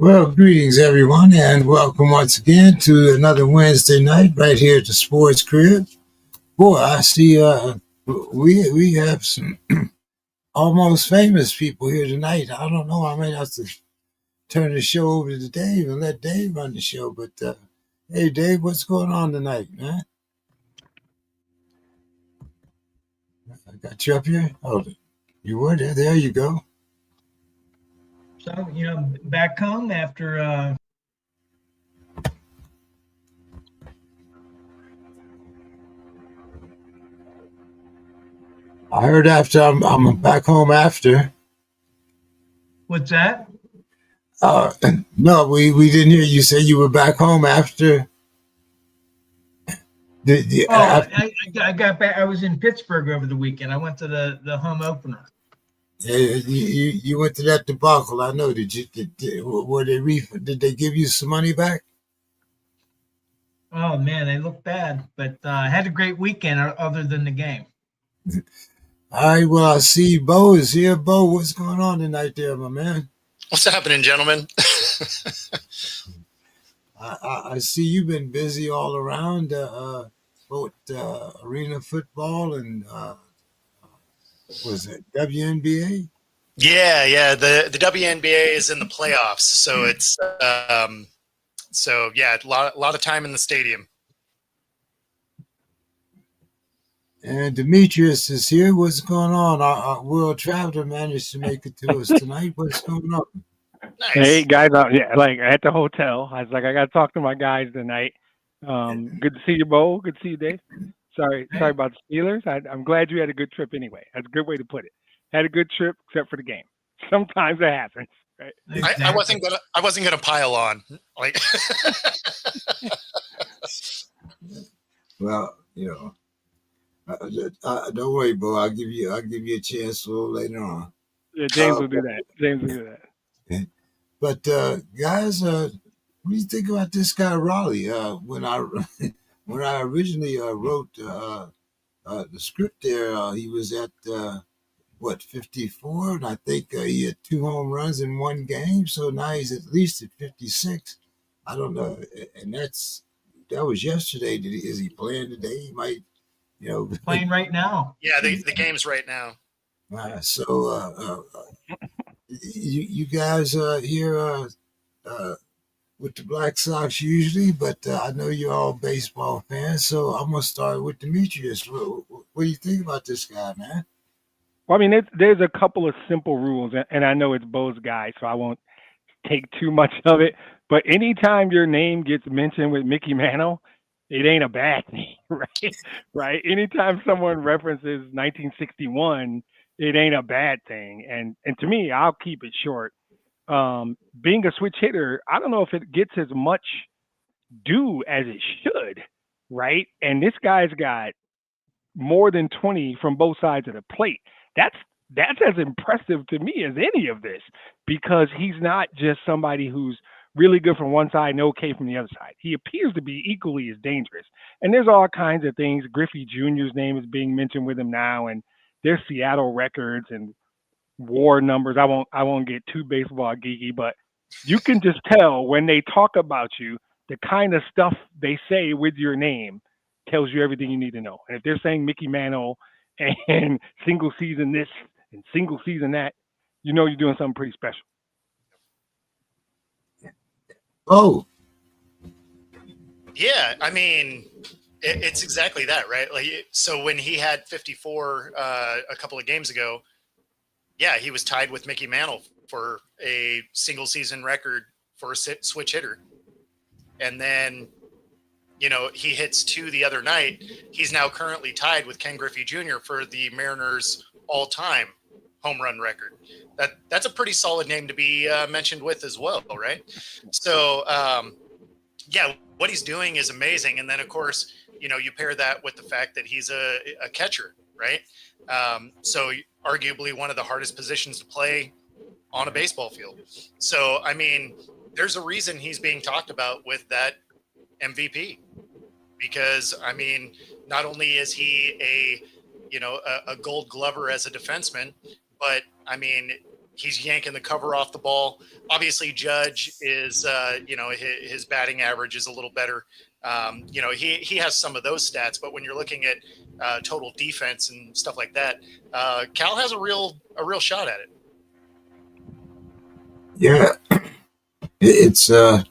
Well, greetings everyone, and welcome once again to another Wednesday night right here at the Spors Krib. Boy, I see we have some almost famous people here tonight. I don't know. I might have to turn the show over to Dave and let Dave run the show. But hey, Dave, what's going on tonight, man? I got you up here. Oh, you were there. There you go. So, back home after I heard after I'm back home after. what's that? Uh, no, we didn't hear you say you were back home after. Oh, I got back. I was in Pittsburgh over the weekend. I went to the home opener. You went to that debacle. I know. Were they did they give you some money back? Oh man, they look bad, but I had a great weekend other than the game. All right. Well, I see Bo is here. Bo, what's going on tonight, there, my man? What's happening, gentlemen? I see you've been busy all around both arena football and was it WNBA? Yeah. The WNBA is in the playoffs, so it's a lot of time in the stadium. And Demetrius is here. What's going on? Our world traveler managed to make it to us tonight. What's going on? Nice. Hey guys, like at the hotel. I was like, I got to talk to my guys tonight. Good to see you, Bo. Good to see you, Dave. Sorry about the Steelers. I'm glad you had a good trip anyway. That's a good way to put it. Had a good trip except for the game. Sometimes that happens, right? Exactly. I wasn't gonna pile on. Like, well, don't worry, Bo. I'll give you a chance a little later on. Yeah, James will do that. James will do that. But guys, what do you think about this guy Raleigh? When I originally wrote the script there, he was at 54, and I think he had 2 home runs in one game. So now he's at least at 56. I don't know, and that was yesterday. Is he playing today? He might, Playing right now. yeah, the game's right now. You guys here with the Black Sox usually, but I know you're all baseball fans, so I'm gonna start with Demetrius. What do you think about this guy, man? Well, I mean, there's a couple of simple rules, and I know it's Bo's guy, so I won't take too much of it. But anytime your name gets mentioned with Mickey Mantle, it ain't a bad thing, right? Right? Anytime someone references 1961, it ain't a bad thing. And to me, I'll keep it short. Being a switch hitter, I don't know if it gets as much due as it should, right? And this guy's got more than 20 from both sides of the plate. That's as impressive to me as any of this, because he's not just somebody who's really good from one side and okay from the other side. He appears to be equally as dangerous. And there's all kinds of things. Griffey Jr.'s name is being mentioned with him now, and there's Seattle records and WAR numbers. I won't get too baseball geeky, but you can just tell when they talk about you, the kind of stuff they say with your name tells you everything you need to know. And if they're saying Mickey Mantle and single season this and single season that, you know you're doing something pretty special. Oh, yeah. I mean, it's exactly that, right? Like, so when he had 54 a couple of games ago, yeah, he was tied with Mickey Mantle for a single season record for a switch hitter. And then, he hits 2 the other night. He's now currently tied with Ken Griffey Jr. for the Mariners all-time home run record. That's a pretty solid name to be mentioned with as well, right? So, yeah, what he's doing is amazing. And then, of course, you pair that with the fact that he's a catcher, right? So arguably one of the hardest positions to play on a baseball field. So, I mean, there's a reason he's being talked about with that MVP, because, I mean, not only is he a gold glover as a defenseman, but I mean, he's yanking the cover off the ball. Obviously, Judge is, his batting average is a little better. He has some of those stats, but when you're looking at total defense and stuff like that, Cal has a real shot at it. Yeah, it's I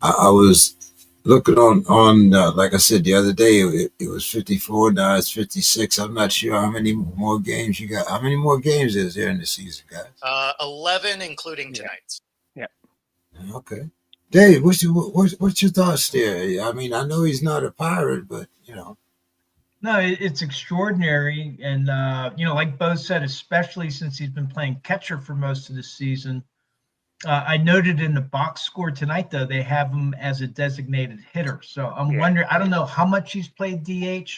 was looking on like I said the other day, it was 54. Now it's 56. I'm not sure how many more games you got. How many more games is there in the season, guys? 11, including tonight's. Yeah. Okay. Dave, what's your thoughts there? I mean, I know he's not a Pirate, but No, it's extraordinary. And, like Bo said, especially since he's been playing catcher for most of the season. I noted in the box score tonight, though, they have him as a designated hitter. So I'm wondering, I don't know how much he's played DH,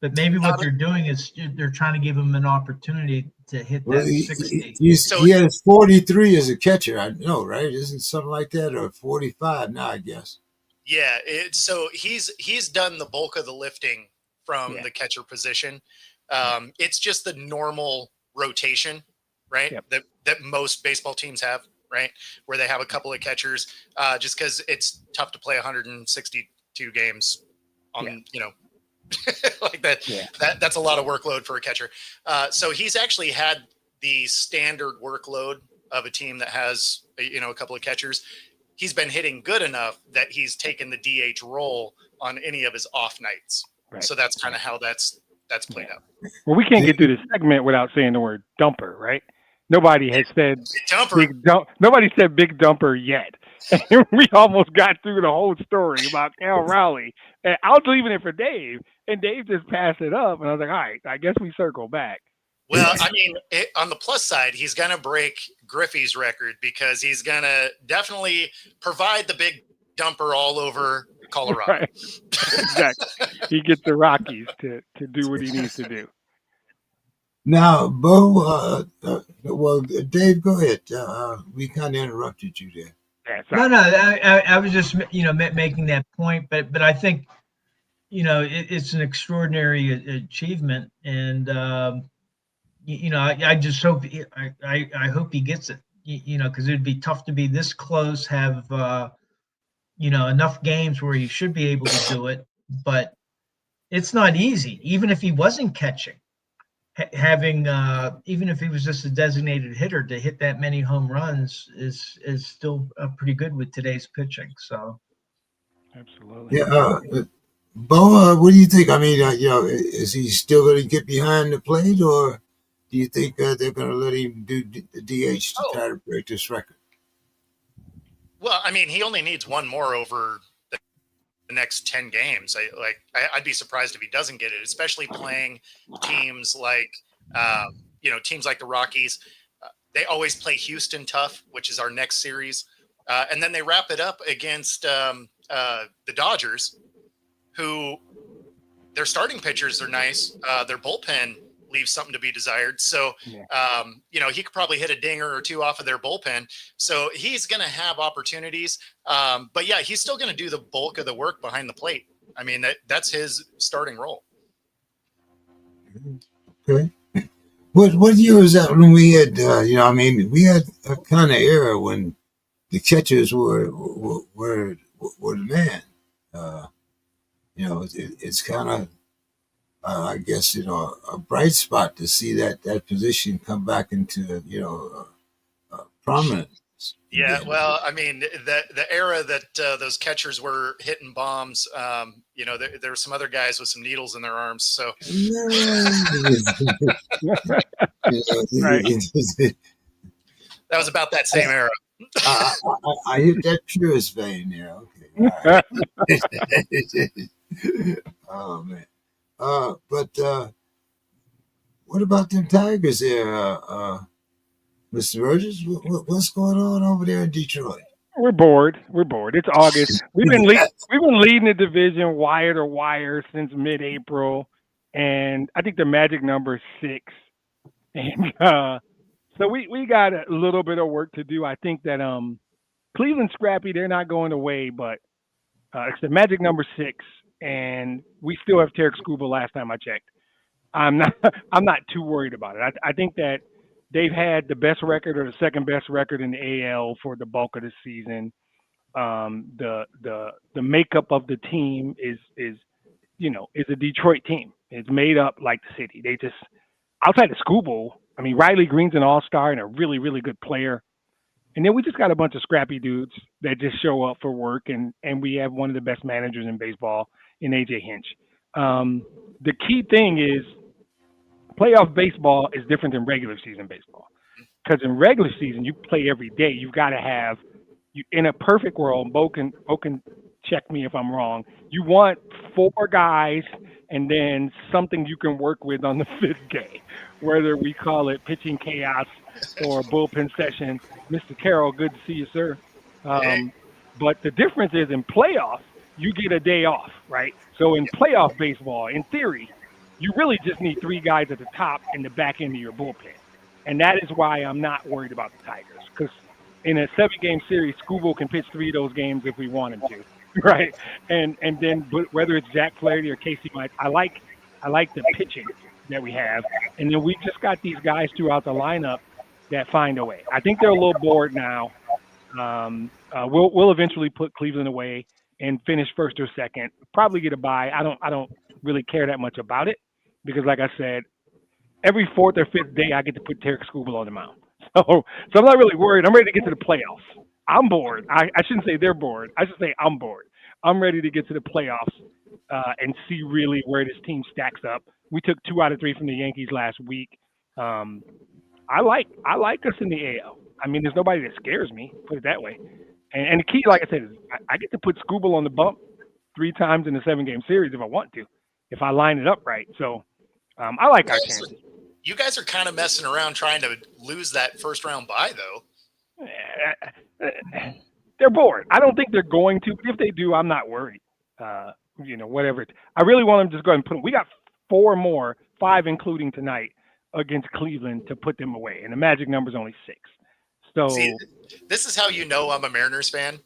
but maybe what they're doing is they're trying to give him an opportunity to hit that 60. He has 43 as a catcher, I know, right? Isn't something like that, or 45 now, I guess. Yeah, so he's done the bulk of the lifting from the catcher position. It's just the normal rotation, right? Yep. That most baseball teams have, right? Where they have a couple of catchers, just because it's tough to play 162 games on, like that. Yeah. That's a lot of workload for a catcher. So he's actually had the standard workload of a team that has, a couple of catchers. He's been hitting good enough that he's taken the DH role on any of his off nights. Right. So that's kind of how that's played out. Well, we can't get through this segment without saying the word dumper, right? Nobody has said nobody said big dumper yet. And we almost got through the whole story about Cal Raleigh. And I was leaving it for Dave, and Dave just passed it up. And I was like, all right, I guess we circle back. Well, I mean, on the plus side, he's going to break Griffey's record because he's going to definitely provide the big dumper all over Colorado. Right. Exactly. He gets the Rockies to do what he needs to do. Now, Bo, Dave, go ahead. We kind of interrupted you there. Yeah, no, I was just, making that point, but I think, it's an extraordinary achievement. And, I just hope, I hope he gets it, because it'd be tough to be this close, have, enough games where he should be able to do it, but it's not easy, even if he wasn't catching. Having even if he was just a designated hitter, to hit that many home runs is still pretty good with today's pitching. So, absolutely. Yeah, Bo, what do you think? I mean, is he still going to get behind the plate, or do you think they're going to let him do the DH to try to break this record? Well, I mean, he only needs one more over the next 10 games. I'd be surprised if he doesn't get it, especially playing teams like the Rockies. They always play Houston tough, which is our next series. And then they wrap it up against the Dodgers, who their starting pitchers are nice. Their bullpen leaves something to be desired. So, he could probably hit a dinger or two off of their bullpen. So he's going to have opportunities. But yeah, he's still going to do the bulk of the work behind the plate. I mean, that's his starting role. Okay. What year was that when we had, we had a kind of era when the catchers were the man. It's kind of, I guess, a bright spot to see that position come back into, prominence. Yeah, well, I mean, the era that those catchers were hitting bombs, there were some other guys with some needles in their arms. So Right. That was about that same era. I hit that purist vein there. Okay. Oh man. But what about them Tigers there, Mr. Burgess? What's going on over there in Detroit? We're bored. It's August. We've been leading the division wire to wire since mid-April, and I think the magic number is 6. And so we got a little bit of work to do. I think that Cleveland's scrappy. They're not going away, but it's the magic number 6, and we still have Tarek Scuba last time I checked. I'm not too worried about it. I think that they've had the best record or the second best record in the AL for the bulk of the season. The makeup of the team is a Detroit team. It's made up like the city. They just outside of Scooble, I mean Riley Green's an all-star and a really, really good player. And then we just got a bunch of scrappy dudes that just show up for work, and we have one of the best managers in baseball in AJ Hinch. The key thing is playoff baseball is different than regular season baseball. Because in regular season, you play every day. You've got to have in a perfect world. Bo can check me if I'm wrong. You want 4 guys and then something you can work with on the 5th day, whether we call it pitching chaos or bullpen session. Mr. Carroll, good to see you, sir. But the difference is in playoffs, you get a day off, right? So in playoff baseball, in theory, you really just need 3 guys at the top and the back end of your bullpen. And that is why I'm not worried about the Tigers. Because in a 7-game series, Scooble can pitch 3 of those games if we want him to, right? And then whether it's Jack Flaherty or Casey Mize, I like the pitching that we have. And then we just got these guys throughout the lineup that find a way. I think they're a little bored now. We'll eventually put Cleveland away and finish first or second. Probably get a bye. I don't really care that much about it because, like I said, every 4th or 5th day I get to put Tarek Scooble on the mound. So I'm not really worried. I'm ready to get to the playoffs. I'm bored. I shouldn't say they're bored. I should say I'm bored. I'm ready to get to the playoffs and see really where this team stacks up. We took 2 out of 3 from the Yankees last week. I like us in the AL. I mean, there's nobody that scares me, put it that way. And the key, like I said, is I get to put Scooble on the bump 3 times in a 7-game series if I want to, if I line it up right. So I like our chances. You guys are kind of messing around trying to lose that first round bye, though. They're bored. I don't think they're going to. But if they do, I'm not worried. Whatever. I really want them to just go ahead and put them. We got 4 more, 5 including tonight, against Cleveland to put them away. And the magic number is only 6. So see, this is how you know I'm a Mariners fan,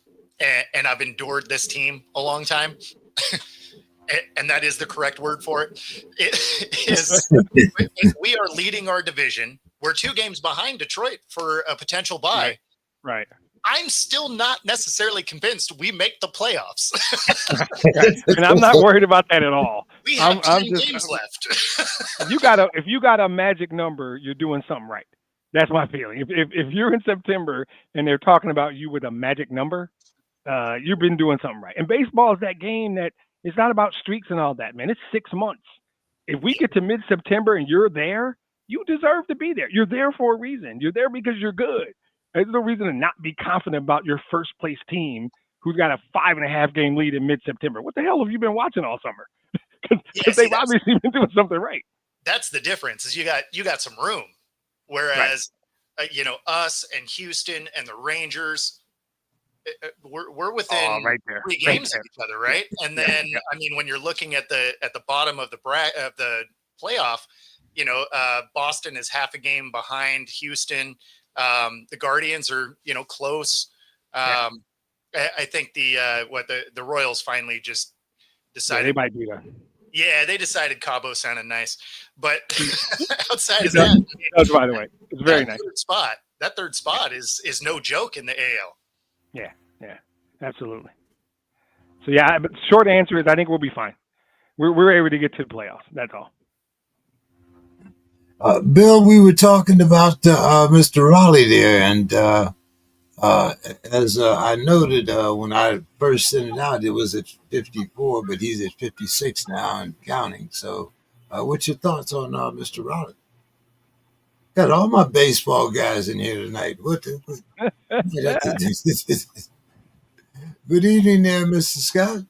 and I've endured this team a long time. And that is the correct word for it. We are leading our division. We're 2 games behind Detroit for a potential bye. Right. I'm still not necessarily convinced we make the playoffs. And I'm not worried about that at all. We have 10 games left. If you got a magic number, you're doing something right. That's my feeling. If you're in September and they're talking about you with a magic number, you've been doing something right. And baseball is that game that it's not about streaks and all that, man. It's 6 months. If we get to mid-September and you're there, you deserve to be there. You're there for a reason. You're there because you're good. There's no reason to not be confident about your first place team who's got a 5.5-game lead in mid-September. What the hell have you been watching all summer? Because they've obviously been doing something right. That's the difference is you got some room. Whereas, us and Houston and the Rangers, we're within right there. 3 games of each other, right? And then, I mean, when you're looking at the bottom of the playoff, Boston is half a game behind Houston. The Guardians are, close. I think the Royals finally just decided they might do that. Yeah, they decided Cabo sounded nice, but outside of that, that, by the way, it's very nice. That third spot is no joke in the AL. Yeah, absolutely. So but short answer is I think we'll be fine. We're able to get to the playoffs. That's all. Bill, we were talking about Mr. Raleigh there, and as I noted when I first sent it out, it was at 54, but he's at 56 now and counting. So what's your thoughts on Mr. Raleigh? Got all my baseball guys in here tonight. Good evening there, Mr. Scott.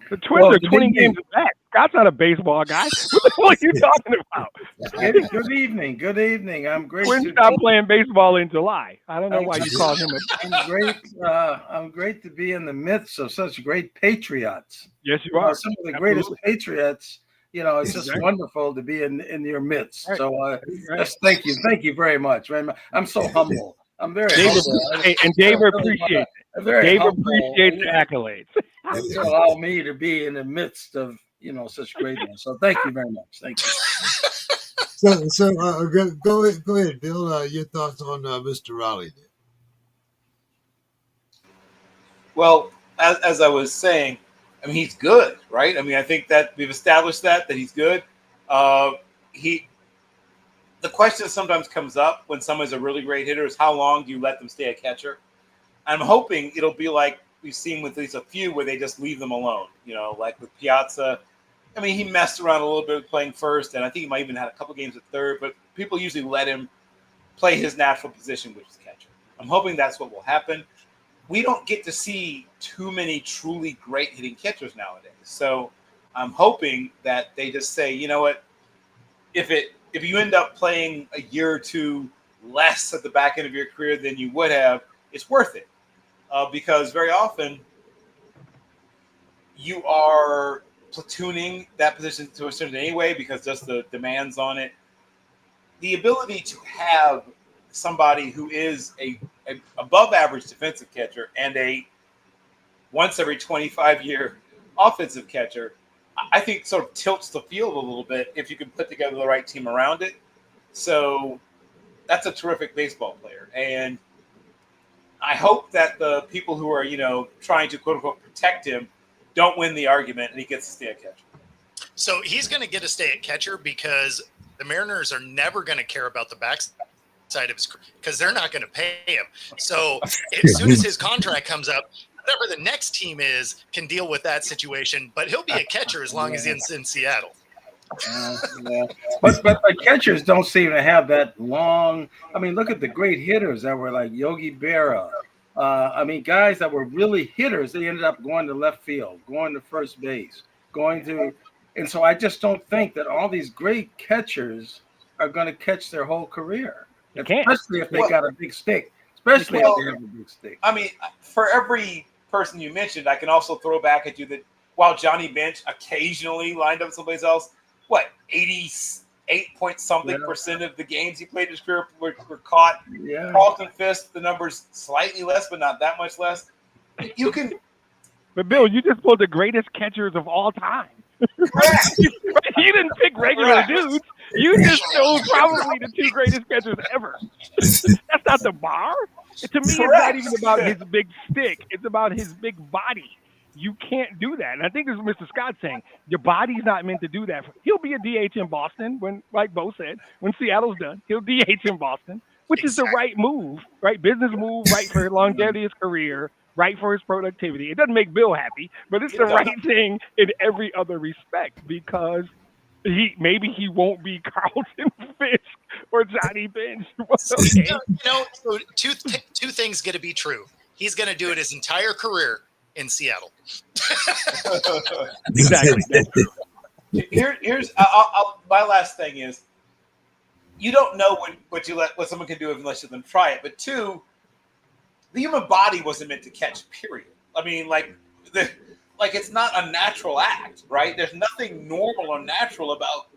The Twins are 20 games back. Scott's not a baseball guy. What the hell are you talking about? Good evening. Good evening. I'm great. Twins stopped playing baseball in July. I don't know why you called him I'm great to be in the midst of such great patriots. Yes, you are. Some of the greatest patriots. It's just wonderful to be in your midst. Right. So thank you. Thank you very much. I'm so humble. I'm very humble. And Dave appreciates it. Dave appreciates the accolades. To allow me to be in the midst of such greatness. So thank you very much. Thank you. Go ahead, Bill. Your thoughts on Mr. Raleigh? Well, as I was saying, I mean, he's good, right? I mean, I think that we've established that he's good. The question sometimes comes up when someone's a really great hitter is how long do you let them stay a catcher? I'm hoping it'll be like we've seen with at least a few where they just leave them alone. Like with Piazza. I mean, he messed around a little bit with playing first, and I think he might even had a couple games at third, but people usually let him play his natural position, which is catcher. I'm hoping that's what will happen. We don't get to see too many truly great hitting catchers nowadays. So I'm hoping that they just say, you know what, if you end up playing a year or two less at the back end of your career than you would have, it's worth it. Because very often you are platooning that position to a certain anyway because just the demands on it. The ability to have somebody who is a above average defensive catcher and a once every 25-year offensive catcher, I think sort of tilts the field a little bit if you can put together the right team around it. So that's a terrific baseball player. And I hope that the people who are, trying to quote unquote protect him don't win the argument and he gets to stay at catcher. So he's going to get to stay at catcher because the Mariners are never going to care about the backside of his career because they're not going to pay him. So as soon as his contract comes up, whatever the next team is can deal with that situation, but he'll be a catcher as long as he's in Seattle. Yeah. But catchers don't seem to have that long. I mean, look at the great hitters that were like Yogi Berra. Guys that were really hitters, they ended up going to left field, going to first base, and so I just don't think that all these great catchers are going to catch their whole career, especially if they got a big stick. Especially if they have a big stick. I mean, for every person you mentioned, I can also throw back at you that while Johnny Bench occasionally lined up someplace else, 88-point-something% of the games he played in his career were caught. Yeah. Carlton Fisk, the number's slightly less, but not that much less. You can. But Bill, you just pulled the greatest catchers of all time. You didn't pick regular dudes. You just chose probably the two greatest catchers ever. That's not the bar. To me, it's not even about his big stick. It's about his big body. You can't do that. And I think this is Mr. Scott saying, your body's not meant to do that. He'll be a DH in Boston when, like Bo said, when Seattle's done, he'll DH in Boston, which is the right move, right? Business move, right for longevity of his career, right for his productivity. It doesn't make Bill happy, but it's the right thing in every other respect because maybe he won't be Carlton Fisk or Johnny Bench. Okay. So two things going to be true. He's going to do it his entire career in Seattle. Exactly. Here's my last thing is you don't know what someone can do unless you let them try it. But two, the human body wasn't meant to catch. Period. I mean, it's not a natural act, right? There's nothing normal or natural about.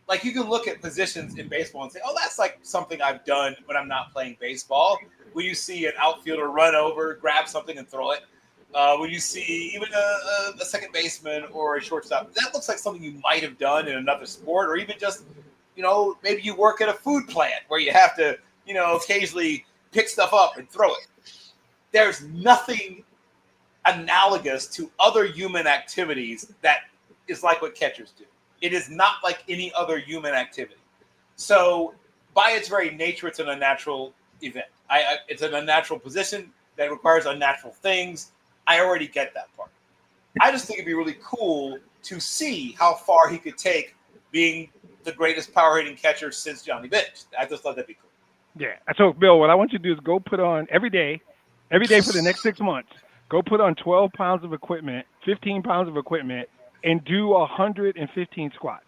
Like you can look at positions in baseball and say, "Oh, that's like something I've done when I'm not playing baseball." When you see an outfielder run over, grab something and throw it. When you see even a second baseman or a shortstop, that looks like something you might have done in another sport, or even just, maybe you work at a food plant where you have to, occasionally pick stuff up and throw it. There's nothing analogous to other human activities that is like what catchers do. It is not like any other human activity. So by its very nature, it's an unnatural event. It's an unnatural position that requires unnatural things. I already get that part. I just think it'd be really cool to see how far he could take being the greatest power hitting catcher since Johnny Bench. I just thought that'd be cool. Yeah. So, Bill, what I want you to do is go put on every day for the next 6 months, go put on 12 pounds of equipment, 15 pounds of equipment, and do 115 squats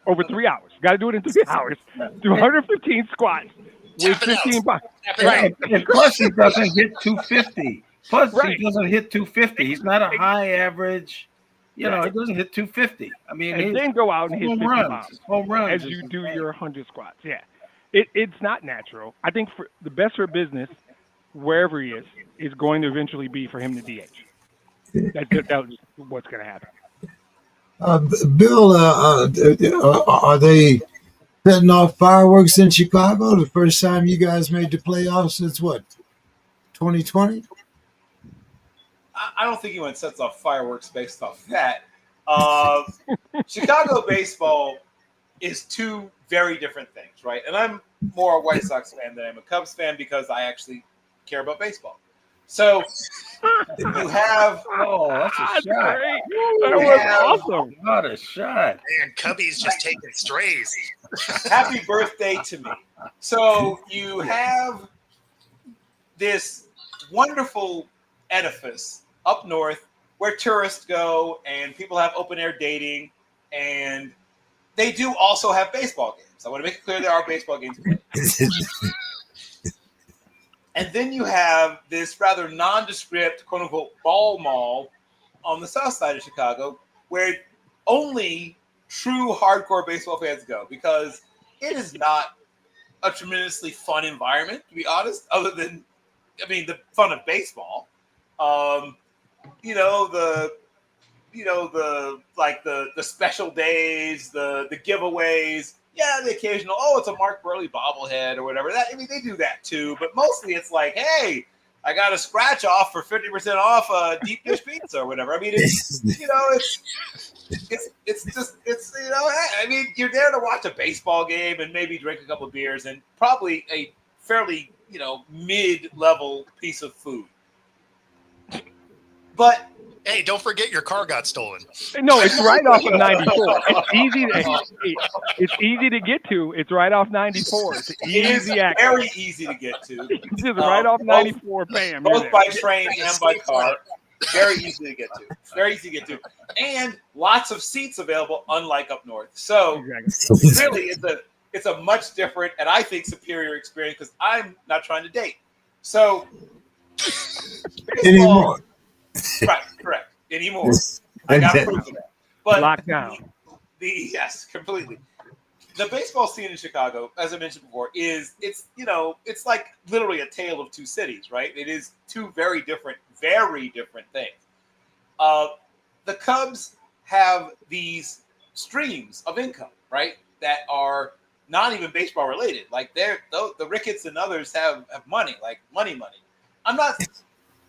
over 3 hours. Got to do it in 3 hours. Do 115 squats with 15 pounds. Right. And plus, he doesn't hit 250. He doesn't hit 250. He's not a high average. He doesn't hit 250. I mean, and then go out and hit 50 pounds home runs as you do your 100 squats. Yeah. It's not natural. I think for the best for business, wherever he is going to eventually be for him to DH. That's what's going to happen. Bill, are they setting off fireworks in Chicago? The first time you guys made the playoffs since what, 2020? I don't think anyone sets off fireworks based off that. Chicago baseball is two very different things, right? And I'm more a White Sox fan than I'm a Cubs fan because I actually care about baseball. So you have that's a shot. Great. That was awesome. What a shot. Man, Cubby's just taking strays. happy birthday to me. So you have this wonderful edifice up north where tourists go and people have open air dating, and they do also have baseball games. I want to make it clear there are baseball games played. And then you have this rather nondescript, quote unquote, ball mall on the south side of Chicago where only true hardcore baseball fans go, because it is not a tremendously fun environment, to be honest, other than, the fun of baseball. The special days, the giveaways. Yeah, the occasional, it's a Mark Burley bobblehead or whatever. They do that too, but mostly it's like, hey, I got a scratch off for 50% off a deep dish pizza or whatever. It's you're there to watch a baseball game and maybe drink a couple of beers and probably a fairly, mid-level piece of food. But hey, don't forget your car got stolen. No, it's right off of 94. It's easy to get to. It's right off 94. It's easy access. Very easy to get to. It's just right off 94. Bam. Both by train and by car. Very easy to get to. Very easy to get to. And lots of seats available, unlike up north. So really, it's a much different and I think superior experience because I'm not trying to date. So Anymore. Right, correct. Anymore. I got proof of that. But lockdown. Yes, completely. The baseball scene in Chicago, as I mentioned before, it's like literally a tale of two cities, right? It is two very different things. The Cubs have these streams of income, right, that are not even baseball related. Like the Ricketts and others have money, like money. I'm not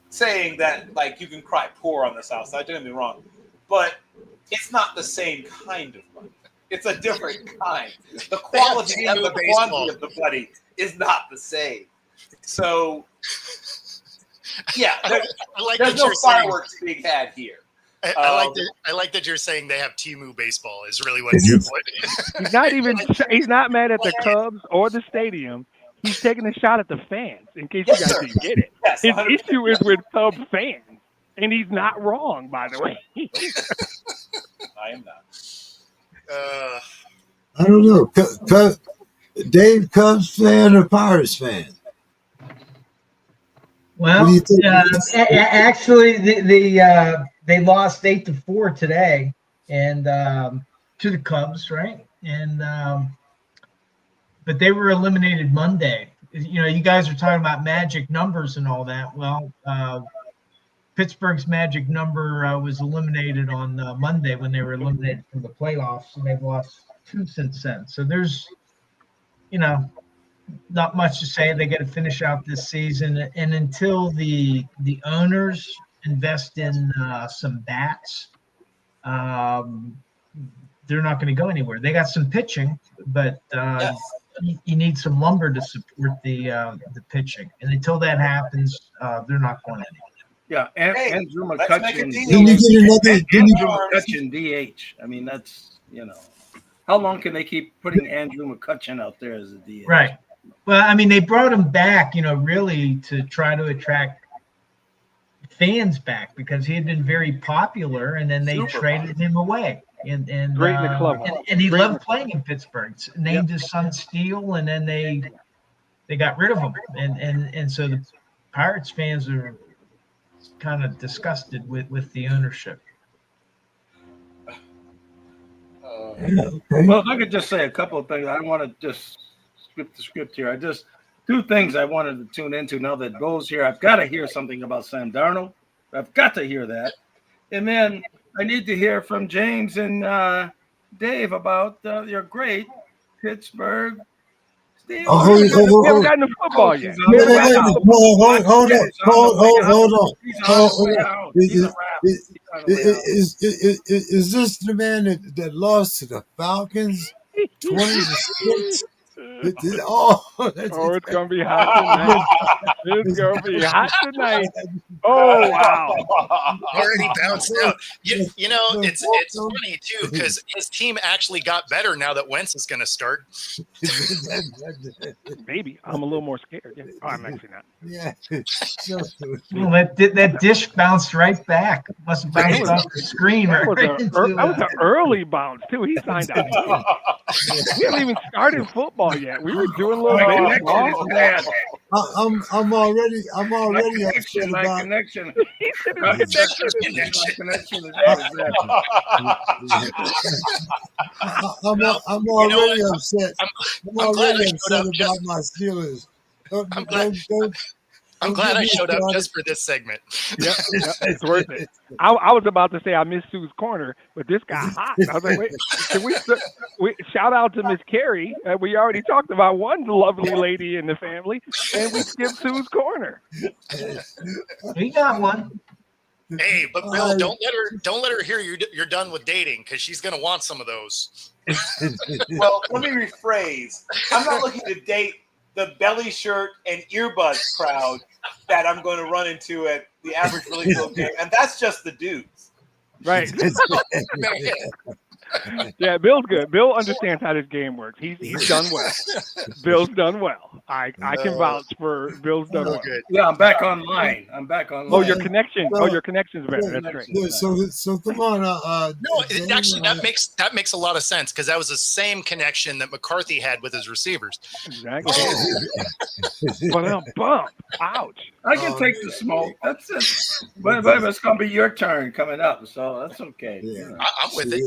saying that like you can cry poor on the South Side, don't get me wrong, but it's not the same kind of money. It's a different kind. The quality and the quantity of the money is not the same. So, yeah, there's no fireworks being had here. I like that you're saying they have Temu baseball is really what you're putting. He's not mad at the Cubs or the stadium. He's taking a shot at the fans, in case you guys didn't get it. Yes, his issue is with Cubs fans, and he's not wrong, by the way. I am not. I don't know. Dave, Cubs fan or Pirates fan? Well, actually, they lost 8-4 today, and to the Cubs, right? And but they were eliminated Monday. You guys are talking about magic numbers and all that. Well, Pittsburgh's magic number was eliminated on Monday when they were eliminated from the playoffs, and they've lost 2 since then. So there's, not much to say. They got to finish out this season, and until the owners invest in some bats, they're not going to go anywhere. They got some pitching, but you need some lumber to support the pitching, and until that happens, they're not going anywhere. Yeah, Andrew McCutchen. DH. I mean, that's how long can they keep putting Andrew McCutchen out there as a DH? Right. Well, they brought him back, really to try to attract fans back because he had been very popular, and then they traded him away. And great in the club, and he loved playing in Pittsburgh. Named his son Steele, and then they got rid of him, and so the Pirates fans are kind of disgusted with the ownership. Well, if I could just say a couple of things, I want to just skip the script here. Two things I wanted to tune into now that Bo's here. I've got to hear something about Sam Darnold. I've got to hear that. And then I need to hear from James and Dave about your great Pittsburgh Steelers. Oh, We haven't gotten to football yet. He's on the way out. hold on. He's on the way out. He's a wrap. He's on the way out. Is this the man that lost to the Falcons 20-6? It's gonna be hot tonight. It's gonna be hot tonight. Oh wow! Already bounced out. You know, it's funny too because his team actually got better now that Wentz is going to start. Maybe I'm a little more scared. Yeah. Oh, I'm actually not. Yeah. Well, that dish bounced right back. Must have bounced off the screen. That was an early bounce too. He signed up. We haven't even started football yet. We were doing a little bit. I'm already upset My about. connection. My connection is I'm already upset. I'm glad I already showed upset up about my Steelers. I'm glad I showed up just for this segment. Yeah, it's worth it. I was about to say I missed Sue's corner, but this got hot. I was like, wait, can we shout out to Miss Carrie? We already talked about one lovely lady in the family, and we skipped Sue's corner. We got one. Hey, but Bill, don't let her hear you're done with dating because she's gonna want some of those. Well, let me rephrase. I'm not looking to date the belly shirt and earbuds crowd that I'm going to run into at the average Really Field game, and that's just the dudes. Right. Yeah, Bill's good. Bill understands how this game works. He's done well. Bill's done well. I can vouch for Bill's done well. Good. Yeah, I'm back online. Oh, your connection. Your connection's better. That's great. So come on. No, actually, that makes a lot of sense because that was the same connection that McCarthy had with his receivers. Exactly. But bump. Ouch. I can take the smoke. That's it. But it's going to be your turn coming up, so that's okay. Yeah. I'm with it.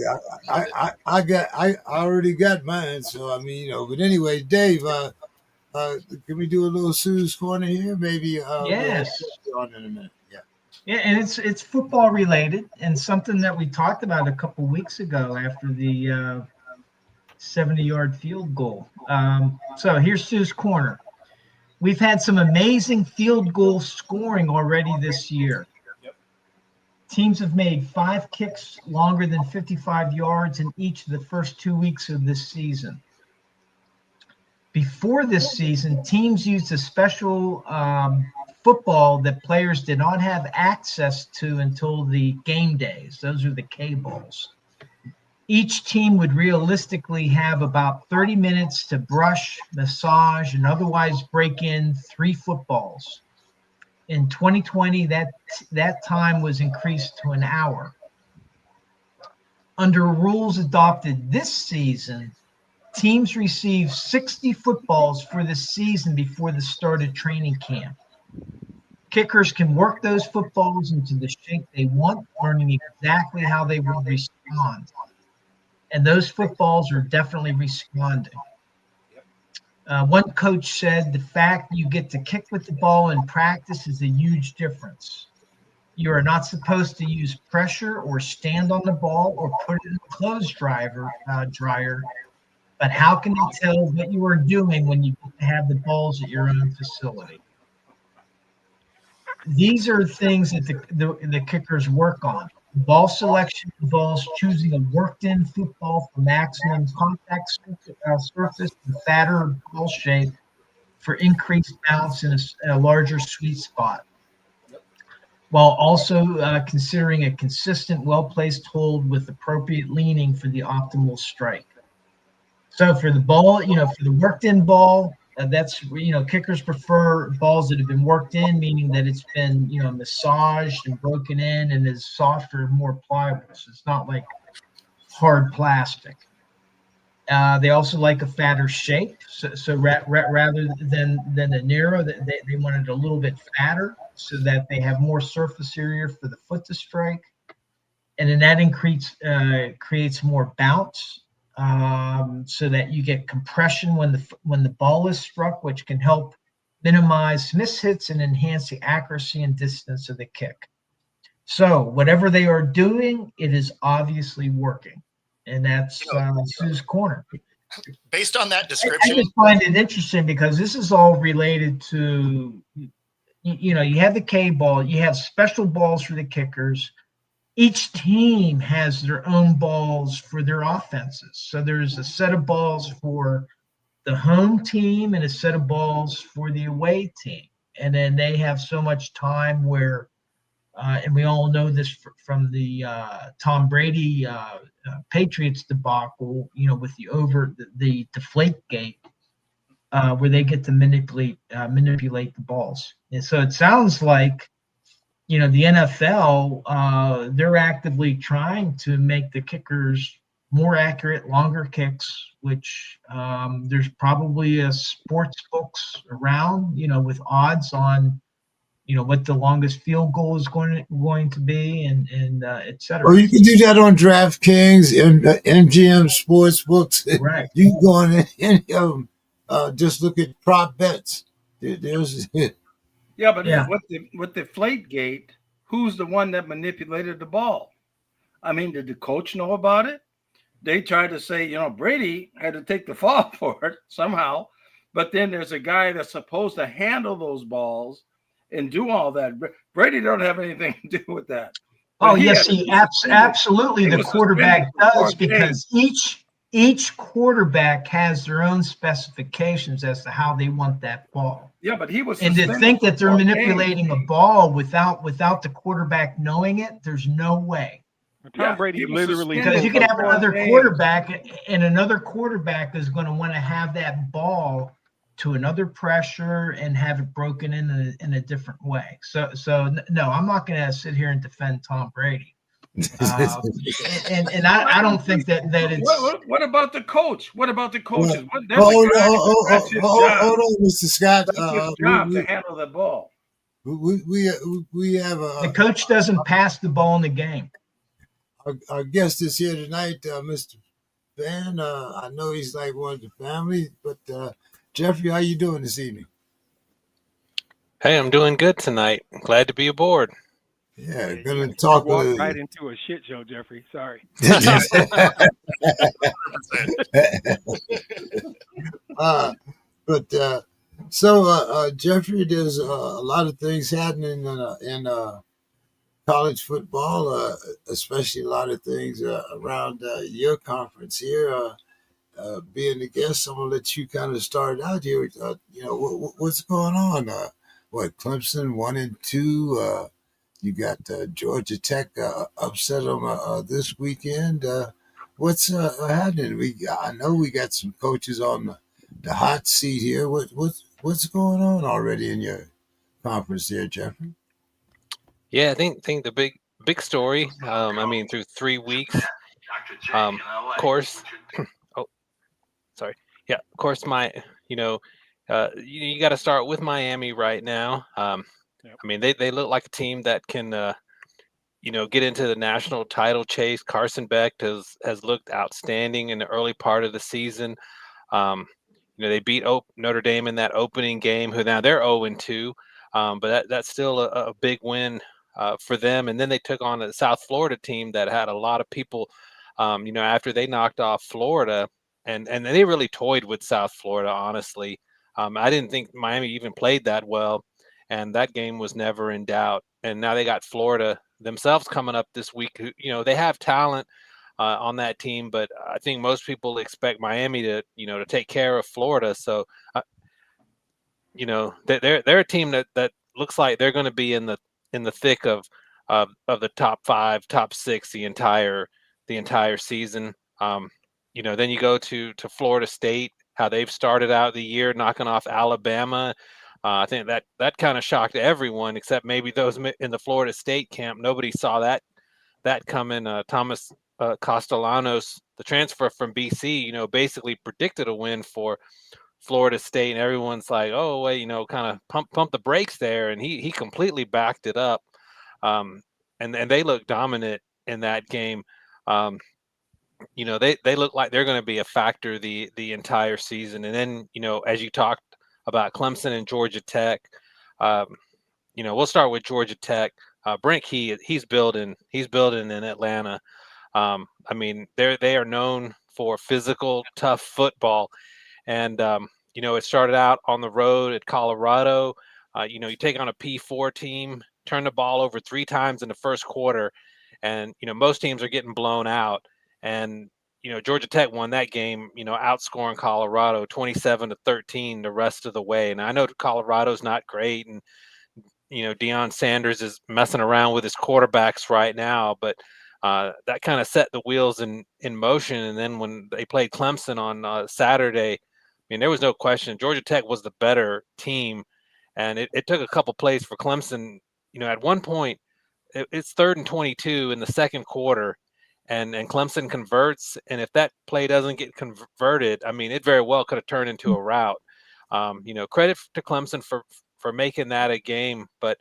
I already got mine. So I mean, But anyway, Dave, can we do a little Sue's Corner here? Maybe. Yes. We'll on in a minute. Yeah. Yeah, and it's football related and something that we talked about a couple weeks ago after the 70-yard field goal. So here's Sue's Corner. We've had some amazing field goal scoring already this year. Teams have made 5 kicks longer than 55 yards in each of the first 2 weeks of this season. Before this season, teams used a special football that players did not have access to until the game days. Those are the K-balls. Each team would realistically have about 30 minutes to brush, massage, and otherwise break in 3 footballs. In 2020, that time was increased to an hour. Under rules adopted this season, teams receive 60 footballs for the season before the start of training camp. Kickers can work those footballs into the shape they want, learning exactly how they will respond. And those footballs are definitely responding. One coach said the fact you get to kick with the ball in practice is a huge difference. You are not supposed to use pressure or stand on the ball or put it in a clothes dryer. But how can they tell what you are doing when you get to have the balls at your own facility? These are things that the kickers work on. Ball selection involves choosing a worked-in football for maximum contact surface and fatter ball shape for increased bounce in a larger sweet spot, while also considering a consistent, well-placed hold with appropriate leaning for the optimal strike. So for the ball, for the worked-in ball, that's kickers prefer balls that have been worked in, meaning that it's been massaged and broken in and is softer and more pliable. So it's not like hard plastic. They also like a fatter shape. So rather than a narrow, they want it a little bit fatter so that they have more surface area for the foot to strike, and then that creates more bounce. So that you get compression when the ball is struck, which can help minimize miss hits and enhance the accuracy and distance of the kick. So whatever they are doing, it is obviously working, and that's Sue's Corner. Based on that I description, just find it interesting because this is all related to, you have the K ball, you have special balls for the kickers. Each team has their own balls for their offenses. So there's a set of balls for the home team and a set of balls for the away team. And then they have so much time where, and we all know this from the Tom Brady Patriots debacle, with the deflate gate, where they get to manipulate the balls. And so it sounds like, the NFL, they're actively trying to make the kickers more accurate, longer kicks, which there's probably a sports books around, with odds on, what the longest field goal is going to be, and et cetera. Or you can do that on DraftKings and MGM sports books. Right. You can go on any of them. Just look at prop bets. There's Yeah, but Yeah. with the Deflategate, who's the one that manipulated the ball? I mean, did the coach know about it? They tried to say, Brady had to take the fall for it somehow. But then there's a guy that's supposed to handle those balls and do all that. Brady don't have anything to do with that. But Oh, yes, absolutely. he The was quarterback suspended for does, 4 because each quarterback has their own specifications as to how they want that ball. Yeah, but he was And to suspended think that they're for 4 manipulating a ball without the quarterback knowing it, there's no way. Tom Brady he was literally suspended Because you could for have 4 another games. quarterback, and another quarterback is going to want to have that ball to another pressure and have it broken in a different way. So no, I'm not going to sit here and defend Tom Brady. And I don't think that it's. What about the coach? What about the coaches? Hold on, Mr. Scott. That's his job to handle the ball. We have The coach doesn't pass the ball in the game. our guest is here tonight, Mr. Van. I know he's like one of the family, but Jeffrey, how you doing this evening? Hey, I'm doing good tonight. Glad to be aboard. Yeah, gonna talk walk right into a shit show, Jeffrey. Sorry. So Jeffrey, there's a lot of things happening in college football, especially a lot of things around your conference here. Being the guest, I'm gonna let you kind of start out here. What's going on? Clemson 1-2. You got Georgia Tech upset them this weekend. What's happening? I know we got some coaches on the hot seat here. What's going on already in your conference there, Jeffrey? Yeah, I think the big story. I mean, through 3 weeks. Of course. Oh, sorry. Yeah, of course. You got to start with Miami right now. I mean, they look like a team that can, get into the national title chase. Carson Beck has looked outstanding in the early part of the season. They beat Notre Dame in that opening game, who now they're 0-2, but that's still a big win for them. And then they took on a South Florida team that had a lot of people, after they knocked off Florida, and they really toyed with South Florida, honestly. I didn't think Miami even played that well, and that game was never in doubt. And now they got Florida themselves coming up this week. They have talent on that team, but I think most people expect Miami to take care of Florida. So, they're a team that looks like they're going to be in the thick of the top 5, top 6 the entire season. Then you go to Florida State, how they've started out the year knocking off Alabama. I think that kind of shocked everyone except maybe those in the Florida State camp. Nobody saw that coming. Thomas Castellanos, the transfer from BC, basically predicted a win for Florida State, and everyone's like, oh wait, kind of pump the brakes there, and he completely backed it up. And they look dominant in that game. They look like they're going to be a factor the entire season. And then, as you talked about Clemson and Georgia Tech, we'll start with Georgia Tech. Brent Key, he's building in Atlanta. I mean, they are known for physical, tough football, and it started out on the road at Colorado. You take on a P4 team, turn the ball over 3 times in the first quarter, and most teams are getting blown out. And Georgia Tech won that game, outscoring Colorado 27-13 the rest of the way. And I know Colorado's not great, and Deion Sanders is messing around with his quarterbacks right now, but that kind of set the wheels in motion. And then when they played Clemson on Saturday, I mean, there was no question Georgia Tech was the better team, and it took a couple plays for Clemson. At one point, it's 3rd and 22 in the second quarter, and Clemson converts. And if that play doesn't get converted, I mean, it very well could have turned into a rout. Credit to Clemson for making that a game, but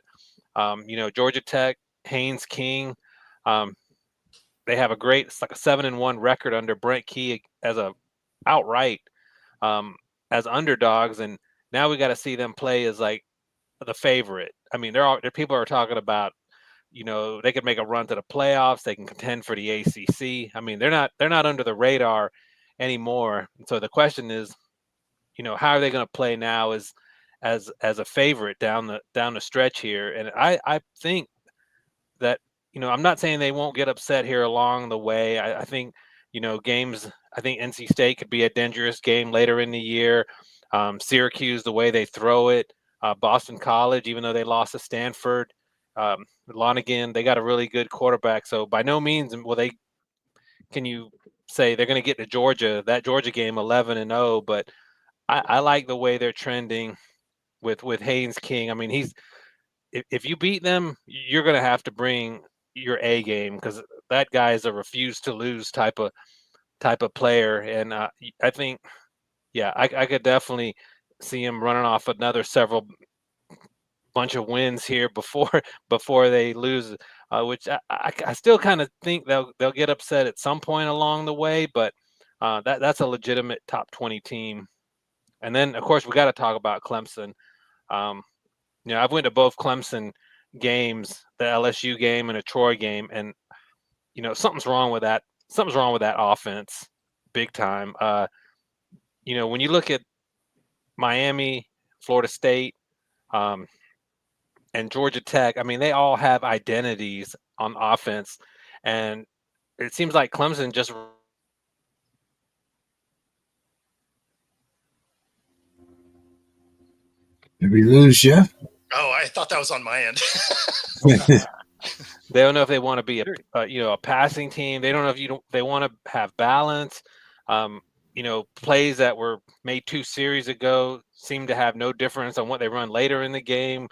Georgia Tech, Haynes King, they have it's like a 7-1 record under Brent Key as a outright as underdogs, and now we got to see them play as like the favorite. I mean, there people are talking about, they could make a run to the playoffs. They can contend for the ACC. I mean, they're not under the radar anymore. And so the question is, how are they going to play now as a favorite down the stretch here? And I think that, I'm not saying they won't get upset here along the way. I think, games, I think NC State could be a dangerous game later in the year. Syracuse, the way they throw it, Boston College, even though they lost to Stanford, Lonigan, they got a really good quarterback. So by no means can you say they're going to get to Georgia, that Georgia game 11-0, but I like the way they're trending with Haynes King. I mean, if you beat them, you're going to have to bring your A game, because that guy is a refuse to lose type of player. And I think, yeah, I could definitely see him running off another several bunch of wins here before they lose, which I still kind of think they'll get upset at some point along the way, but that's a legitimate top 20 team. And then, of course, we got to talk about Clemson. I've went to both Clemson games, the LSU game and a Troy game, and something's wrong with that. Something's wrong with that offense, big time. When you look at Miami, Florida State, and Georgia Tech, I mean, they all have identities on offense, and it seems like Clemson just. Did we lose Jeff? Oh, I thought that was on my end. They don't know if they want to be a passing team. They don't know if they want to have balance. Plays that were made 2 series ago seem to have no difference on what they run later in the game.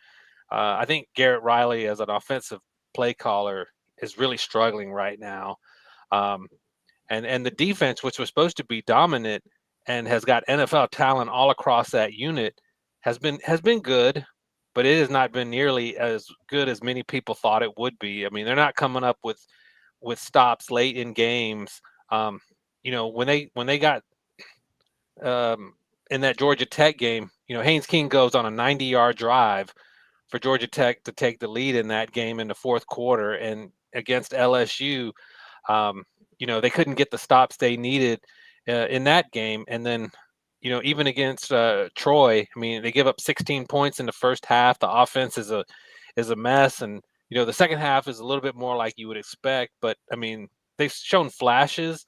I think Garrett Riley, as an offensive play caller, is really struggling right now. And the defense, which was supposed to be dominant and has got NFL talent all across that unit, has been good, but it has not been nearly as good as many people thought it would be. I mean, they're not coming up with stops late in games. When they got in that Georgia Tech game, Haynes King goes on a 90-yard drive for Georgia Tech to take the lead in that game in the fourth quarter. And against LSU, they couldn't get the stops they needed in that game. And then, even against Troy, I mean, they give up 16 points in the first half. The offense is a mess, and the second half is a little bit more like you would expect. But I mean, they've shown flashes,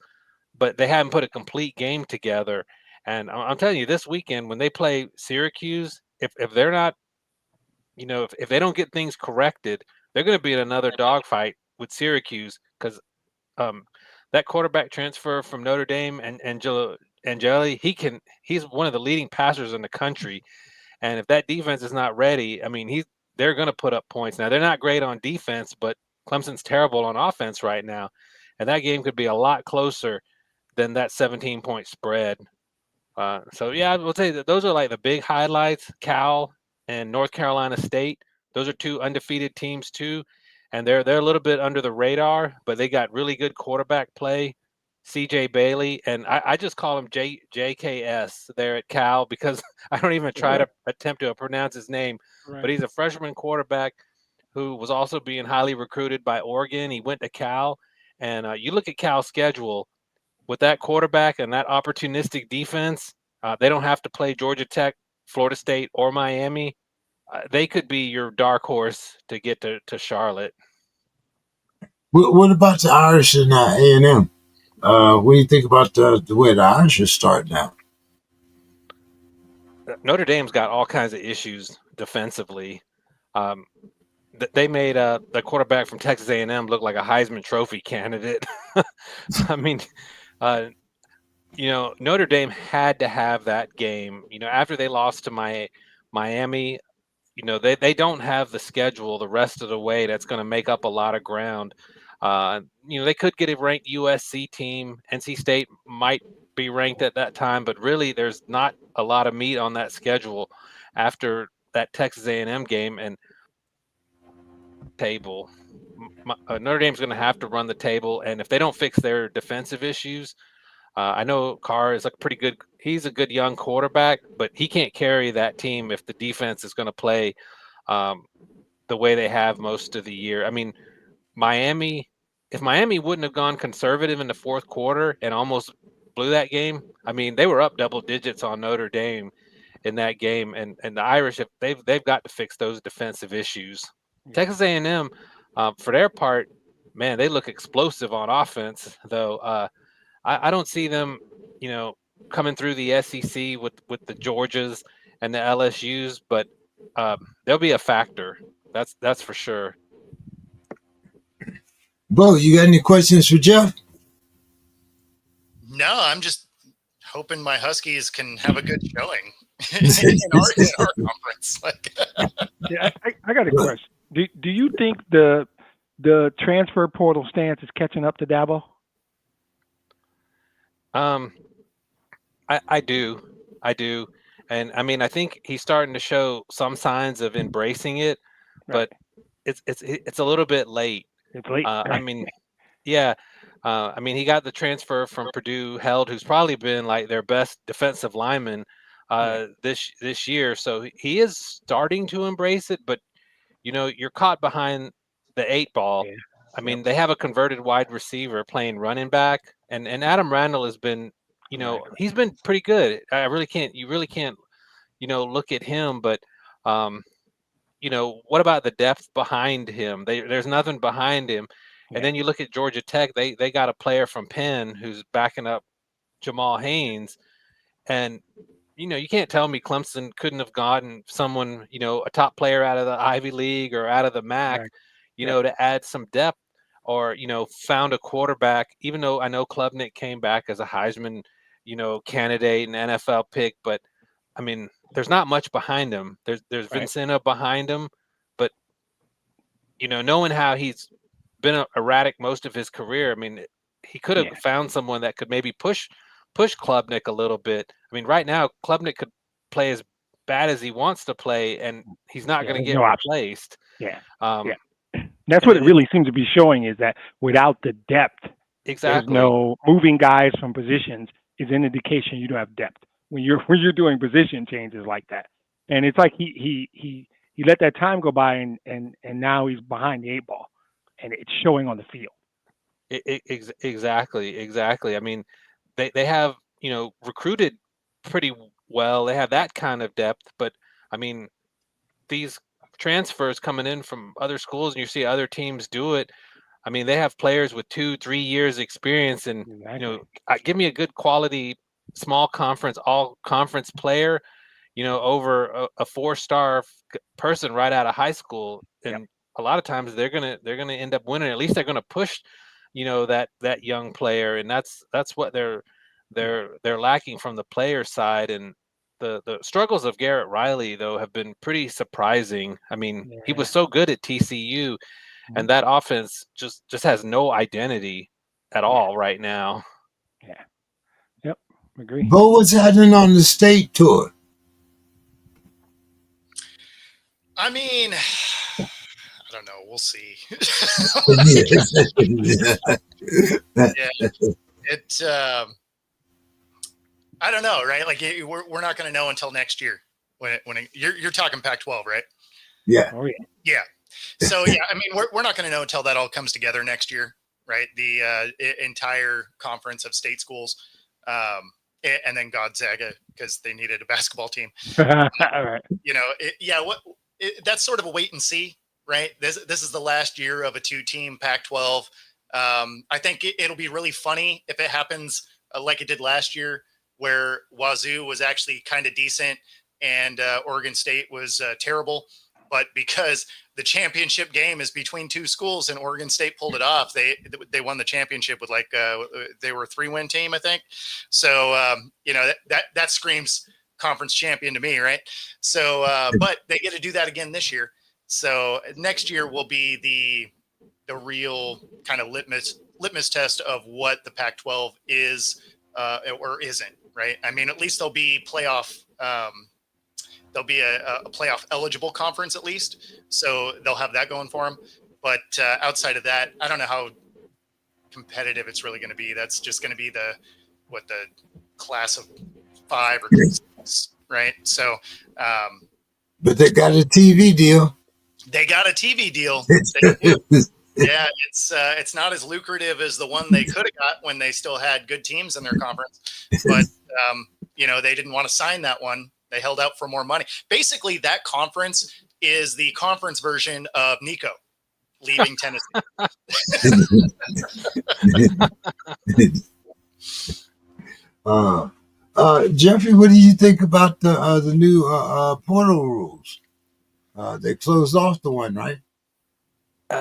but they haven't put a complete game together. And I'm telling you, this weekend when they play Syracuse, if they're not, if they don't get things corrected, they're going to be in another dogfight with Syracuse, because that quarterback transfer from Notre Dame and Angeli, he's one of the leading passers in the country. And if that defense is not ready, I mean, they're going to put up points. Now, they're not great on defense, but Clemson's terrible on offense right now. And that game could be a lot closer than that 17-point spread. So, yeah, I will tell you that those are like the big highlights. Cal and North Carolina State, those are 2 undefeated teams too. And they're a little bit under the radar, but they got really good quarterback play. CJ Bailey, and I just call him JKS there at Cal, because I don't even try to attempt to pronounce his name, but he's a freshman quarterback. who was also being highly recruited by Oregon. He went to Cal, and you look at Cal's schedule with that quarterback and that opportunistic defense. They don't have to play Georgia Tech, Florida State, or Miami. They could be your dark horse to get to Charlotte. What about the Irish and A&M? What do you think about the way the Irish are starting out? Notre Dame's got all kinds of issues defensively. They made the quarterback from Texas A&M look like a Heisman Trophy candidate. I mean, Notre Dame had to have that game. After they lost to Miami, they don't have the schedule the rest of the way that's going to make up a lot of ground. They could get a ranked USC team. NC State might be ranked at that time, but really there's not a lot of meat on that schedule after that Texas A&M game. And table, Notre Dame's going to have to run the table, and if they don't fix their defensive issues, I know Carr is he's a good young quarterback, but he can't carry that team if the defense is going to play the way they have most of the year. I mean, if Miami wouldn't have gone conservative in the fourth quarter and almost blew that game, I mean, they were up double digits on Notre Dame in that game, and the Irish, they've got to fix those defensive issues. Yeah. Texas A&M, for their part, man, they look explosive on offense, though. I don't see them, coming through the SEC with the Georgias and the LSUs, but they'll be a factor. That's for sure. Bo, you got any questions for Jeff? No, I'm just hoping my Huskies can have a good showing in our conference. Yeah, I got a question. Do you think the transfer portal stance is catching up to Dabo? I do, and I mean, I think he's starting to show some signs of embracing it, right. But it's a little bit late. It's late. I mean, yeah. I mean, he got the transfer from Purdue, Held, who's probably been like their best defensive lineman this year. So he is starting to embrace it, but you're caught behind the 8 ball. Yeah. I mean, they have a converted wide receiver playing running back, and Adam Randall has been, he's been pretty good. You really can't, look at him, but what about the depth behind him? There's nothing behind him. And then you look at Georgia Tech, they got a player from Penn who's backing up Jamal Haynes. And, you can't tell me Clemson couldn't have gotten someone, a top player out of the Ivy League or out of the MAC, to add some depth, or, found a quarterback, even though I know Klubnik came back as a Heisman, candidate and NFL pick. But, I mean, there's not much behind him. There's Vincenta behind him. But, knowing how he's been erratic most of his career, I mean, he could have found someone that could maybe push Klubnik a little bit. I mean, right now Klubnik could play as bad as he wants to play, and he's not going to get replaced. That's what it really seems to be showing, is that without the depth, there's no moving guys from positions is an indication you don't have depth when you're doing position changes like that. And it's like he let that time go by, and now he's behind the 8 ball. And it's showing on the field. Exactly. I mean, they have, recruited pretty well. They have that kind of depth. But, I mean, these transfers coming in from other schools, and you see other teams do it. I mean, they have players with 2-3 years experience. And, give me a good quality small conference, all conference player, over a 4-star person right out of high school. And a lot of times they're gonna end up winning. At least they're gonna push, that young player, and that's what they're lacking from the player side. And the struggles of Garrett Riley, though, have been pretty surprising. I mean, he was so good at TCU, and that offense just has no identity at all right now. Yeah. Yep. Agree. Bo, what's happening on the state tour? I mean, I don't know. We'll see. I don't know, right? Like we're not going to know until next year when you're talking Pac-12, right? Yeah. Oh yeah. Yeah. So yeah, I mean, we're not going to know until that all comes together next year, right? The entire conference of state schools, and then Gonzaga because they needed a basketball team. All right. That's sort of a wait and see, right? This is the last year of a 2-team Pac-12. I think it'll be really funny if it happens like it did last year, where Wazoo was actually kind of decent and Oregon State was terrible. But because the championship game is between two schools and Oregon State pulled it off, they won the championship with they were a 3-win team, I think. So that screams conference champion to me, right? So, but they get to do that again this year. So next year will be the real kind of litmus test of what the Pac-12 is or isn't, right? I mean, at least there'll be playoff. There'll be a playoff eligible conference at least, so they'll have that going for them. But outside of that, I don't know how competitive it's really going to be. That's just going to be the class of 5 or 6, right? So, but they got a TV deal. They got a TV deal. Yeah, it's not as lucrative as the one they could have got when they still had good teams in their conference, but they didn't want to sign that one. They held out for more money. Basically, that conference is the conference version of Nico leaving Tennessee. Jeffrey, what do you think about the new portal rules? They closed off the one, right?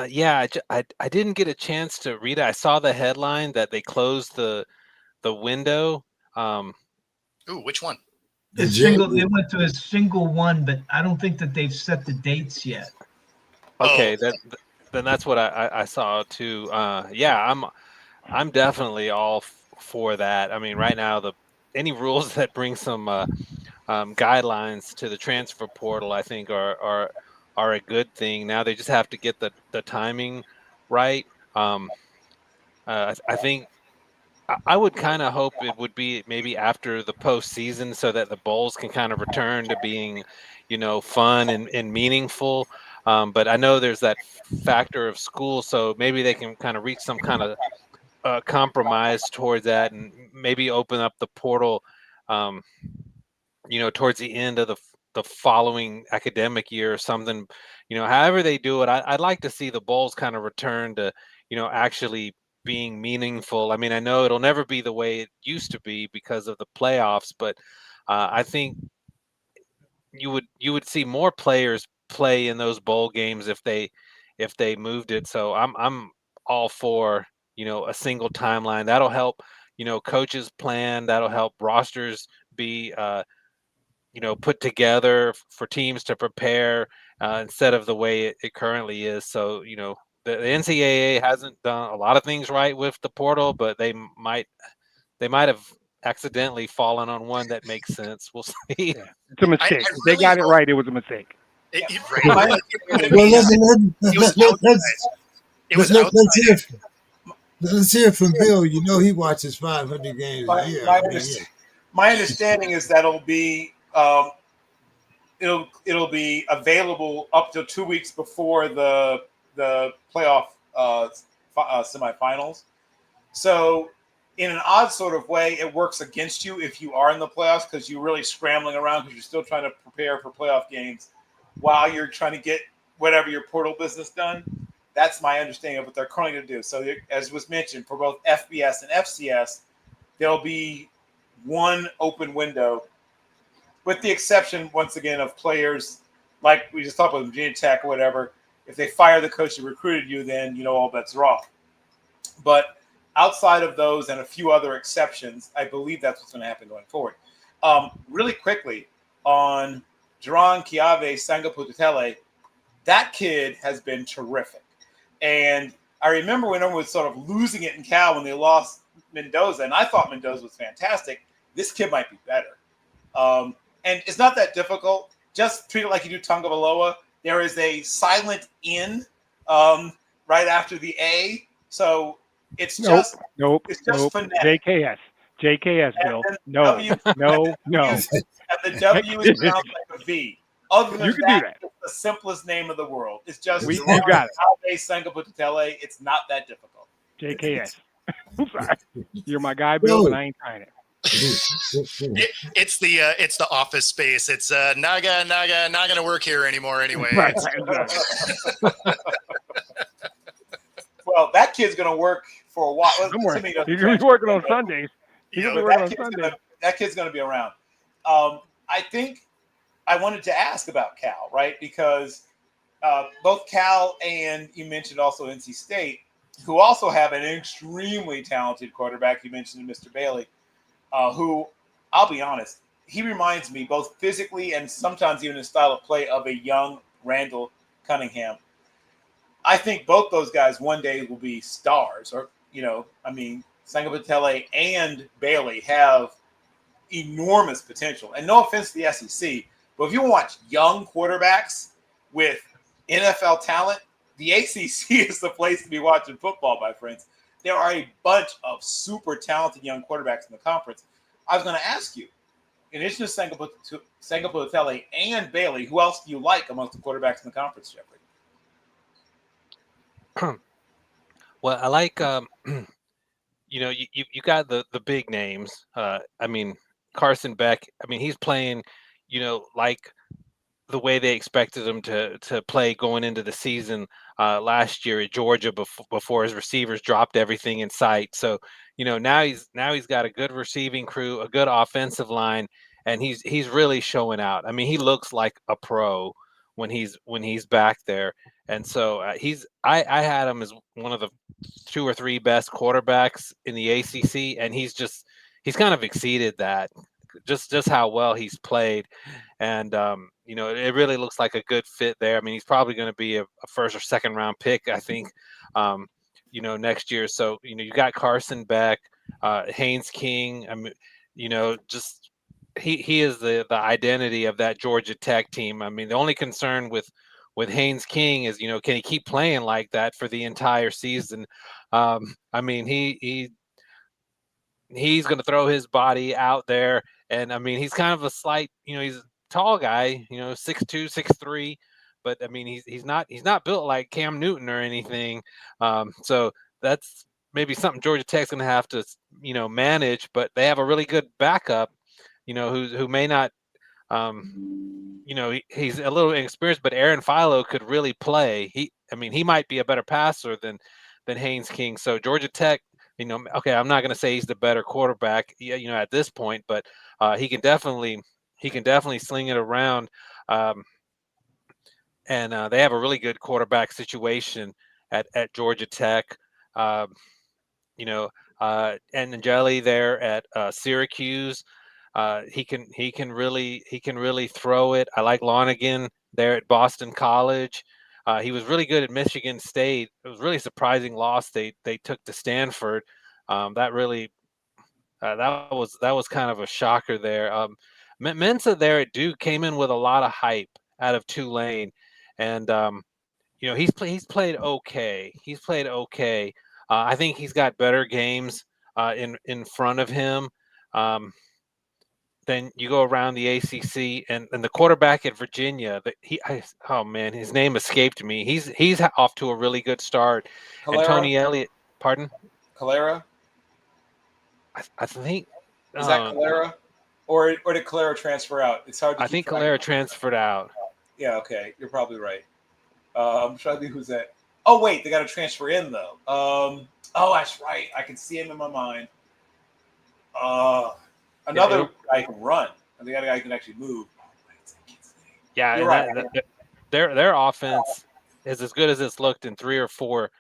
Yeah, I didn't get a chance to read it. I saw the headline that they closed the window. Ooh, which one? They went to a single one, but I don't think that they've set the dates yet. Okay, then that's what I saw too. Yeah, I'm definitely all for that. I mean, right now any rules that bring some guidelines to the transfer portal, I think are a good thing. Now they just have to get the timing right. I think I would kind of hope it would be maybe after the postseason so that the bowls can kind of return to being, fun and meaningful. But I know there's that factor of school, so maybe they can kind of reach some kind of compromise towards that and maybe open up the portal, towards the end of the following academic year or something. However they do it, I'd like to see the bowls kind of return to, actually being meaningful. I mean, I know it'll never be the way it used to be because of the playoffs, but I think you would see more players play in those bowl games if they moved it. So I'm all for a single timeline. That'll help coaches plan. That'll help rosters be put together for teams to prepare instead of the way it currently is. So the NCAA hasn't done a lot of things right with the portal, but they might have accidentally fallen on one that makes sense. We'll see. Yeah. It's a mistake. They got it right. It was a mistake. Let's hear from Bill. He watches 500 games a year. My understanding is that it'll be available up to 2 weeks before the playoff semifinals. So in an odd sort of way, it works against you if you are in the playoffs because you're really scrambling around because you're still trying to prepare for playoff games while you're trying to get whatever your portal business done. That's my understanding of what they're currently going to do. So as was mentioned, for both FBS and FCS, there'll be one open window, with the exception, once again, of players like we just talked about Virginia Tech or whatever. If they fire the coach who recruited you, then all bets are off. But outside of those and a few other exceptions, I believe that's what's going to happen going forward. Really quickly, on Jaron Kiave Sangapututele, that kid has been terrific. And I remember when everyone was sort of losing it in Cal when they lost Mendoza, and I thought Mendoza was fantastic. This kid might be better. And it's not that difficult. Just treat it like you do Tagovailoa. There is a silent N right after the A. So it's just finesse. JKS, Bill. No. And the W is pronounced like a V. Other than you can do that. It's the simplest name of the world. It's just You got it. Sangaputele. It's not that difficult. JKS. I'm sorry. You're my guy, Bill, No. but I ain't trying it. It's the Office Space. It's Naga, not gonna work here anymore anyway. Right, It's- exactly. Well, that kid's going to work for a while. Don't worry. Assuming he doesn't He's gonna be transfer, working on but- Sundays. He's Yeah, gonna be but working on Sundays. that kid's going to be around. I think I wanted to ask about Cal, right? Because both Cal and you mentioned also NC State, who also have an extremely talented quarterback. You mentioned Mr. Bailey, who, I'll be honest, he reminds me both physically and sometimes even in style of play of a young Randall Cunningham. I think both those guys one day will be stars. Or, Sangaputele and Bailey have enormous potential. And no offense to the SEC, but if you watch young quarterbacks with NFL talent, the ACC is the place to be watching football, my friends. There are a bunch of super talented young quarterbacks in the conference. I was going to ask you, in addition to Sangaputele and Bailey, who else do you like amongst the quarterbacks in the conference, Jeffrey? Well, I like you got the big names. Carson Beck. He's playing, like the way they expected him to play going into the season last year at Georgia before his receivers dropped everything in sight. So now he's got a good receiving crew, a good offensive line, and he's really showing out. He looks like a pro when he's back there, and so I had him as one of the 2 or 3 best quarterbacks in the ACC, and he's kind of exceeded that. Just how well he's played, and it really looks like a good fit there. He's probably going to be a first or second round pick, I think, next year. So you got Carson Beck, Haynes King. He is the identity of that Georgia Tech team. The only concern with Haynes King is can he keep playing like that for the entire season? He's going to throw his body out there. And he's kind of a slight, he's a tall guy, 6'2", 6'3", but he's not built like Cam Newton or anything. So that's maybe something Georgia Tech's going to have to, manage. But they have a really good backup, who may not, he's a little inexperienced, but Aaron Philo could really play. He might be a better passer than Haynes King. So Georgia Tech. Okay, I'm not going to say he's the better quarterback, at this point, but he can definitely sling it around, and they have a really good quarterback situation at Georgia Tech. And Angeli there at Syracuse, he can really throw it. I like Lonigan there at Boston College. He was really good at Michigan State. It was really surprising loss they took to Stanford. That was kind of a shocker there. Mensah there at Duke came in with a lot of hype out of Tulane, and he's played okay. He's played okay. I think he's got better games in front of him. Then you go around the ACC and the quarterback at Virginia. His name escaped me. He's off to a really good start. Calera? And Tony Elliott, pardon? Calera? I think Is that Calera? Or did Calera transfer out? It's hard to I think Calera transferred out. Yeah, okay. You're probably right. I'm trying to think who's that. Oh, wait. They got to transfer in, though. That's right. I can see him in my mind. Another guy can run. And the other guy can actually move. Yeah, You're right. Their offense is as good as it's looked in 3 or 4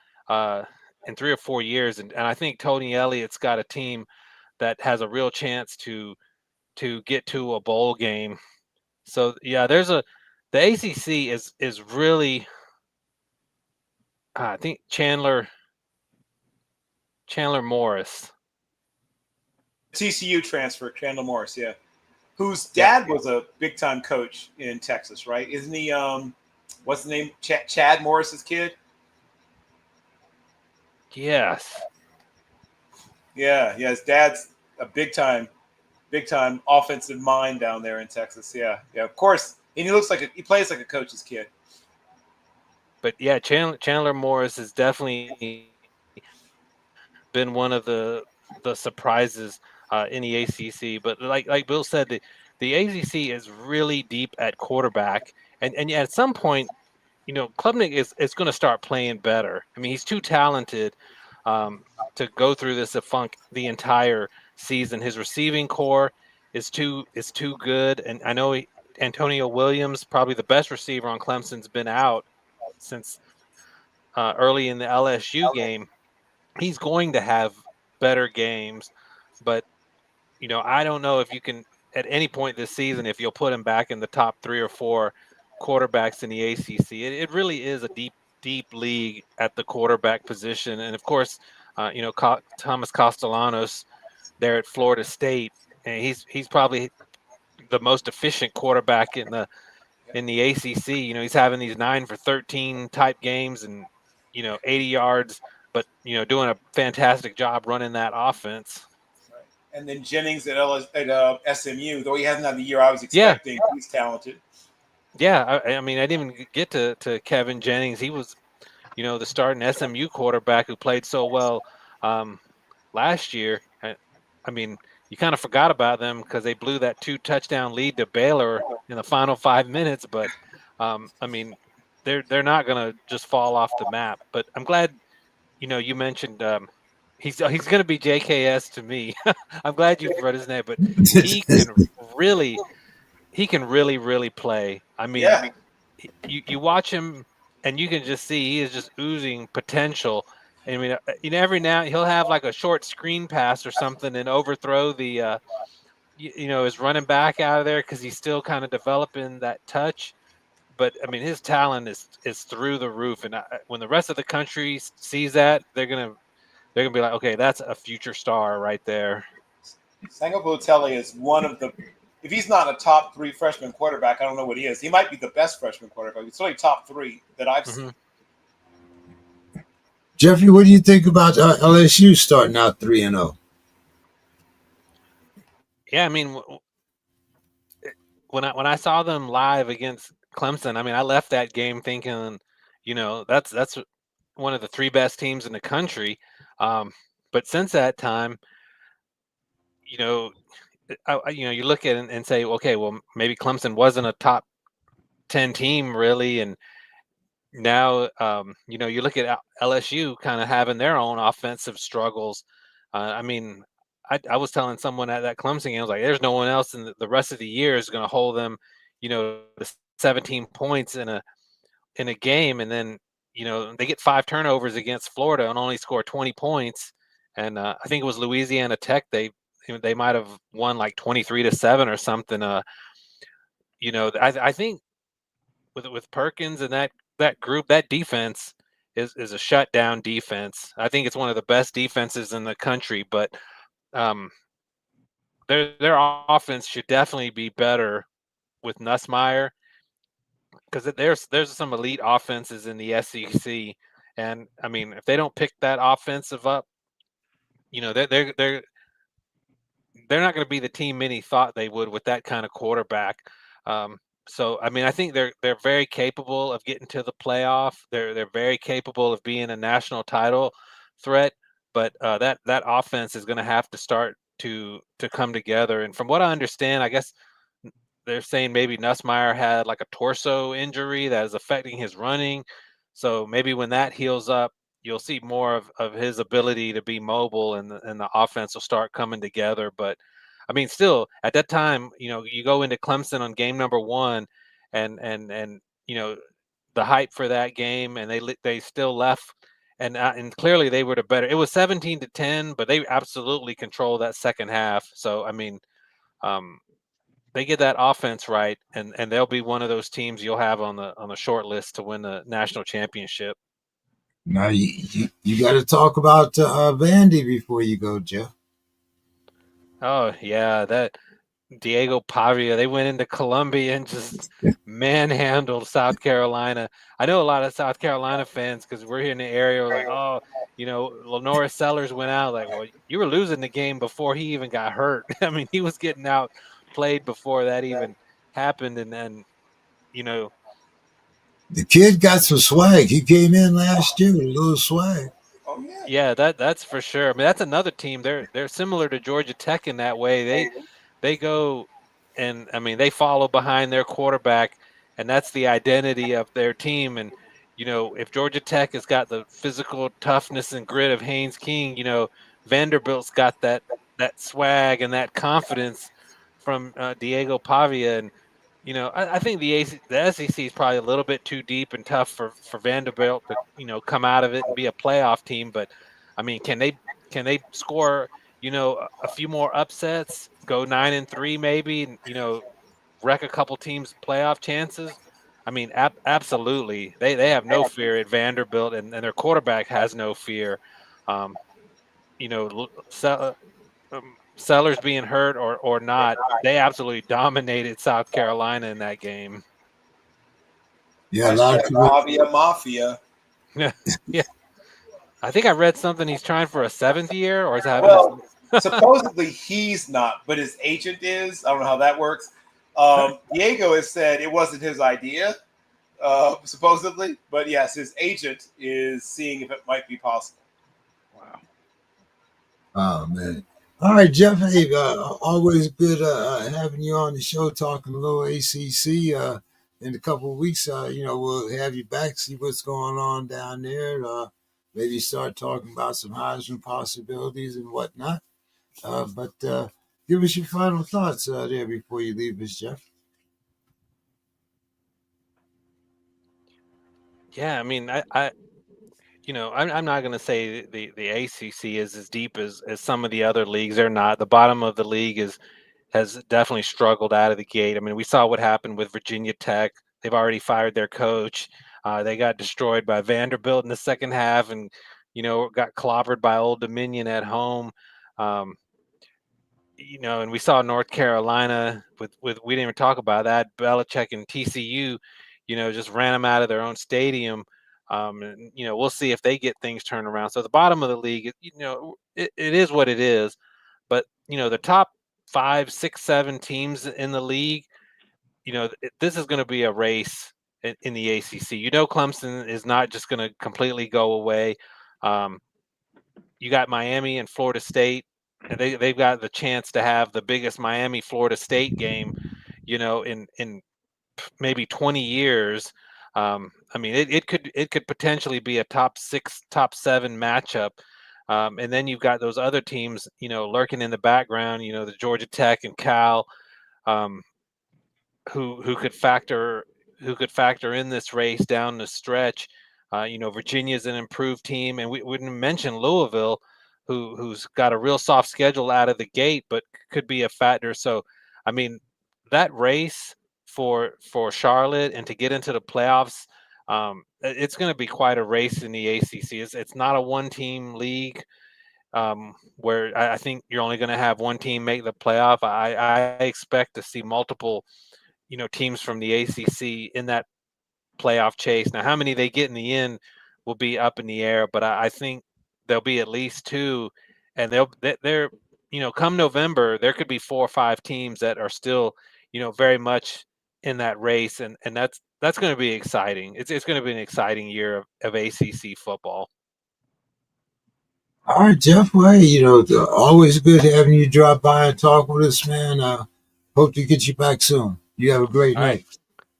years, and I think Tony Elliott's got a team that has a real chance to get to a bowl game. So yeah, the ACC is really I think Chandler Morris. TCU transfer, Chandler Morris, yeah. Whose dad was a big-time coach in Texas, right? Isn't he, what's the name? Chad Morris's kid? Yes. Yeah, his dad's a big-time offensive mind down there in Texas, yeah. Of course, and he plays like a coach's kid. but yeah, Chandler Morris has definitely been one of the surprises in the ACC. But like Bill said, the ACC is really deep at quarterback, and at some point, Klubnik is going to start playing better. I mean, he's too talented to go through this funk the entire season. His receiving core is too good, and I know Antonio Williams, probably the best receiver on Clemson's, been out since early in the LSU game. He's going to have better games, but I don't know if you can at any point this season if you'll put him back in the top 3 or 4 quarterbacks in the ACC. It really is a deep league at the quarterback position, and of course, Thomas Castellanos there at Florida State, and he's probably the most efficient quarterback in the ACC. He's having these 9 for 13 type games and 80 yards, but doing a fantastic job running that offense. And then Jennings at SMU, though he hasn't had the year I was expecting, he's talented. Yeah, I mean, I didn't even get to Kevin Jennings. He was, the starting SMU quarterback who played so well last year. I mean, you kind of forgot about them because they blew that 2-touchdown lead to Baylor in the final 5 minutes. But I mean, they're not going to just fall off the map. But I'm glad, you mentioned he's going to be JKS to me. I'm glad you brought his name, but he can really really play. I mean, you watch him and you can just see he is just oozing potential. I mean, every now he'll have like a short screen pass or something and overthrow the his running back out of there because he's still kind of developing that touch. But I mean, his talent is through the roof, and when the rest of the country sees that, they're gonna be like, okay, that's a future star right there. Sango Botelli is one of the. If he's not a top 3 freshman quarterback, I don't know what he is. He might be the best freshman quarterback. He's certainly top 3 that I've seen. Jeffrey, what do you think about LSU starting out 3-0? Yeah, I mean, when I saw them live against Clemson, I mean, I left that game thinking, that's one of the 3 best teams in the country. But since that time, you look at it and say, okay, well, maybe Clemson wasn't a top 10 team really, and now you look at LSU kind of having their own offensive struggles. I mean, I was telling someone at that Clemson game, I was like, there's no one else in the rest of the year is going to hold them, to 17 points in a game, and then they get 5 turnovers against Florida and only score 20 points. And I think it was Louisiana Tech. They might have won like 23-7 or something. I think with Perkins and that group, that defense is a shutdown defense. I think it's one of the best defenses in the country, but their offense should definitely be better with Nussmeier because there's some elite offenses in the SEC, and I mean if they don't pick that offensive up, they're not going to be the team many thought they would with that kind of quarterback. So I mean, I think they're very capable of getting to the playoff. They're very capable of being a national title threat, but that offense is going to have to start to come together. And from what I understand, I guess they're saying maybe Nussmeier had like a torso injury that is affecting his running. So maybe when that heals up, you'll see more of his ability to be mobile, and the offense will start coming together. But I mean, still at that time, you go into Clemson on game number 1, and the hype for that game, and they still left, and clearly they were the better. It was 17-10, but they absolutely controlled that second half. So I mean, they get that offense right, and they'll be one of those teams you'll have on the short list to win the national championship. Now you got to talk about Vandy before you go, Jeff. Oh yeah, that Diego Pavia. They went into Columbia and just manhandled South Carolina. I know a lot of South Carolina fans because we're here in the area. We're like, oh, Lenora Sellers went out. Like, well, you were losing the game before he even got hurt. I mean, he was getting out played before that even happened, and then The kid got some swag. He came in last year with a little swag. Oh yeah. Yeah, that's for sure. I mean, that's another team. They're similar to Georgia Tech in that way. They go and I mean they follow behind their quarterback, and that's the identity of their team. And if Georgia Tech has got the physical toughness and grit of Haynes King, Vanderbilt's got that swag and that confidence from Diego Pavia. And I think the SEC is probably a little bit too deep and tough for Vanderbilt to come out of it and be a playoff team. But I mean, can they score a few more upsets, go 9-3 maybe, and wreck a couple teams' playoff chances? I mean, absolutely. They have no fear at Vanderbilt, and their quarterback has no fear. Um, Sellers being hurt or not, they absolutely dominated South Carolina in that game. Yeah, a lot of people. Pavia Mafia. Yeah. I think I read something he's trying for a 7th year, or is that Well, supposedly he's not, but his agent is. I don't know how that works. Diego has said it wasn't his idea, supposedly, but yes, his agent is seeing if it might be possible. Wow. Oh man. All right, Jeff. Hey, always good having you on the show, talking a little ACC. In a couple of weeks, we'll have you back, see what's going on down there. Maybe start talking about some Heisman possibilities and whatnot. But give us your final thoughts there before you leave us, Jeff. Yeah, I mean, I'm not going to say the ACC is as deep as some of the other leagues. They're not. The bottom of the league has definitely struggled out of the gate. I mean, we saw what happened with Virginia Tech. They've already fired their coach. They got destroyed by Vanderbilt in the second half, and got clobbered by Old Dominion at home. Um, and we saw North Carolina with we didn't even talk about that. Belichick and TCU, just ran them out of their own stadium. And we'll see if they get things turned around. So the bottom of the league, it is what it is. But the top 5, 6, 7 teams in the league, this is going to be a race in the ACC. Clemson is not just going to completely go away. You got Miami and Florida State, and they've got the chance to have the biggest Miami Florida State game, in maybe 20 years. I mean, it could potentially be a top 6, top 7 matchup. And then you've got those other teams, lurking in the background, the Georgia Tech and Cal, who could factor in this race down the stretch. Virginia's an improved team, and we wouldn't mention Louisville, who's got a real soft schedule out of the gate, but could be a factor. So, I mean, that race for Charlotte and to get into the playoffs, it's going to be quite a race in the ACC. It's not a one-team league, where I think you're only going to have one team make the playoff. I expect to see multiple, teams from the ACC in that playoff chase. Now, how many they get in the end will be up in the air, but I think there'll be at least 2, and they're come November, there could be 4 or 5 teams that are still, very much in that race, and that's going to be exciting. It's going to be an exciting year of ACC football. All right, Jeff. Well, always good having you drop by and talk with us, man. Hope to get you back soon. You have a great All night. right.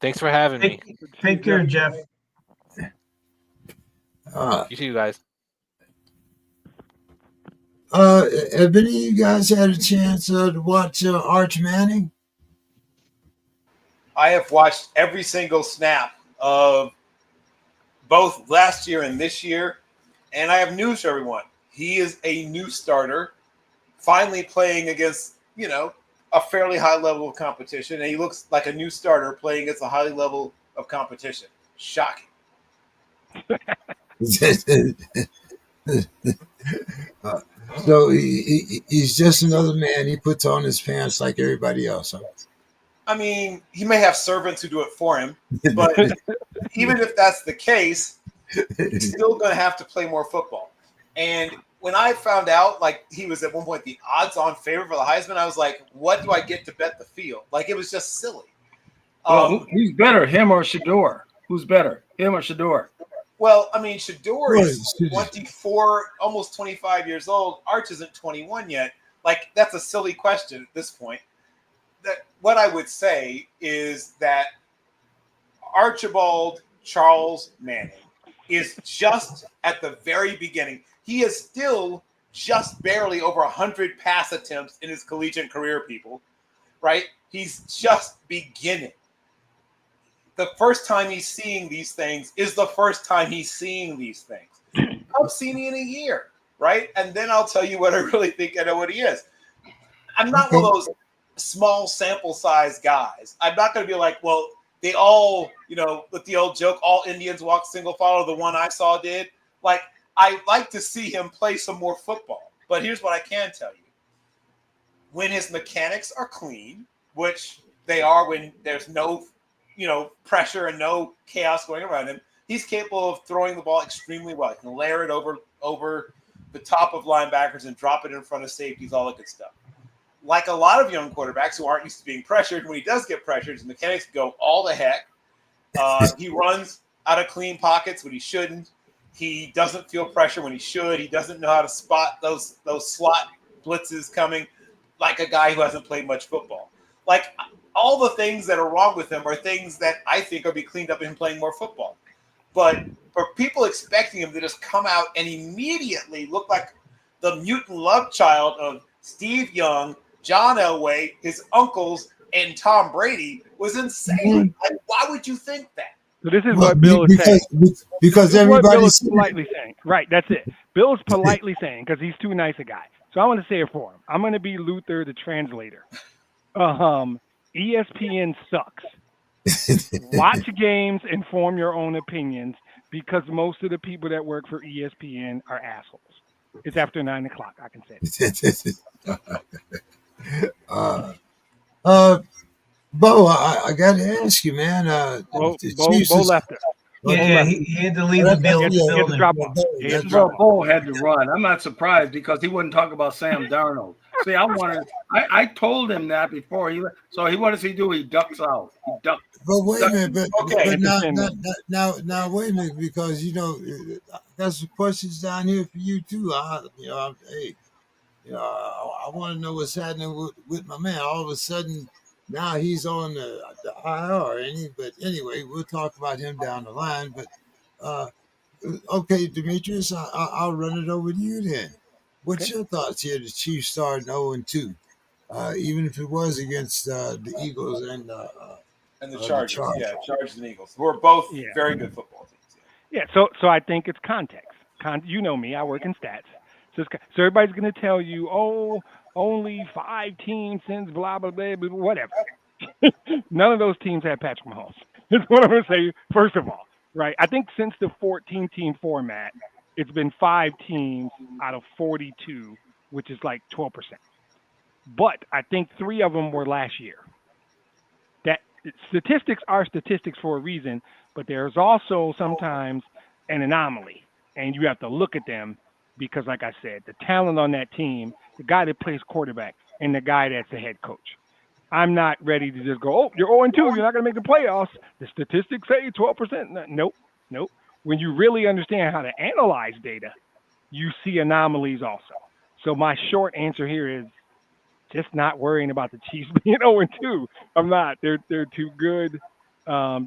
Thanks for having me. Take care, Jeff. You too, guys. Have any of you guys had a chance to watch Arch Manning? I have watched every single snap of both last year and this year, and I have news for everyone. He is a new starter, finally playing against, a fairly high level of competition, and he looks like a new starter playing against a high level of competition. Shocking. So he's just another man. He puts on his pants like everybody else. Huh? I mean, he may have servants who do it for him, but even if that's the case, he's still going to have to play more football. And when I found out, like, he was at one point the odds-on favorite for the Heisman, I was like, what do I get to bet the field? Like, it was just silly. Well, who's better, him or Shador? Who's better, him or Shador? Well, I mean, Shador Well, is 24, almost 25 years old. Arch isn't 21 yet. Like, that's a silly question at this point. That what I would say is that Archibald Charles Manning is just at the very beginning. He is still just barely over 100 pass attempts in his collegiate career, people, right? He's just beginning. The first time he's seeing these things is the first time he's seeing these things. I've seen me in a year, right? And then I'll tell you what I really think I know what he is. I'm not one of those small sample size guys. I'm not going to be like, well, they all, with the old joke, all Indians walk single file, the one I saw did. Like, I like to see him play some more football. But here's what I can tell you. When his mechanics are clean, which they are when there's no, pressure and no chaos going around him, he's capable of throwing the ball extremely well. He can layer it over the top of linebackers and drop it in front of safeties, all that good stuff. Like a lot of young quarterbacks who aren't used to being pressured, when he does get pressured, his mechanics go all the heck. He runs out of clean pockets when he shouldn't. He doesn't feel pressure when he should. He doesn't know how to spot those slot blitzes coming like a guy who hasn't played much football. Like, all the things that are wrong with him are things that I think will be cleaned up in him playing more football. But for people expecting him to just come out and immediately look like the mutant love child of Steve Young, John Elway, his uncles, and Tom Brady was insane. Like, why would you think that? So this is what Bill is saying. Because everybody's politely saying. Right, that's it. Bill's politely saying, because he's too nice a guy. So I'm going to say it for him. I'm going to be Luther, the translator. ESPN sucks. Watch games and form your own opinions, because most of the people that work for ESPN are assholes. It's after 9 o'clock. I can say it. Bo, I got to ask you, man. Bo left us. Yeah, he had to leave the building. He had to drop off. Bo had to run. I'm not surprised because he wouldn't talk about Sam Darnold. See, I told him that before he left. So he what does he do? He ducks out. He ducks. But wait a minute, but now wait a minute, because got some questions down here for you too. I want to know what's happening with my man. All of a sudden, now he's on the IR, ain't he? But anyway, we'll talk about him down the line. But okay, Demetrius, I'll run it over to you then. What's your thoughts here? The Chiefs starting 0-2, even if it was against the Eagles and the Chargers. Yeah, Chargers and Eagles. We're both very good football teams. Yeah, so I think it's context. You know me, I work in stats. So everybody's going to tell you, only 5 teams since blah, blah, blah, blah, whatever. None of those teams had Patrick Mahomes. That's what I'm going to say, first of all, right? I think since the 14-team format, it's been 5 teams out of 42, which is like 12%. But I think 3 of them were last year. That statistics are statistics for a reason, but there's also sometimes an anomaly, and you have to look at them because, like I said, the talent on that team, the guy that plays quarterback, and the guy that's the head coach. I'm not ready to just go, you're 0-2, you're not going to make the playoffs. The statistics say 12%. Nope. When you really understand how to analyze data, you see anomalies also. So my short answer here is just not worrying about the Chiefs being 0-2. I'm not. They're too good.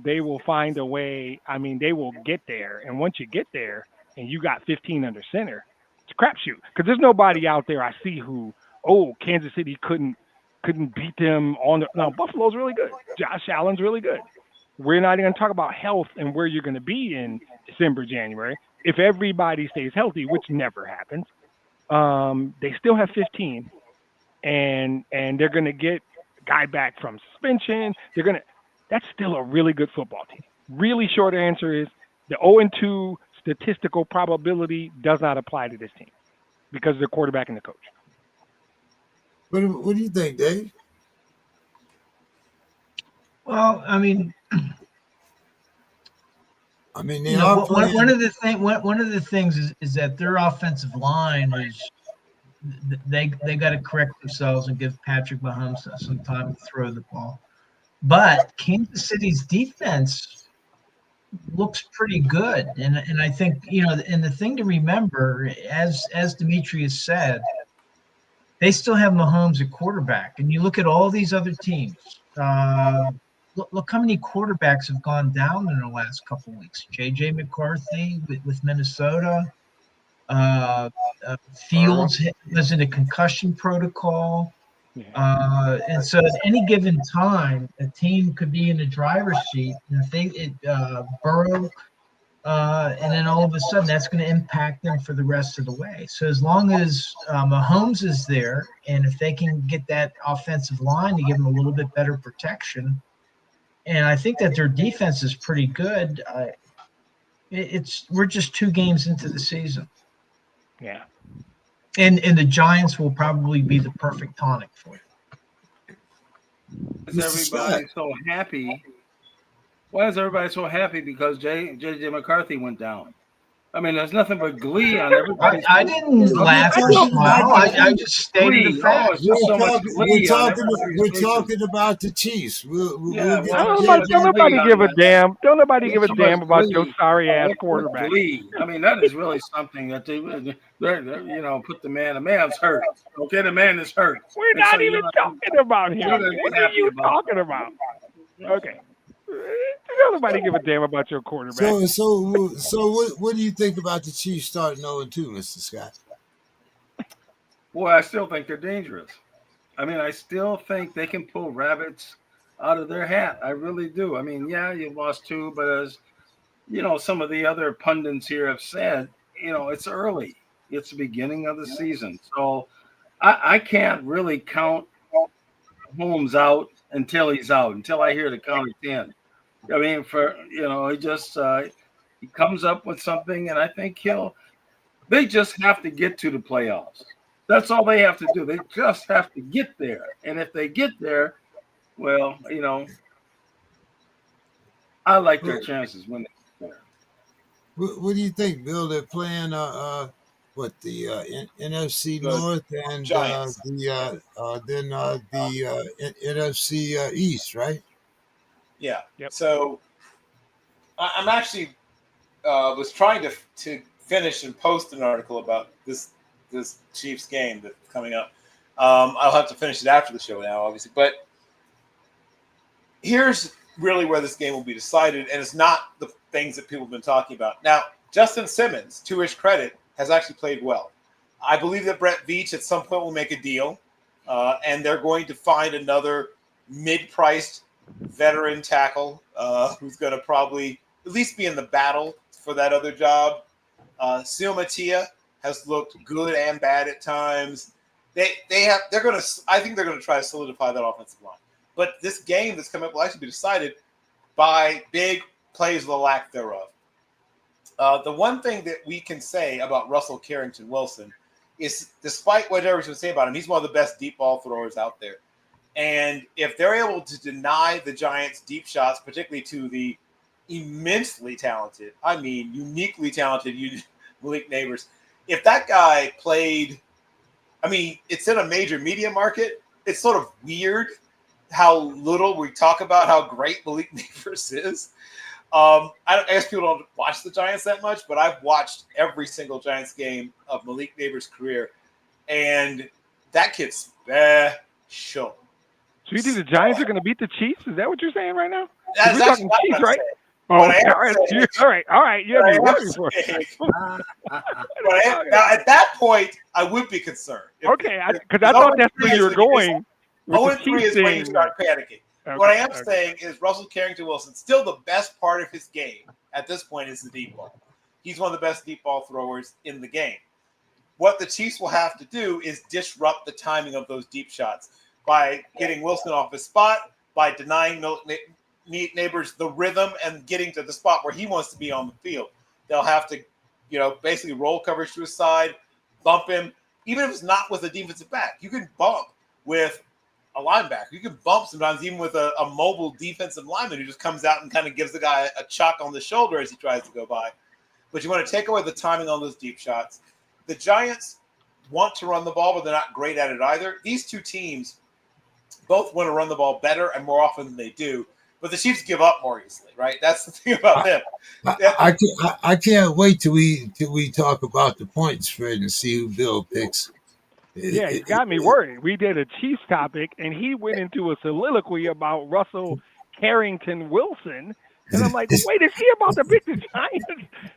They will find a way. I mean, they will get there. And once you get there and you got 15 under center, it's a crapshoot. Because there's nobody out there I see who, Kansas City couldn't beat them on the. No, Buffalo's really good. Josh Allen's really good. We're not even going to talk about health and where you're going to be in December, January. If everybody stays healthy, which never happens, they still have 15, and they're going to get a guy back from suspension. That's still a really good football team. Really short answer is the 0-2 statistical probability does not apply to this team because of the quarterback and the coach. What do you think, Dave? Well, I mean, one of the things is that their offensive line is they got to correct themselves and give Patrick Mahomes some time to throw the ball. But Kansas City's defense looks pretty good. And I think, and the thing to remember, as Demetrius said, they still have Mahomes at quarterback. And you look at all these other teams. Look how many quarterbacks have gone down in the last couple of weeks. J.J. McCarthy with Minnesota. Uh, Fields was in a concussion protocol. And so at any given time, a team could be in the driver's seat. And if they Burrow, and then all of a sudden that's going to impact them for the rest of the way. So as long as Mahomes is there, and if they can get that offensive line to give them a little bit better protection, and I think that their defense is pretty good. We're just 2 games into the season. Yeah. And the Giants will probably be the perfect tonic for you. Is everybody so happy? Why is everybody so happy because J.J. McCarthy went down? I mean, there's nothing but glee on everybody's. I didn't laugh or smile. I just stated the fact. We're talking about the Chiefs. We'll don't nobody give a damn. Don't nobody give a damn about your sorry ass quarterback. I mean, that is really something that they put the man. The man's hurt. Okay, the man is hurt. We're not even talking about him. What are you talking about? Okay. Nobody give a damn about your quarterback. So what do you think about the Chiefs starting 0-2, Mr. Scott? Boy, I still think they're dangerous. I mean, I still think they can pull rabbits out of their hat. I really do. I mean, yeah, you lost 2, but as some of the other pundits here have said, it's early. It's the beginning of the season. So I can't really count Holmes out until he's out, until I hear the count of 10. I mean, he just he comes up with something, and I think they just have to get to the playoffs. That's all they have to do. They just have to get there. And if they get there, well, I like their chances when they get there. What do you think, Bill? They're playing the NFC North and then the NFC East, right? Yeah. Yep. So I'm actually was trying to finish and post an article about this Chiefs game that's coming up. I'll have to finish it after the show now, obviously. But here's really where this game will be decided, and it's not the things that people have been talking about. Now, Justin Simmons, to his credit, has actually played well. I believe that Brett Veach at some point will make a deal, and they're going to find another mid-priced veteran tackle who's going to probably at least be in the battle for that other job. Seal Matia has looked good and bad at times. I think they're going to try to solidify that offensive line. But this game that's coming up will actually be decided by big plays, the lack thereof. The one thing that we can say about Russell Carrington Wilson is, despite whatever you say about him, he's one of the best deep ball throwers out there. And if they're able to deny the Giants deep shots, particularly to the immensely talented, uniquely talented Malik Neighbors, if that guy played, it's in a major media market. It's sort of weird how little we talk about how great Malik Neighbors is. I guess people don't watch the Giants that much, but I've watched every single Giants game of Malik Neighbors' career, and that kid's special. So you think the Giants are going to beat the Chiefs? Is that what you're saying right now? That's we're talking Chiefs, right? Oh, all right. You have me worried for it. Now, at that point, I would be concerned. Okay, because I thought that's where you were going. 0-3 is when you start panicking. Okay, what I am saying is Russell Carrington Wilson, still the best part of his game at this point is the deep ball. He's one of the best deep ball throwers in the game. What the Chiefs will have to do is disrupt the timing of those deep shots by getting Wilson off his spot, by denying Neighbors the rhythm and getting to the spot where he wants to be on the field. They'll have to, basically roll coverage to his side, bump him. Even if it's not with a defensive back, you can bump with a linebacker. You can bump sometimes even with a mobile defensive lineman who just comes out and kind of gives the guy a chuck on the shoulder as he tries to go by. But you want to take away the timing on those deep shots. The Giants want to run the ball, but they're not great at it either. These two teams both want to run the ball better and more often than they do. but the Chiefs give up more easily, right? That's the thing about them. I can't wait till we talk about the point spread and see who Bill picks. Yeah, he's got me worried. We did a Chiefs topic, and he went into a soliloquy about Russell Carrington Wilson, and I'm like, wait, is he about to pick the Giants?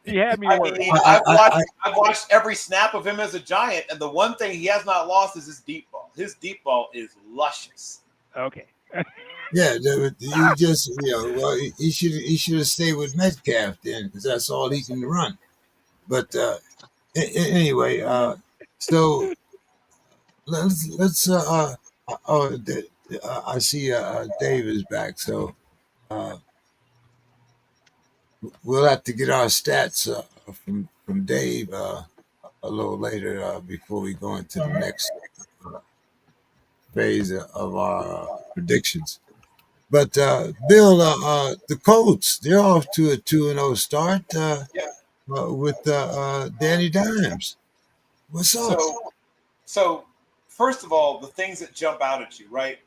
He had me I worried. mean, I've watched every snap of him as a Giant, and the one thing he has not lost is his deep ball. His deep ball is luscious. Okay. Yeah, you just well, he should have stayed with Metcalf then, because that's all he can run. But anyway, so let's I see Dave is back, so uh, we'll have to get our stats from Dave a little later before we go into the next phase of our predictions. But Bill, the Colts, they're off to a 2-0 start Yeah. with Danny Dimes. What's up? So first of all, the things that jump out at you, right?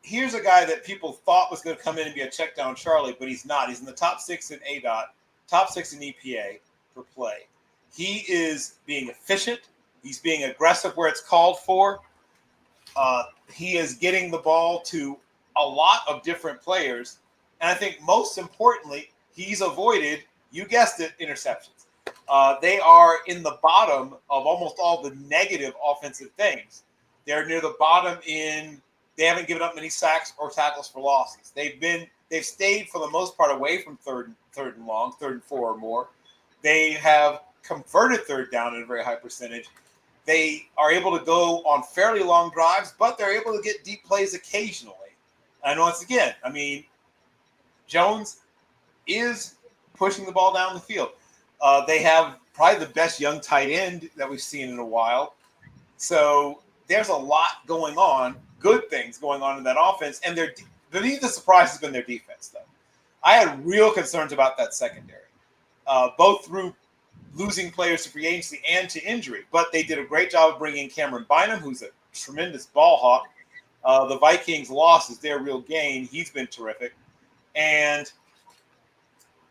Here's a guy that people thought was going to come in and be a check down Charlie, but he's not. He's in the top 6 in ADOT, top 6 in EPA per play. He is being efficient. He's being aggressive where it's called for. He is getting the ball to a lot of different players. And I think most importantly, he's avoided, you guessed it, interceptions. They are in the bottom of almost all the negative offensive things. They're near the bottom they haven't given up many sacks or tackles for losses. They've stayed for the most part away from third and long, 3rd and 4 or more. They have converted third down in a very high percentage. They are able to go on fairly long drives, but they're able to get deep plays occasionally. And once again, I mean, Jones is pushing the ball down the field. They have probably the best young tight end that we've seen in a while. So there's a lot going on, good things going on in that offense. And the surprise has been their defense, though. I had real concerns about that secondary, both through losing players to free agency and to injury. But they did a great job of bringing Cameron Bynum, who's a tremendous ball hawk. The Vikings' loss is their real gain. He's been terrific. And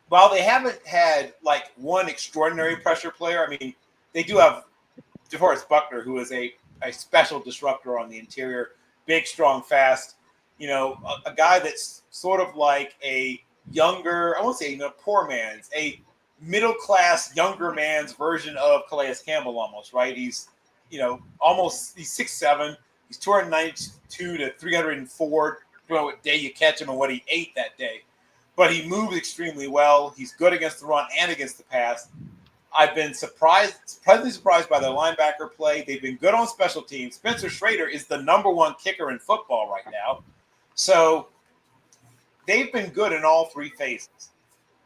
while they haven't had like one extraordinary pressure player, I mean, they do have DeForest Buckner, who is a special disruptor on the interior, big, strong, fast. A guy that's sort of like a younger, I won't say poor man's, a middle-class younger man's version of Calais Campbell almost, right? He's 6'7". He's 292 to 304, depending on what day you catch him and what he ate that day. But he moves extremely well. He's good against the run and against the pass. I've been pleasantly surprised by their linebacker play. They've been good on special teams. Spencer Schrader is the #1 kicker in football right now. So they've been good in all 3 phases.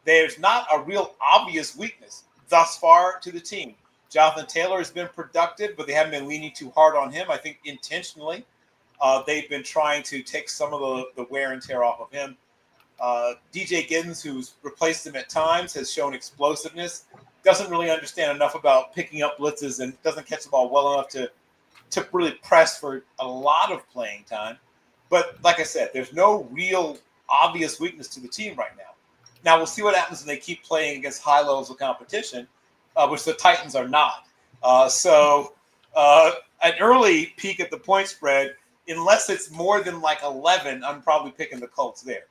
There's not a real obvious weakness thus far to the team. Jonathan Taylor has been productive, but they haven't been leaning too hard on him, I think intentionally. They've been trying to take some of the wear and tear off of him. DJ Giddens, who's replaced him at times, has shown explosiveness. Doesn't really understand enough about picking up blitzes and doesn't catch the ball well enough to really press for a lot of playing time. But like I said, there's no real obvious weakness to the team right now. Now, we'll see what happens when they keep playing against high levels of competition, which the Titans are not. So an early peek at the point spread, unless it's more than like 11, I'm probably picking the Colts there.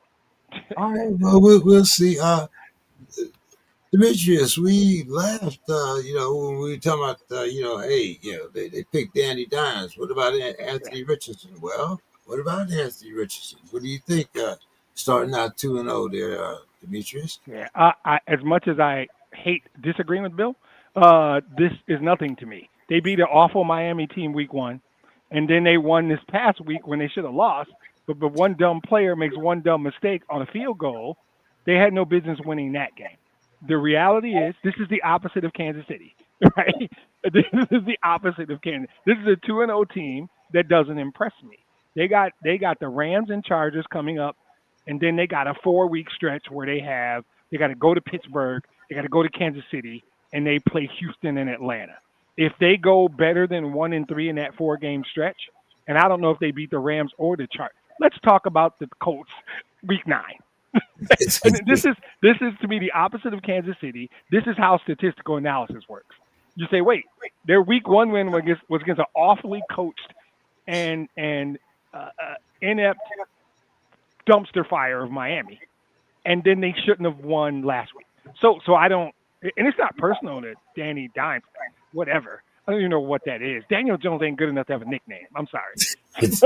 All right, well, we'll see. Demetrius, we laughed, when we were talking about, they picked Danny Dimes. What about Anthony Richardson? Well, what about Anthony Richardson? What do you think starting out 2-0 there, Demetrius? Yeah, as much as I hate disagreeing with Bill, this is nothing to me. They beat an awful Miami team week 1, and then they won this past week when they should have lost. But one dumb player makes one dumb mistake on a field goal. They had no business winning that game. The reality is this is the opposite of Kansas City, right? This is the opposite of Kansas. This is a 2-0 team that doesn't impress me. They got the Rams and Chargers coming up, and then they got a 4-week stretch where they got to go to Pittsburgh, they got to go to Kansas City, and they play Houston and Atlanta. If they go better than 1-3 in that 4-game stretch, and I don't know if they beat the Rams or the Chargers. let's talk about the Colts week 9. And this is to me the opposite of Kansas City. This is how statistical analysis works. You say, wait, their week 1 win was against an awfully coached and inept dumpster fire of Miami, and then they shouldn't have won last week. So I don't, and it's not personal to Danny Dimes, whatever. I don't even know what that is. Daniel Jones ain't good enough to have a nickname. I'm sorry. It's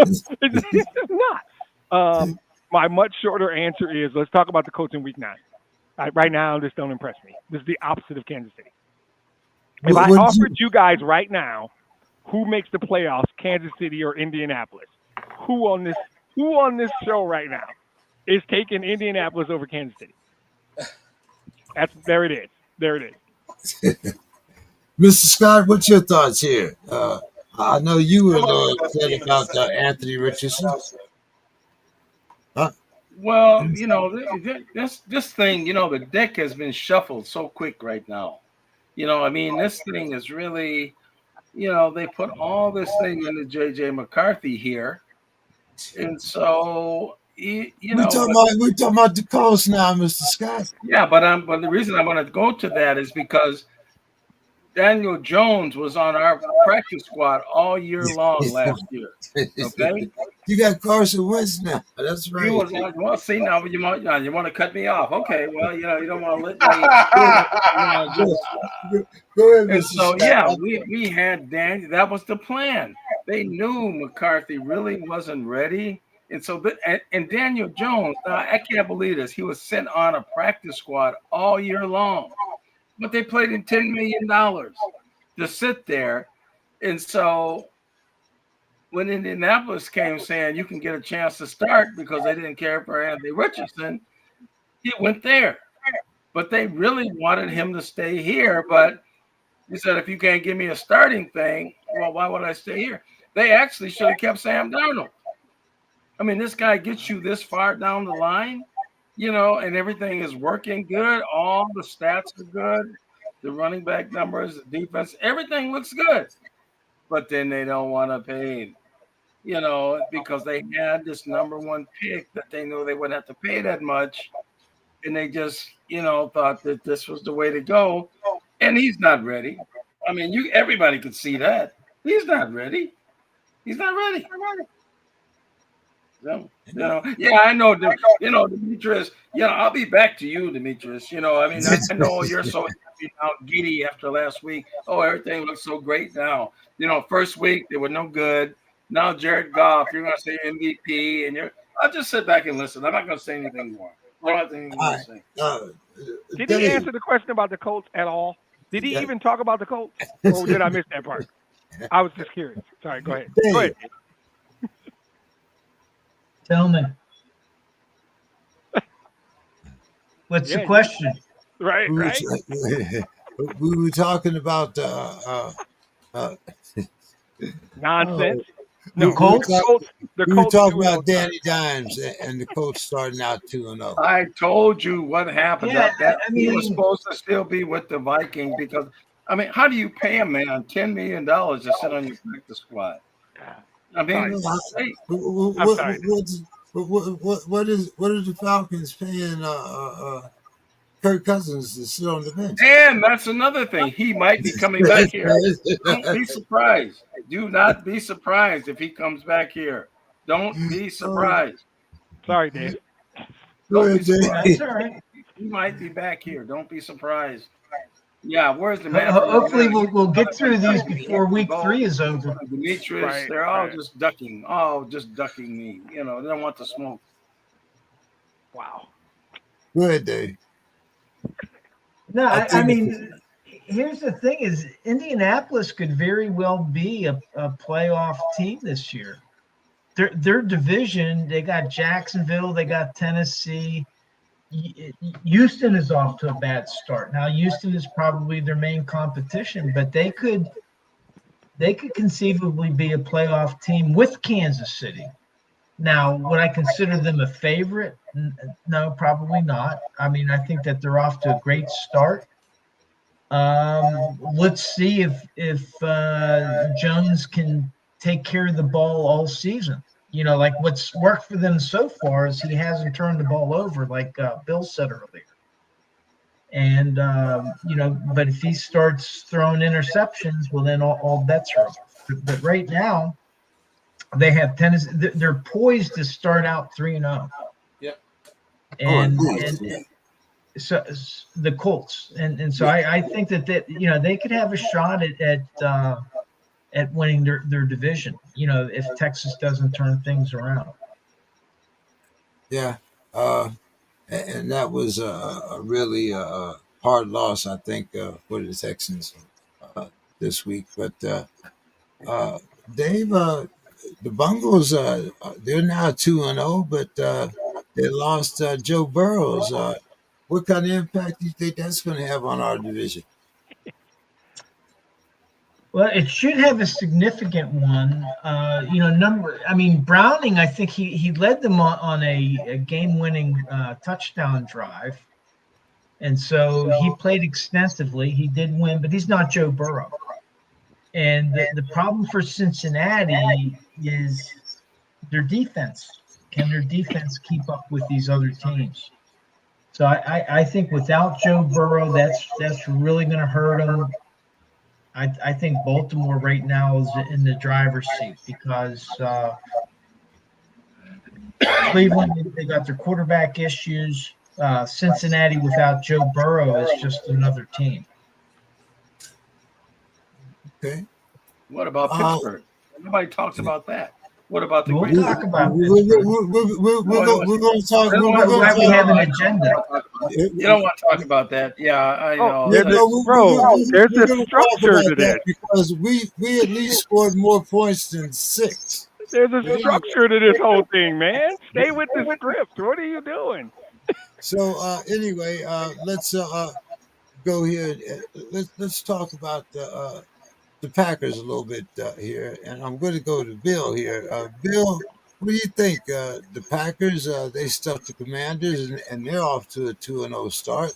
not. My much shorter answer is, let's talk about the Colts in week 9. Right now, this don't impress me. This is the opposite of Kansas City. If I offered you guys right now, who makes the playoffs, Kansas City or Indianapolis? Who on this show right now is taking Indianapolis over Kansas City? There it is. There it is. Mr. Scott, what's your thoughts here? I know you were a little upset about Anthony Richardson. Huh? Well, you know, this thing, you know, the deck has been shuffled so quick right now. You know, I mean, this thing is really, you know, they put all this thing into J.J. McCarthy here. And so, you know. We're talking about the Colts now, Mr. Scott. Yeah, but the reason I want to go to that is because Daniel Jones was on our practice squad all year long last year. Okay, you got Carson Wentz now. That's right. He was like, well, see now you want to cut me off. Okay, well, you know, you don't want to let me. Go ahead, and Mr. so Scott. yeah, we had Daniel. That was the plan. They knew McCarthy really wasn't ready. And so, and Daniel Jones, I can't believe this. He was sent on a practice squad all year long, but they paid him $10 million to sit there. And so, when Indianapolis came saying you can get a chance to start because they didn't care for Anthony Richardson, he went there. But they really wanted him to stay here. But he said, if you can't give me a starting thing, well, why would I stay here? They actually should have kept Sam Darnold. I mean, this guy gets you this far down the line, you know, and everything is working good. All the stats are good. The running back numbers, the defense, everything looks good. But then they don't want to pay, you know, because they had this #1 pick that they knew they wouldn't have to pay that much. And they just, you know, thought that this was the way to go. And he's not ready. I mean, everybody could see that. He's not ready. He's not ready. So, you know, yeah, I know. You know, Demetrius. You know, I'll be back to you, Demetrius. You know, I mean, I know you're so giddy after last week. Oh, everything looks so great now. You know, first week they were no good. Now Jared Goff, you're gonna say MVP, and I'll just sit back and listen. I'm not gonna say anything more. I don't have anything more to say. Did he answer the question about the Colts at all? Did he even talk about the Colts, or did I miss that part? I was just curious. Sorry, go ahead. Go ahead. Tell me. What's the question? Right. We were talking about nonsense. The Colts? We were talking about Danny Dimes and the Colts starting out 2-0. I told you what happened. Yeah, he was supposed to still be with the Vikings because, I mean, how do you pay a man $10 million to sit on your practice squad? I mean, what are the Falcons paying Kirk Cousins to sit on the bench? And that's another thing. He might be coming back here. Don't be surprised. Do not be surprised if he comes back here. Don't be surprised. Sorry, Dave. Don't be surprised. That's all right. He might be back here. Don't be surprised. Yeah, where's the man? Hopefully we'll get through these before week 3 is over. Demetrius, they're all just ducking. Oh, just ducking me. You know, they don't want the smoke. Wow. Go ahead, Dave. No, I mean, here's the thing: is Indianapolis could very well be a playoff team this year. Their division, they got Jacksonville, they got Tennessee. Houston is off to a bad start. Now, Houston is probably their main competition, but they could conceivably be a playoff team with Kansas City. Now, would I consider them a favorite? No, probably not. I mean, I think that they're off to a great start. Let's see if Jones can take care of the ball all season. Like what's worked for them so far is he hasn't turned the ball over, like Bill said earlier. And but if he starts throwing interceptions, well, then all bets are off. But right now, they have tennis. They're poised to start out 3-0. Yep. And indeed. so the Colts, and so I think that they could have a shot at winning their division. If Texas doesn't turn things around. Yeah. And that was a really hard loss, I think, for the Texans this week. But Dave, the Bungles, they're now 2-0, but they lost Joe Burrows. What kind of impact do you think that's going to have on our division? Well, it should have a significant one. Browning, I think he led them on a game-winning touchdown drive. And so he played extensively. He did win, but he's not Joe Burrow. And the problem for Cincinnati is their defense. Can their defense keep up with these other teams? So I think without Joe Burrow, that's really going to hurt them. I think Baltimore right now is in the driver's seat because Cleveland, they got their quarterback issues. Cincinnati without Joe Burrow is just another team. Okay. What about Pittsburgh? Nobody talks about that. What about the We'll Green talk Bay? about We're going to talk. We have an agenda. You don't want to talk about that. Yeah, I know. There's a structure to this. Because we at least scored more points than 6. There's a structure to this whole thing, man. Stay with the script. What are you doing? So anyway, let's go here. Let's talk about the Packers a little bit here, and I'm going to go to Bill here. Bill, what do you think? The Packers, they stuffed the Commanders, and they're off to a 2-0 start.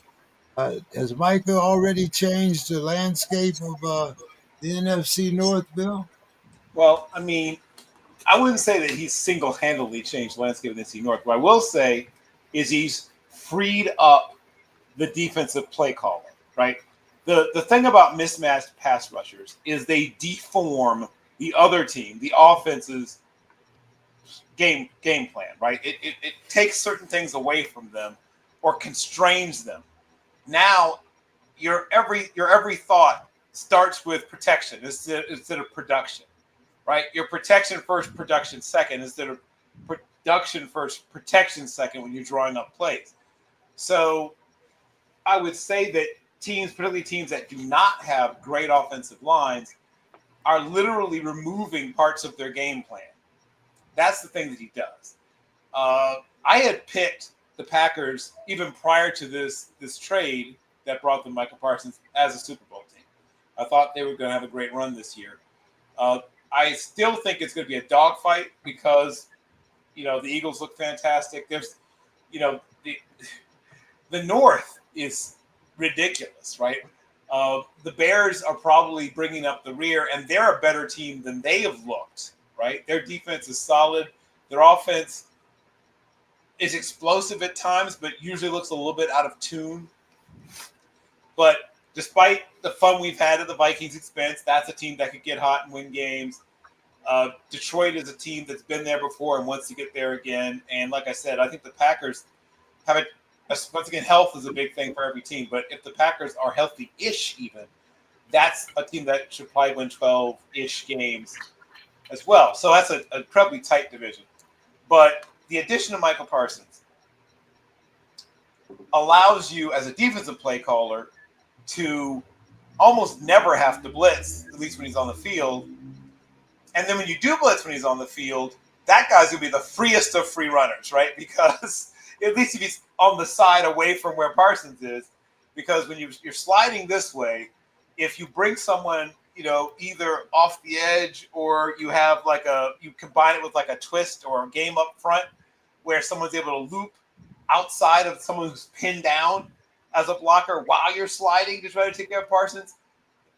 Has Micah already changed the landscape of the NFC North, Bill? Well, I wouldn't say that he's single-handedly changed the landscape of the NFC North. What I will say is he's freed up the defensive play caller, right? The thing about mismatched pass rushers is they deform the other team, the offense's game plan, right? It takes certain things away from them or constrains them. Now, your every thought starts with protection instead of production, right? Your protection first, production second, instead of production first, protection second when you're drawing up plays. So I would say that teams, particularly teams that do not have great offensive lines, are literally removing parts of their game plan. That's the thing that he does. I had picked the Packers even prior to this trade that brought them Michael Parsons as a Super Bowl team. I thought they were going to have a great run this year. I still think it's going to be a dogfight because, the Eagles look fantastic. There's, the North is ridiculous, right? The Bears are probably bringing up the rear, and they're a better team than they have looked, right? Their defense is solid. Their offense is explosive at times, but usually looks a little bit out of tune. But despite the fun we've had at the Vikings' expense, that's a team that could get hot and win games. Detroit is a team that's been there before and wants to get there again. And like I said, I think the Packers have once again, health is a big thing for every team. But if the Packers are healthy-ish even, that's a team that should probably win 12-ish games as well. So that's a incredibly tight division. But the addition of Michael Parsons allows you, as a defensive play caller, to almost never have to blitz, at least when he's on the field. And then when you do blitz when he's on the field, that guy's going to be the freest of free runners, right? Because at least if he's on the side away from where Parsons is, because when you're sliding this way, if you bring someone, either off the edge or you have you combine it with like a twist or a game up front where someone's able to loop outside of someone who's pinned down as a blocker while you're sliding to try to take care of Parsons,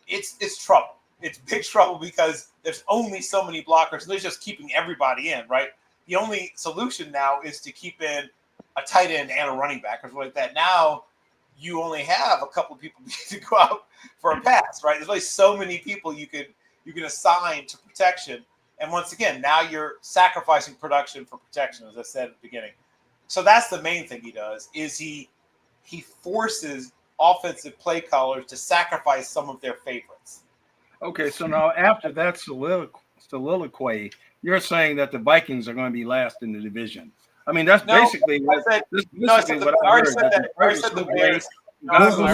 it's trouble. It's big trouble because there's only so many blockers. So they're just keeping everybody in, right? the only solution now is to keep in a tight end and a running back or something like that. Now you only have a couple of people to go out for a pass, right? There's only so many people you can assign to protection. And once again, now you're sacrificing production for protection, as I said at the beginning. So that's the main thing he does, is he forces offensive play callers to sacrifice some of their favorites. Okay, so now after that soliloquy, you're saying that the Vikings are going to be last in the division. I mean, that's basically what I heard. I already said that. I already said the Bears. Mr.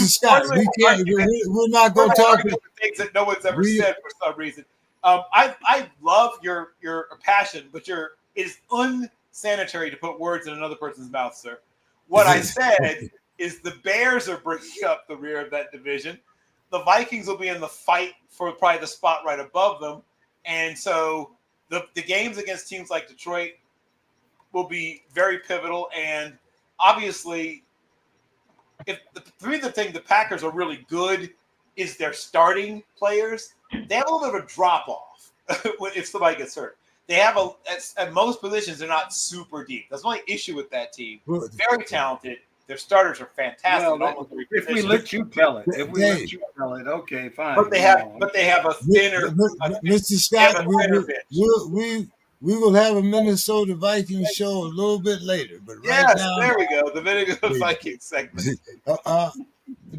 Scott, we're not going to talk things that no one's ever said for some reason. I love your passion, but it is unsanitary to put words in another person's mouth, sir. What I said is the Bears are bringing up the rear of that division. The Vikings will be in the fight for probably the spot right above them, and so the games against teams like Detroit will be very pivotal. And obviously, if the Packers are really good is their starting players. They have a little bit of a drop off if somebody gets hurt. They have at most positions they're not super deep. That's the only issue with that team. Very talented. Their starters are fantastic. Well, if we let you tell it, okay, fine. But they have a thinner. Mr. Scott, we will have a Minnesota Vikings show a little bit later. But right now, there we go. The Minnesota Vikings segment.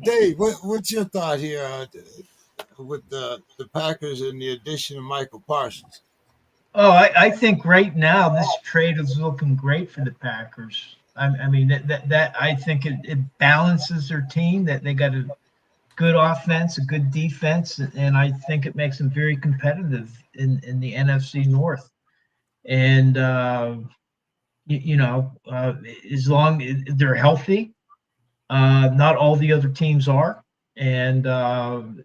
Dave, what's your thought here with the Packers and the addition of Michael Parsons? Oh, I think right now this trade is looking great for the Packers. I mean that I think it balances their team. That they got a good offense, a good defense, and I think it makes them very competitive in the NFC North. And as long as they're healthy, not all the other teams are, and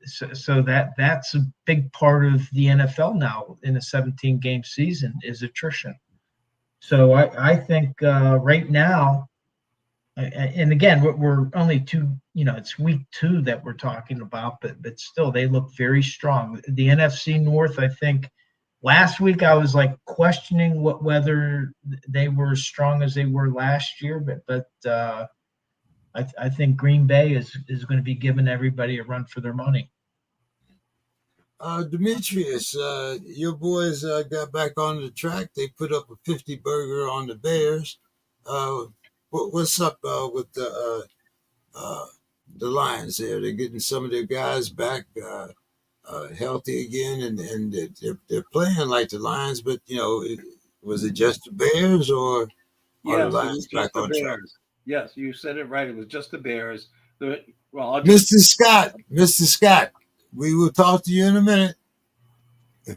so that's a big part of the NFL now in a 17-game season is attrition. So I think right now, and again, we're only it's week 2 that we're talking about, but still they look very strong. The NFC North, I think last week I was like questioning whether they were as strong as they were last year, but I think Green Bay is going to be giving everybody a run for their money. Demetrius, your boys got back on the track. They put up a 50-burger on the Bears. What's up with the Lions there? They're getting some of their guys back healthy again, and they're playing like the Lions. But was it just the Bears or the Lions back on track? Yes, you said it right. It was just the Bears. Mr. Scott. We will talk to you in a minute.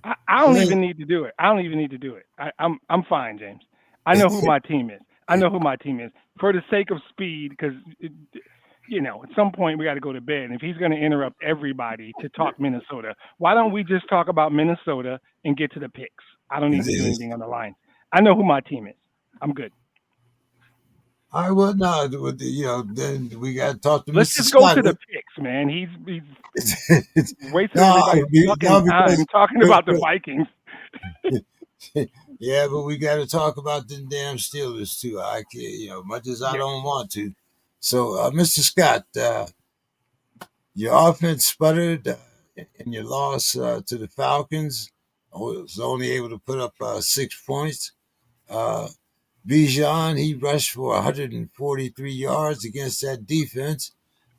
I don't even need to do it. I'm fine, James. I know who my team is. For the sake of speed, because at some point we got to go to bed. And if he's going to interrupt everybody to talk Minnesota, why don't we just talk about Minnesota and get to the picks? I don't need to do anything on the line. I know who my team is. I'm good. All right, well, no, then we got to talk to Mr. Let's just Scott. go to the picks, man. He's wasting everybody's fucking time talking about the Vikings. Yeah, but we got to talk about the damn Steelers too. I can't, much as I don't want to. So, Mr. Scott, your offense sputtered in your loss to the Falcons. I was only able to put up 6 points. Bijan, he rushed for 143 yards against that defense.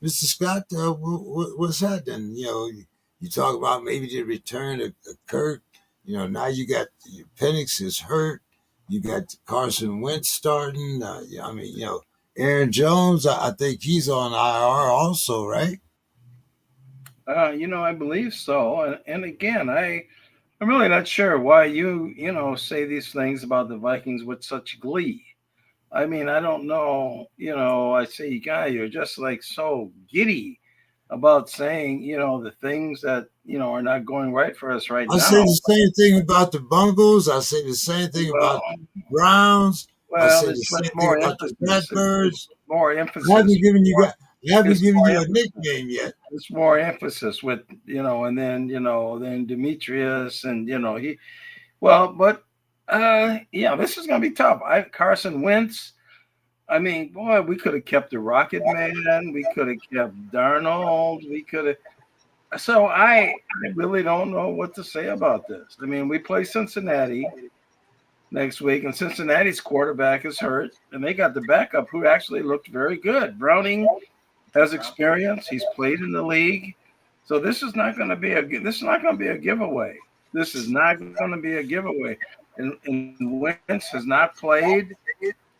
Mr. Scott, what's happening? You talk about maybe the return of Kirk. Now you got Penix is hurt. You got Carson Wentz starting. Aaron Jones, I think he's on IR also, right? I believe so. And again, I'm really not sure why you say these things about the Vikings with such glee. I mean, I don't know. I say, guy, you're just like so giddy about saying, the things that, are not going right for us right now. I say the same thing about the Bungles. I say the same thing about the Browns. Well, I say the same thing about the Blackbirds. More emphasis. haven't it's given more you a emphasis. nickname yet. It's more emphasis with and then Demetrius and he. Well, but this is gonna be tough. Carson Wentz. I mean, boy, we could have kept the Rocket Man. We could have kept Darnold. We could have. So I really don't know what to say about this. I mean, we play Cincinnati next week, and Cincinnati's quarterback is hurt, and they got the backup who actually looked very good. Browning has experience; he's played in the league, so this is not going to be a giveaway. This is not going to be a giveaway. And Wentz has not played,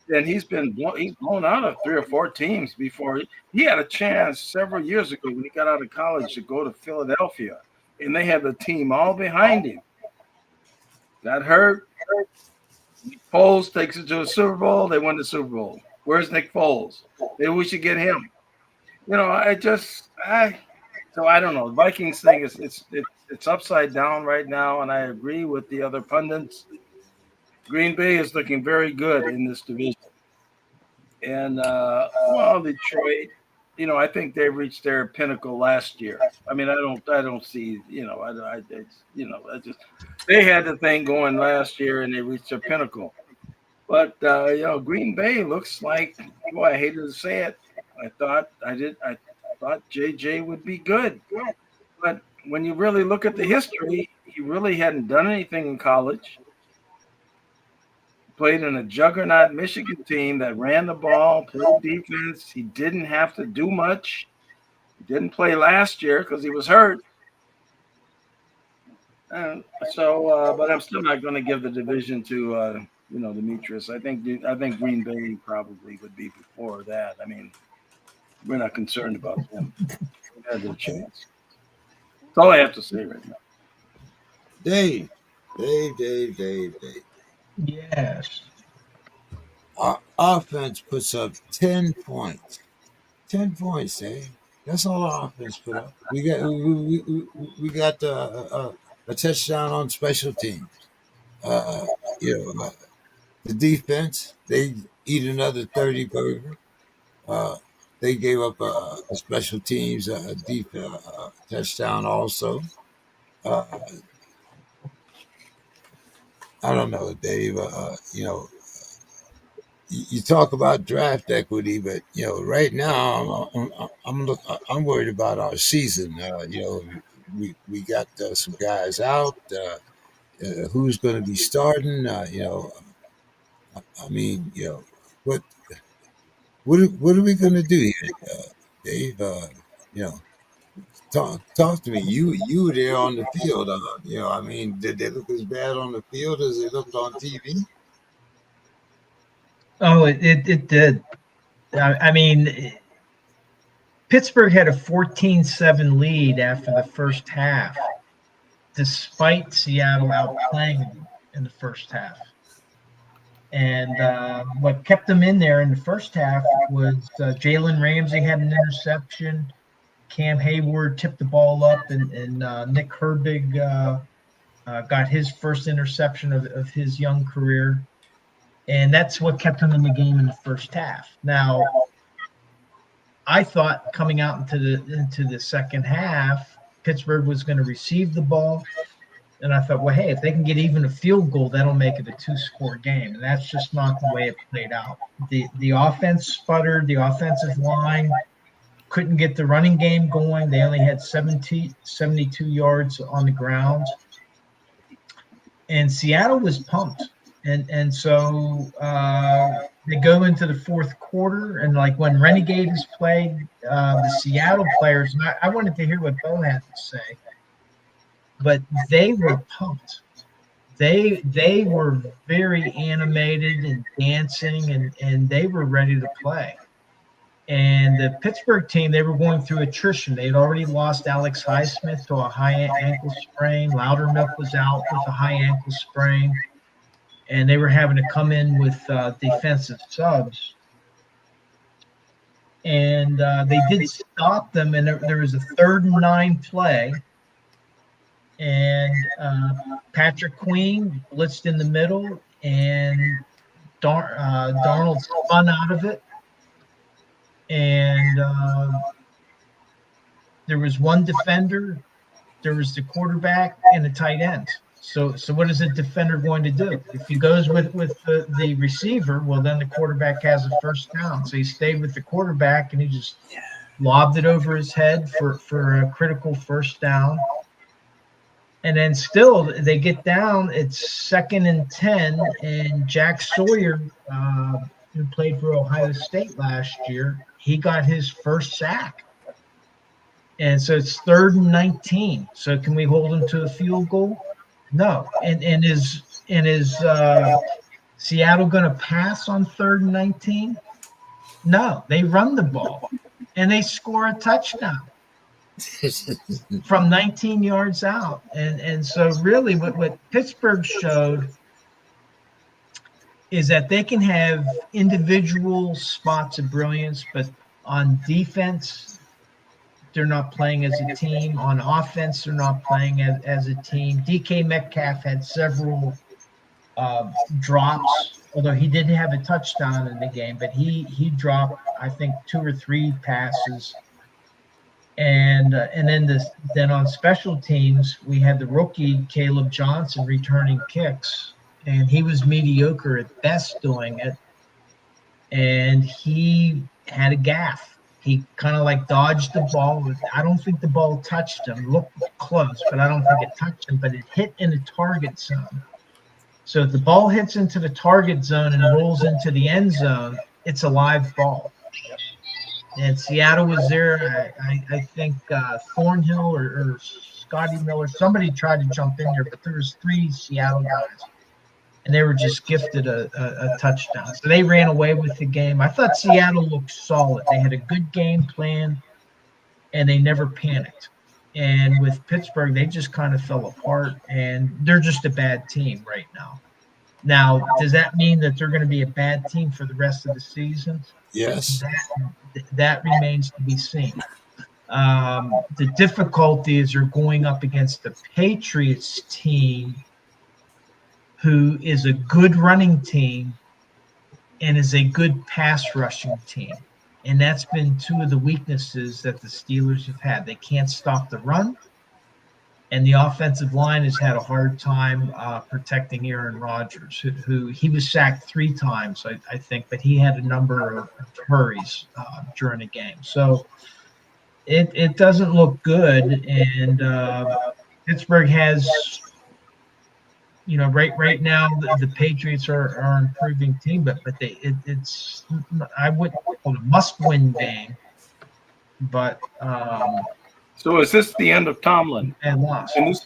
and he's blown out of 3 or 4 teams before. He had a chance several years ago when he got out of college to go to Philadelphia, and they had the team all behind him. Got hurt. Nick Foles takes it to a Super Bowl. They won the Super Bowl. Where's Nick Foles? Maybe we should get him. So I don't know. The Vikings thing is it's upside down right now, and I agree with the other pundits. Green Bay is looking very good in this division, and Detroit. I think they reached their pinnacle last year. I mean, I don't see. They had the thing going last year, and they reached their pinnacle. But Green Bay looks like. Boy, I hated to say it. I thought JJ would be good, but when you really look at the history, he really hadn't done anything in college. Played in a juggernaut Michigan team that ran the ball, played defense. He didn't have to do much. He didn't play last year because he was hurt. But I'm still not going to give the division to Demetrius. I think Green Bay probably would be before that. I mean, we're not concerned about them. They had their chance. That's all I have to say right now. Dave. Yes. Our offense puts up 10 points. 10 points, Dave. That's all our offense put up. We got a touchdown on special teams. The defense, they eat another 30 burger. They gave up a special teams touchdown also. I don't know, Dave. You talk about draft equity, but right now I'm worried about our season. We got some guys out. Who's going to be starting? I mean, what what are we going to do here, Dave? Talk to me. You were there on the field. I mean, did they look as bad on the field as they looked on TV? Oh, it did. I mean, Pittsburgh had a 14-7 lead after the first half, despite Seattle outplaying them in the first half. And what kept them in there in the first half was Jalen Ramsey had an interception. Cam Hayward tipped the ball up, and Nick Herbig got his first interception of his young career. And that's what kept him in the game in the first half. Now, I thought coming out into the second half, Pittsburgh was going to receive the ball. And I thought, well, hey, if they can get even a field goal, that'll make it a 2-score game. And that's just not the way it played out. The offense sputtered. The offensive line couldn't get the running game going. They only had 72 yards on the ground. And Seattle was pumped. And so they go into the fourth quarter, and like when Renegade has played, the Seattle players, and I wanted to hear what Bo had to say, but they were pumped. They were very animated and dancing, and they were ready to play. And the Pittsburgh team, they were going through attrition. They had already lost Alex Highsmith to a high ankle sprain. Loudermilk was out with a high ankle sprain. And they were having to come in with defensive subs. And they did stop them, and there was a 3rd and 9 play. And Patrick Queen blitzed in the middle, and Darnold spun out of it. and there was one defender, there was the quarterback, and the tight end. So what is a defender going to do? If he goes with the receiver, well, then the quarterback has a first down. So he stayed with the quarterback, and he just lobbed it over his head for a critical first down. And then still they get down. It's 2nd and 10, and Jack Sawyer, who played for Ohio State last year, he got his first sack. And so it's 3rd and 19. So can we hold him to a field goal? No. And is Seattle going to pass on 3rd and 19? No. They run the ball, and they score a touchdown from 19 yards out. And so really what Pittsburgh showed is that they can have individual spots of brilliance, but on defense, they're not playing as a team. On offense, they're not playing as a team. DK Metcalf had several drops, although he didn't have a touchdown in the game, but he dropped, I think, 2 or 3 passes. And then on special teams, we had the rookie Caleb Johnson returning kicks, and he was mediocre at best doing it. And he had a gaffe. He kind of like dodged the ball. I don't think the ball touched him. Looked close, but I don't think it touched him. But it hit in the target zone. So if the ball hits into the target zone and rolls into the end zone, it's a live ball. And Seattle was there. I think Thornhill or Scotty Miller, somebody tried to jump in there, but there was 3 Seattle guys, and they were just gifted a touchdown. So they ran away with the game. I thought Seattle looked solid. They had a good game plan, and they never panicked. And with Pittsburgh, they just kind of fell apart, and they're just a bad team right now. Now, does that mean that they're going to be a bad team for the rest of the season? Yes. That remains to be seen. The difficulties are going up against the Patriots team, who is a good running team and is a good pass rushing team. And that's been 2 of the weaknesses that the Steelers have had. They can't stop the run, and the offensive line has had a hard time protecting Aaron Rodgers, who he was sacked 3 times, I think, but he had a number of hurries during the game. So it doesn't look good, and Pittsburgh has, right now the Patriots are an improving team, but it's I wouldn't call it a must-win game, but So is this the end of Tomlin? and loss. Can this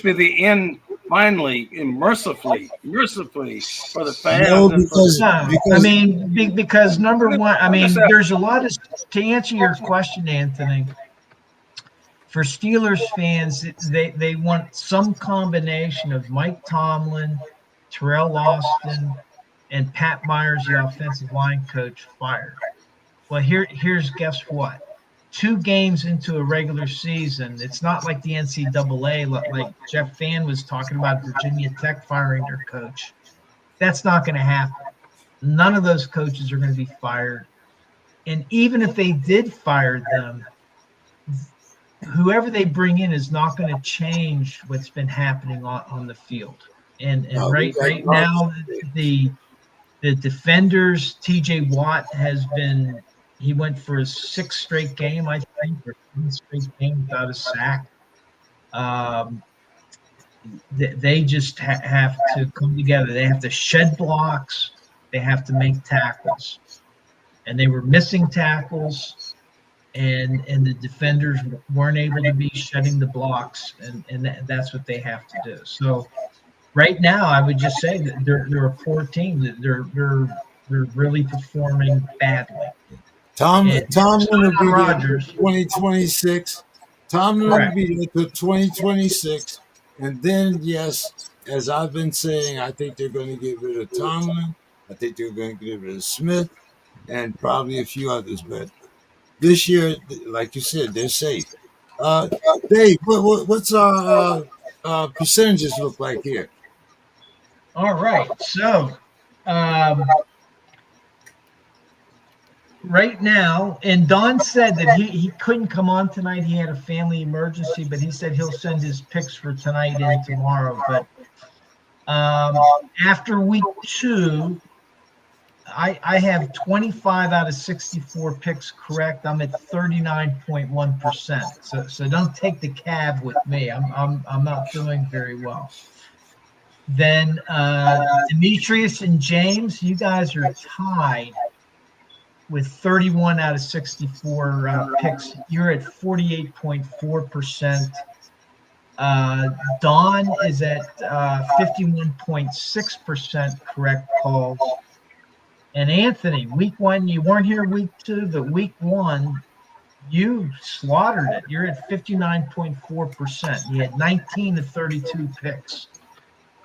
be the end finally and mercifully for the fans? No, and for Because number one, there's a lot of, to answer your question, Anthony, for Steelers fans, they want some combination of Mike Tomlin, Terrell Austin, and Pat Myers, the offensive line coach, fired. Well, here's guess what? 2 games into a regular season, it's not like the NCAA, like Jeff Fan was talking about Virginia Tech firing their coach. That's not going to happen. None of those coaches are going to be fired. And even if they did fire them, whoever they bring in is not going to change what's been happening on the field. And right now, the defenders, TJ Watt he went for his 6th straight game, I think, or 7th straight game without a sack. They just have to come together. They have to shed blocks. They have to make tackles. And they were missing tackles, and the defenders weren't able to be shedding the blocks, and that's what they have to do. So right now, I would just say that they're a poor team. They're really performing badly. Tomlin will be Rodgers. 2026. Tomlin will be there till 2026. And then, yes, as I've been saying, I think they're going to get rid of Tomlin. I think they're going to get rid of Smith and probably a few others. But this year, like you said, they're safe. Dave, what's our percentages look like here? All right. So right now, and Don said that he couldn't come on tonight. He had a family emergency, but he said he'll send his picks for tonight and tomorrow. But after week 2, I have 25 out of 64 picks correct. I'm at 39.1%. So don't take the cab with me. I'm not doing very well. Then Demetrius and James, you guys are tied with 31 out of 64 picks. You're at 48.4%. Don is at 51.6% correct calls. And Anthony, week 1, you weren't here week 2, but week 1, you slaughtered it. You're at 59.4%. You had 19 to 32 picks.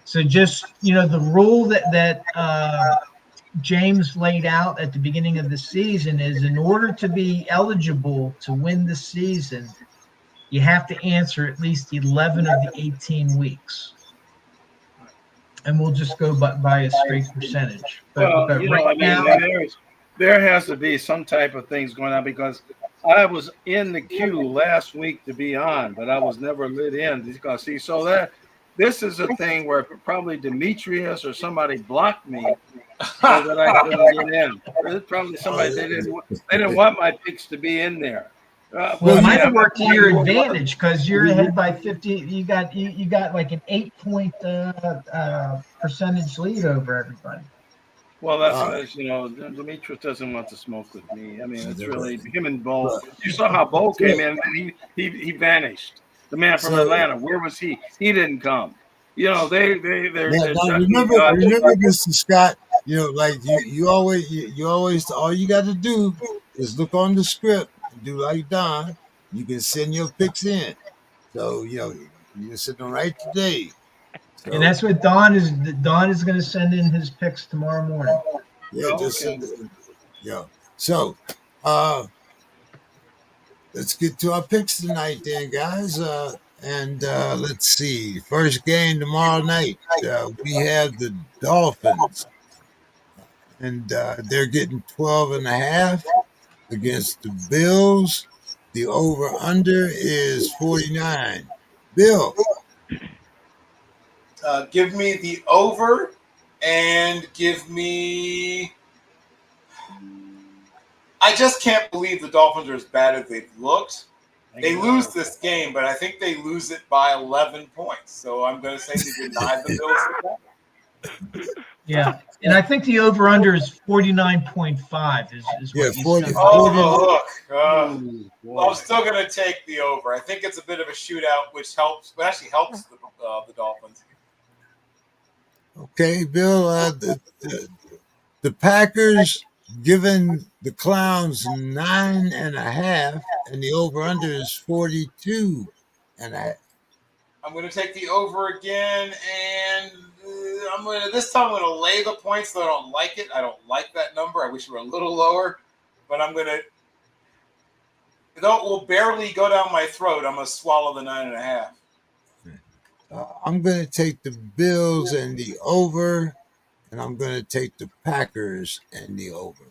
So just, the rule that James laid out at the beginning of the season is, in order to be eligible to win the season, you have to answer at least 11 of the 18 weeks. And we'll just go by a straight percentage. But right now, there has to be some type of things going on, because I was in the queue last week to be on, but I was never lit in. Because this is a thing where probably Demetrius or somebody blocked me so that I couldn't get in. There's probably somebody they didn't want my picks to be in there. Well, it might have worked to your advantage, because you're ahead by 50. You got like an 8-point percentage lead over everybody. Well, that's Demetrius doesn't want to smoke with me. I mean, it's really him and Bo. You saw how Bo came in and he vanished. The man from Atlanta, where was he? He didn't come. They're remember, Mr. Scott. Like you always all you got to do is look on the script and do like Don. You can send your picks in. So you're sitting right today. So, and that's what Don is. Don is going to send in his picks tomorrow morning. Yeah, So, let's get to our picks tonight, then, guys. And let's see. First game tomorrow night. We have the Dolphins, and they're getting 12.5 against the Bills. The over/under is 49. Bill. Give me the over, and give me. I just can't believe the Dolphins are as bad as they've looked. They lose this game, but I think they lose it by 11 points. So I'm going to say they deny the Bills. Yeah, and I think the over/under is 49.5. Is what you said. Oh, look. I'm still going to take the over. I think it's a bit of a shootout, which actually helps the Dolphins. Okay, Bill. The Packers giving the Clowns 9.5, and the over/under is 42.5. I'm going to take the over again, and this time I'm going to lay the points, though I don't like it. I don't like that number. I wish it were a little lower, but I'm going to. Though it will barely go down my throat, I'm going to swallow the 9.5. I'm going to take the Bills and the over, and I'm going to take the Packers and the over.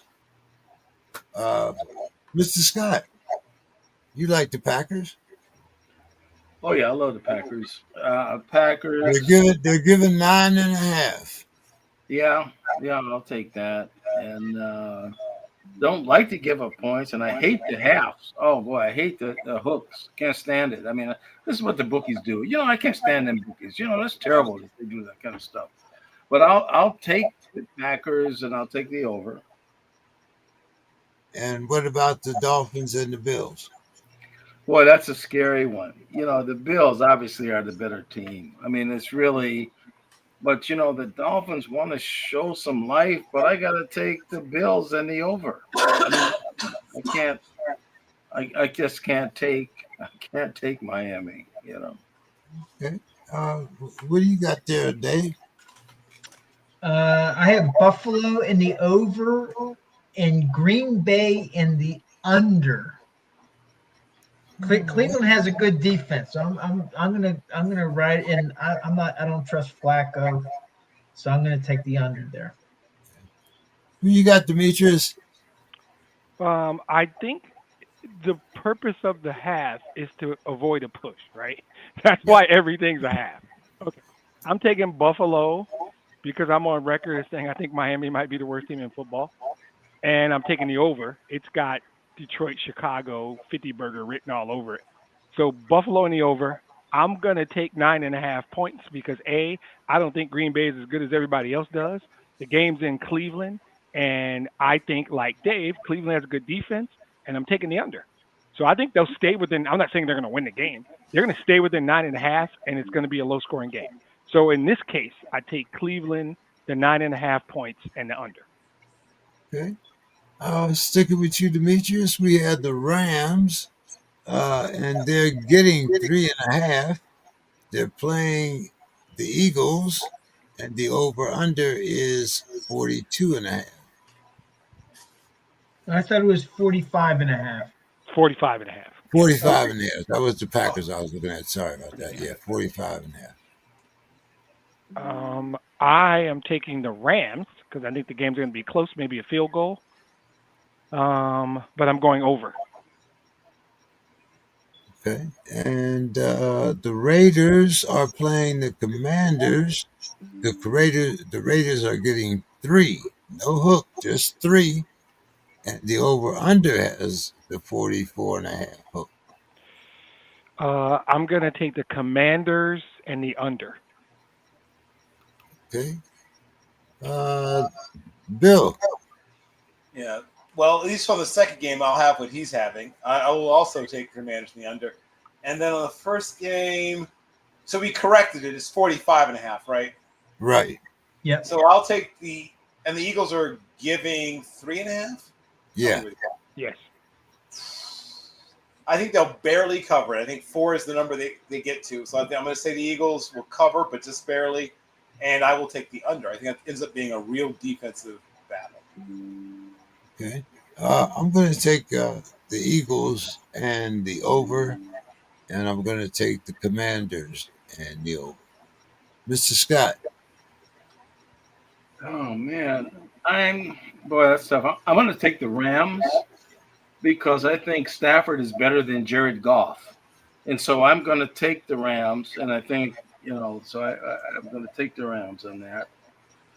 Mr. Scott, you like the Packers? Oh yeah, I love the Packers. Packers. They're giving 9.5. Yeah, I'll take that. And don't like to give up points, and I hate the halves. Oh boy, I hate the hooks. Can't stand it. I mean, this is what the bookies do. I can't stand them bookies. That's terrible that they do that kind of stuff. But I'll take the Packers, and I'll take the over. And what about the Dolphins and the Bills? Boy, that's a scary one. The Bills obviously are the better team. I mean, it's really, but the Dolphins want to show some life, but I got to take the Bills and the over. I just can't take Miami, Okay. What do you got there, Dave? I have Buffalo in the over and Green Bay in the under. Cleveland has a good defense. So I'm gonna ride, and I don't trust Flacco, so I'm gonna take the under there. Who you got, Demetrius? I think the purpose of the half is to avoid a push, right? That's Yeah. why everything's a half. Okay. I'm taking Buffalo because I'm on record as saying I think Miami might be the worst team in football. And I'm taking the over. It's got Detroit, Chicago, 50 burger written all over it. So Buffalo in the over. I'm gonna take 9.5 points because I don't think Green Bay is as good as everybody else does. The game's in Cleveland, and I think like Dave, Cleveland has a good defense, and I'm taking the under. So I think they'll stay within. I'm not saying they're going to win the game. They're going to stay within 9.5, and it's going to be a low-scoring game. So in this case, I take Cleveland, the 9.5 points, and the under. Okay. Sticking with you, Demetrius, we had the Rams, and they're getting 3.5. They're playing the Eagles, and the over/under is 42.5. I thought it was 45.5. 45.5. 45.5. That was the Packers I was looking at. Sorry about that. Yeah, 45.5. I am taking the Rams because I think the game's going to be close, maybe a field goal. But I'm going over. Okay. And the Raiders are playing the Commanders. The Raiders are getting 3. No hook, just 3. And the over/under has the 44.5 hook. I'm going to take the Commanders and the under. Okay. Bill. Yeah. Well, at least on the second game, I'll have what he's having. I will also take Commanders in the under. And then on the first game, so we corrected it. It's 45.5, right? Right. Yep. So I'll take the Eagles are giving 3.5. Yeah. Yes. I think they'll barely cover it. I think 4 is the number they get to. So I'm going to say the Eagles will cover, but just barely. And I will take the under. I think that ends up being a real defensive battle. Okay. I'm going to take the Eagles and the over, and I'm going to take the Commanders and the over. Mr. Scott. Oh man, that's tough. I'm going to take the Rams because I think Stafford is better than Jared Goff, and so I'm going to take the Rams. And I think so I'm going to take the Rams on that.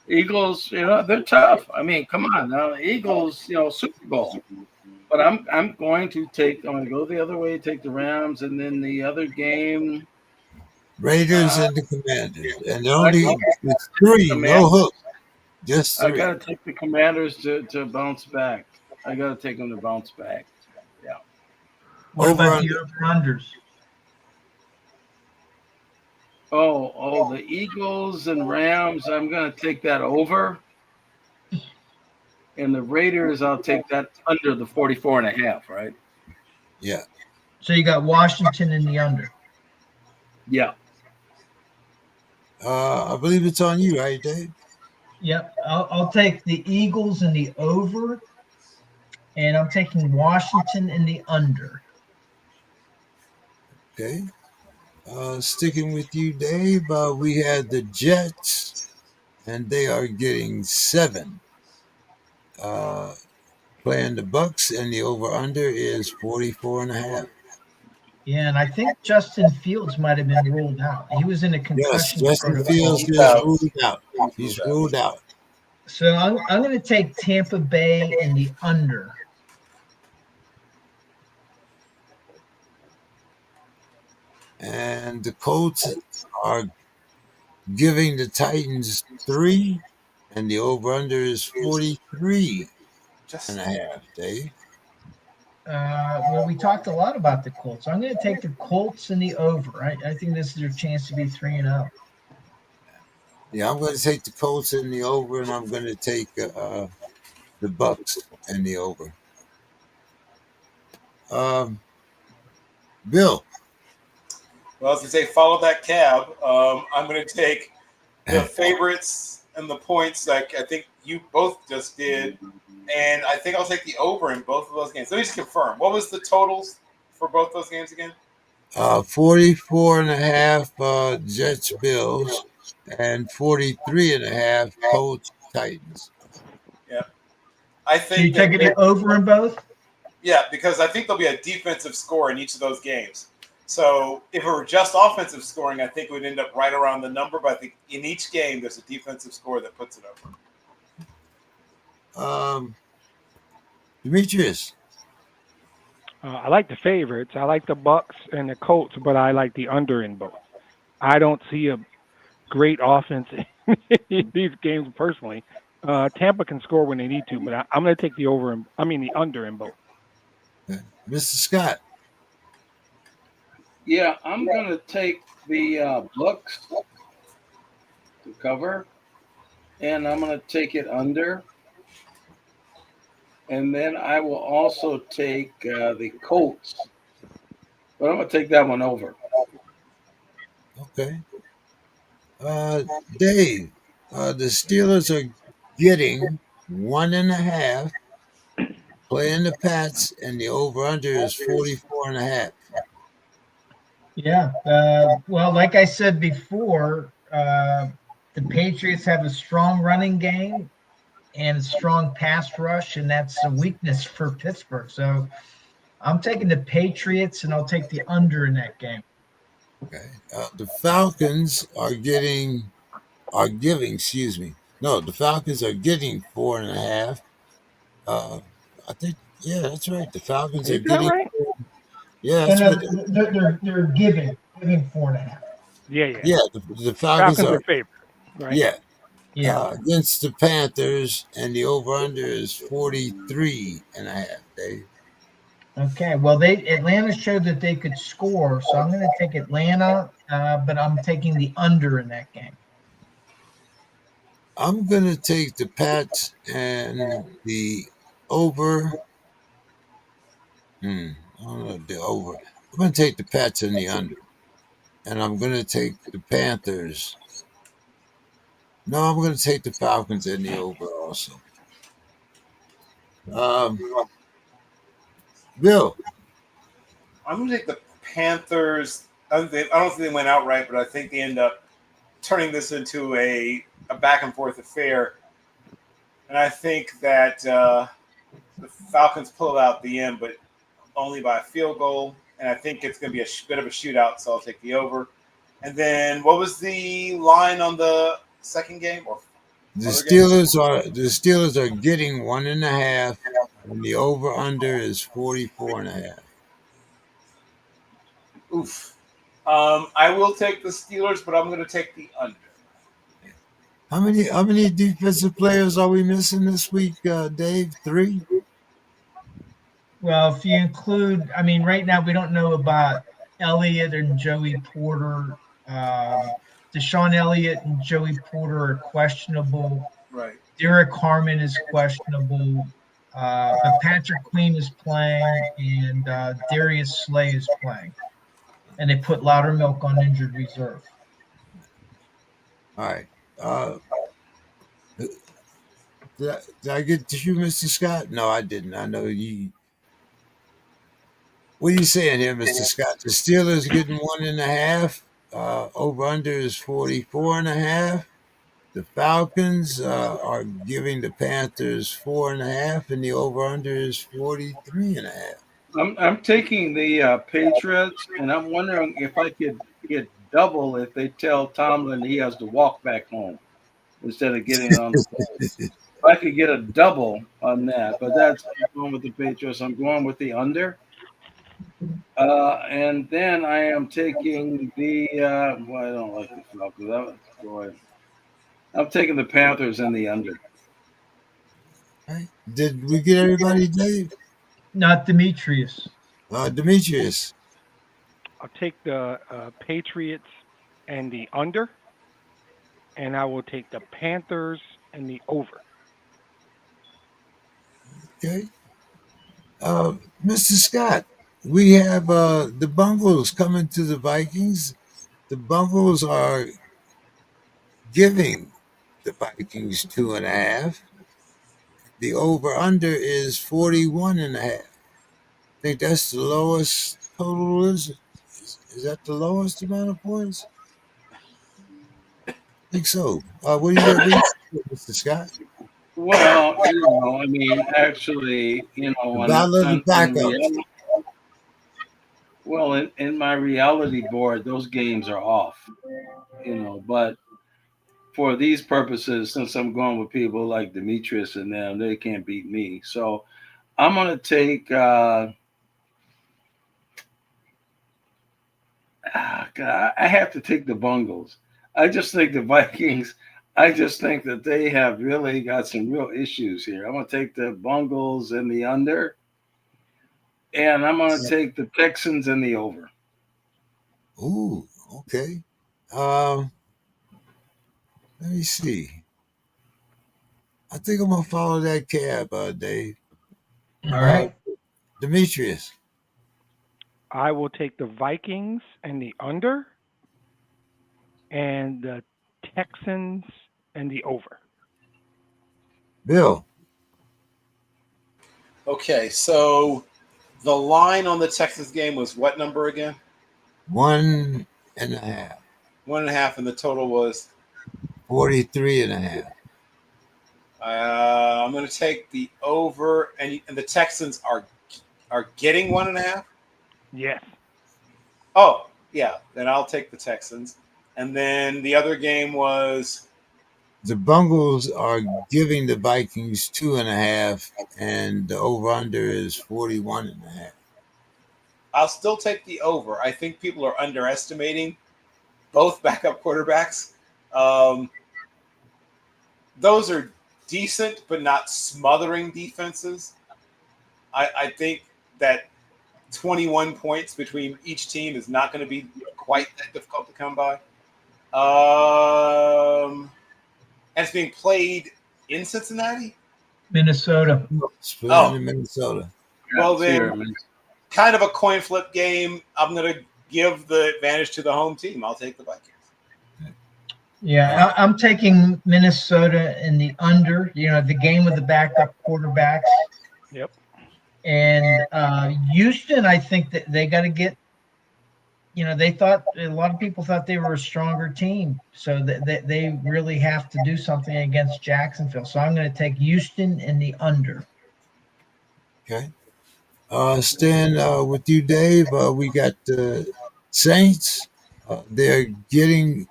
Eagles, they're tough. I mean, come on now, Eagles, Super Bowl. But I'm going to go the other way, take the Rams, and then the other game, Raiders and the Commanders, and it's 3, no hook, just 3. I got to take the Commanders to bounce back. I got to take them to bounce back. Yeah. What about the over-unders? Oh, the Eagles and Rams, I'm going to take that over. And the Raiders, I'll take that under the 44.5, right? Yeah. So you got Washington in the under. Yeah. I believe it's on you, right, Dave? Yep. I'll take the Eagles in the over, and I'm taking Washington in the under. Okay. Sticking with you, Dave, we had the Jets, and they are getting 7. Playing the Bucks, and the over/under is 44.5. Yeah, and I think Justin Fields might have been ruled out. He was in a concussion Justin protocol. Fields is ruled out. He's ruled out. So I'm going to take Tampa Bay in the under. And the Colts are giving the Titans 3, and the over/under is 43.5. Dave. Well, we talked a lot about the Colts. I'm going to take the Colts in the over. I think this is their chance to be 3-0. Yeah, I'm going to take the Colts in the over, and I'm going to take the Bucks in the over. Bill. Well, as they say, follow that cab. I'm going to take the favorites and the points like I think you both just did. And I think I'll take the over in both of those games. Let me just confirm. What was the totals for both those games again? 44.5 Jets Bills and 43.5 Colts Titans. Yeah. I think so you're taking the over in both? Yeah, because I think there'll be a defensive score in each of those games. So if it were just offensive scoring, I think it would end up right around the number. But I think in each game, there's a defensive score that puts it over. Demetrius. I like the favorites. I like the Bucks and the Colts, but I like the under in both. I don't see a great offense in these games personally. Tampa can score when they need to, but I'm going to take the over. The under in both. Mr. Scott. Yeah, I'm going to take the Bucks to cover, and I'm going to take it under. And then I will also take the Colts, but I'm going to take that one over. Okay. Dave, the Steelers are getting 1.5, playing the Pats, and the over-under is 44.5. Yeah. Well, like I said before, the Patriots have a strong running game and a strong pass rush, and that's a weakness for Pittsburgh. So I'm taking the Patriots, and I'll take the under in that game. Okay. The Falcons are giving, No, the Falcons are getting 4.5. I think, yeah, that's right. The Falcons are Is that getting, right? yeah, And that's what, they're giving 4.5. Yeah. yeah, the Falcons Falcons are, are favorite, right? yeah, Yeah. against the Panthers, and the over-under is 43.5, Dave. Okay. Well, Atlanta showed that they could score, so I'm going to take Atlanta, but I'm taking the under in that game. I'm going to take the Pats and the over. I don't know, the over. I'm going to take the Pats and the under. And I'm going to take the Panthers. No, I'm going to take the Falcons and the over also. Bill. I'm going to take the Panthers. I don't think they went out right, but I think they end up turning this into a back and forth affair. And I think that the Falcons pull it out at the end, but only by a field goal. And I think it's going to be a bit of a shootout, so I'll take the over. And then what was the line on the second game? Or The Steelers are getting 1.5, and the over under is 44.5. Oof. I will take the Steelers, but I'm going to take the under. How many defensive players are we missing this week, Dave? 3? Well, if you include, right now we don't know about Elliott and Joey Porter. Deshaun Elliott and Joey Porter are questionable. Right. Derek Harmon is questionable. But Patrick Queen is playing, and Darius Slay is playing. And they put Loudermilk on injured reserve. All right. Did I get to you, Mr. Scott? No, I didn't. I know you. What are you saying here, Mr. Scott? The Steelers getting 1.5. Over under is 44.5. The Falcons are giving the Panthers 4.5, and the over under is 43.5. I'm taking the Patriots, and I'm wondering if I could get double if they tell Tomlin he has to walk back home instead of getting on the bus. If I could get a double on that, but I'm going with the Patriots. I'm going with the under. And then I am taking the I don't like the Falcons. I'm taking the Panthers and the under. Right. Did we get everybody, Dave? Not Demetrius. Demetrius. I'll take the Patriots and the under, and I will take the Panthers and the over. Okay. Mr. Scott, we have the Bungles coming to the Vikings. The Bungles are giving the Vikings 2.5. The over-under is 41.5. I think that's the lowest total. Is that the lowest amount of points? I think so. What do you got, Mr. Scott? Well, I mean, actually, The battle of the in backups. reality, well, in my reality board, those games are off. But for these purposes, since I'm going with people like Demetrius and them, they can't beat me. So I'm gonna take. God, I have to take the Bungles. I just think the Vikings. I just think that they have really got some real issues here. I'm gonna take the Bungles in the under, and I'm gonna take the Texans in the over. Ooh, okay. Um, let me see. I think I'm gonna follow that cab, Dave. All Uh, right. Demetrius. I will take the Vikings and the under, and the Texans and the over. Bill. Okay, so the line on the Texas game was what number again? 1.5. 1.5, and the total was. 43.5. I'm going to take the over, and the Texans are getting 1.5. Yes. Oh, yeah, then I'll take the Texans. And then the other game was. The Bungles are giving the Vikings 2.5, and the over under is 41.5. I'll still take the over. I think people are underestimating both backup quarterbacks. Um, those are decent, but not smothering defenses. I think that 21 points between each team is not going to be quite that difficult to come by. And it's being played in Cincinnati. Minnesota. It's playing Oh, in Minnesota. well It's here, then, man. kind of a coin flip game. I'm going to give the advantage to the home team. I'll take the Vikings. Yeah, I'm taking Minnesota in the under. The game with the backup quarterbacks. Yep. And Houston, I think that they got to get. They thought a lot of people thought they were a stronger team, so that they really have to do something against Jacksonville. So I'm going to take Houston in the under. Okay. Staying with you, Dave, we got the Saints. They're getting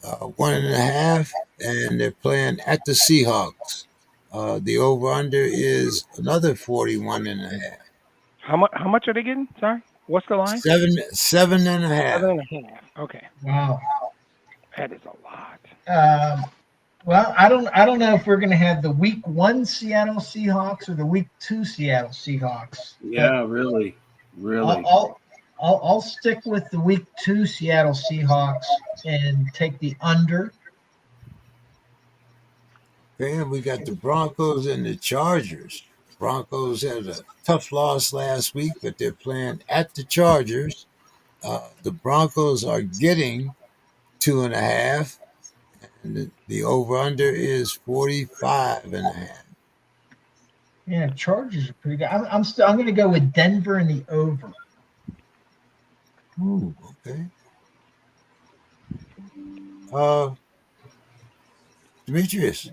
1.5, and they're playing at the Seahawks. The over under is another 41.5. How much are they getting? Sorry. What's the line? Seven and a half. 7.5. Okay. Wow. That is a lot. Well, I don't know if we're going to have the week 1 Seattle Seahawks or the week 2 Seattle Seahawks. Yeah, really. I'll stick with the week 2 Seattle Seahawks and take the under. Okay, and we got the Broncos and the Chargers. Broncos had a tough loss last week, but they're playing at the Chargers. The Broncos are getting 2.5, and the over under is 45.5. Yeah, Chargers are pretty good. I'm going to go with Denver in the over. Ooh, okay. Demetrius.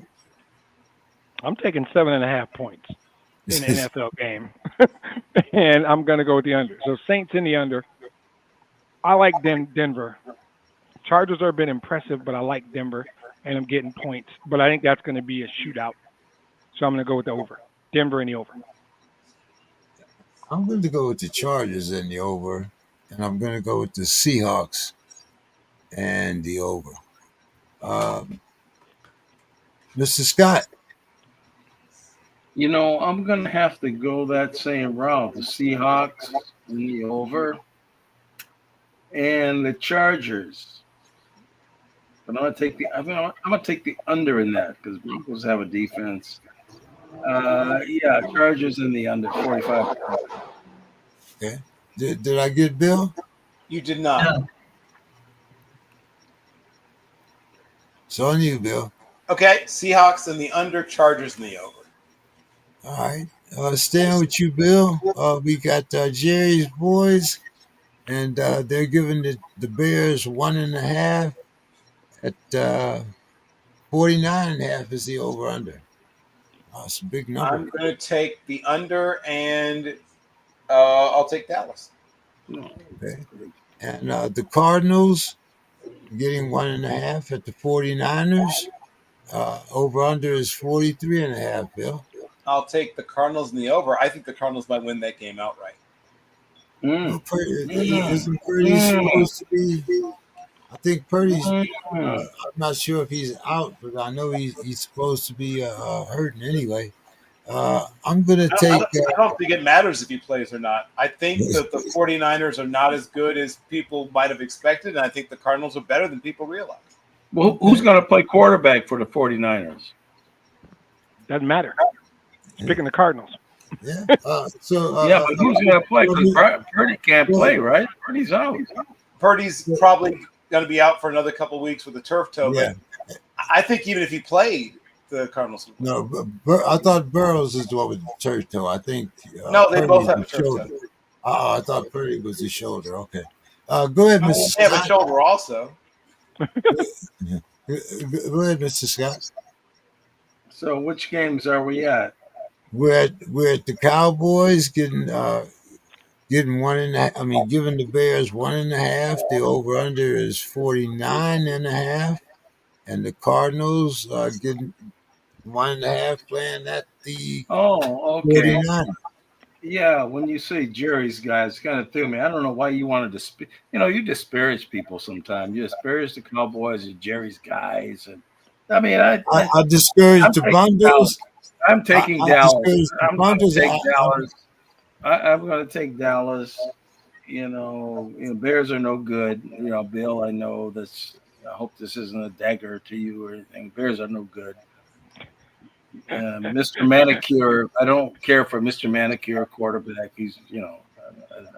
I'm taking 7.5 points in an NFL game, and I'm going to go with the under. So Saints in the under. I like Denver. Chargers have been impressive, but I like Denver, and I'm getting points. But I think that's going to be a shootout. So I'm going to go with the over. Denver in the over. I'm going to go with the Chargers in the over, and I'm going to go with the Seahawks and the over. Mr. Scott. I'm going to have to go that same route. The Seahawks in the over and the Chargers. But I'm going to take the under in that because Broncos have a defense. Yeah, Chargers in the under 45. Okay. Did I get Bill? You did not. No. It's on you, Bill. Okay, Seahawks in the under, Chargers in the over. All right. Staying with you, Bill. We got Jerry's boys, and they're giving the Bears 1.5 at 49.5 is the over under. It's a big number. I'm going to take the under, and I'll take Dallas. Okay. And the Cardinals getting 1.5 at the 49ers. Over under is 43.5, Bill. I'll take the Cardinals in the over. I think the Cardinals might win that game outright. Well, isn't Purdy supposed to be? I think Purdy's. I'm not sure if he's out, but I know he's supposed to be hurting anyway. I'm going to take. I don't think it matters if he plays or not. I think that the 49ers are not as good as people might have expected, and I think the Cardinals are better than people realize. Well, who's going to play quarterback for the 49ers? Doesn't matter. Picking the Cardinals. Yeah. But who's going to play? Because Purdy can't play, right? Purdy's out. Purdy's probably going to be out for another couple of weeks with a turf toe. Yeah. But I think even if he played, the Cardinals would win. No, I thought Burrows is the one with the turf toe. I think. No, they Purdy both have a was the turf shoulder. toe. I thought Purdy was the shoulder. Okay. Go ahead, Mr. They have a Scott. shoulder also. Go ahead, Mr. Scott. So which games are we at? We're at the Cowboys getting 1.5. I mean, giving the Bears 1.5. The over under is 49.5, and the Cardinals are getting 1.5 playing at the Oh, okay. 49. Yeah, when you say Jerry's guys, kind of threw me. I don't know why you wanted to you disparage people sometimes. You disparage the Cowboys as Jerry's guys, and I mean, I discouraged the Bundles. I'm taking Dallas. I'm going to take Dallas. I'm going to take Dallas. Bears are no good. Bill, I know this. I hope this isn't a dagger to you or anything. Bears are no good. Mr. Manicure, I don't care for Mr. Manicure quarterback. He's, I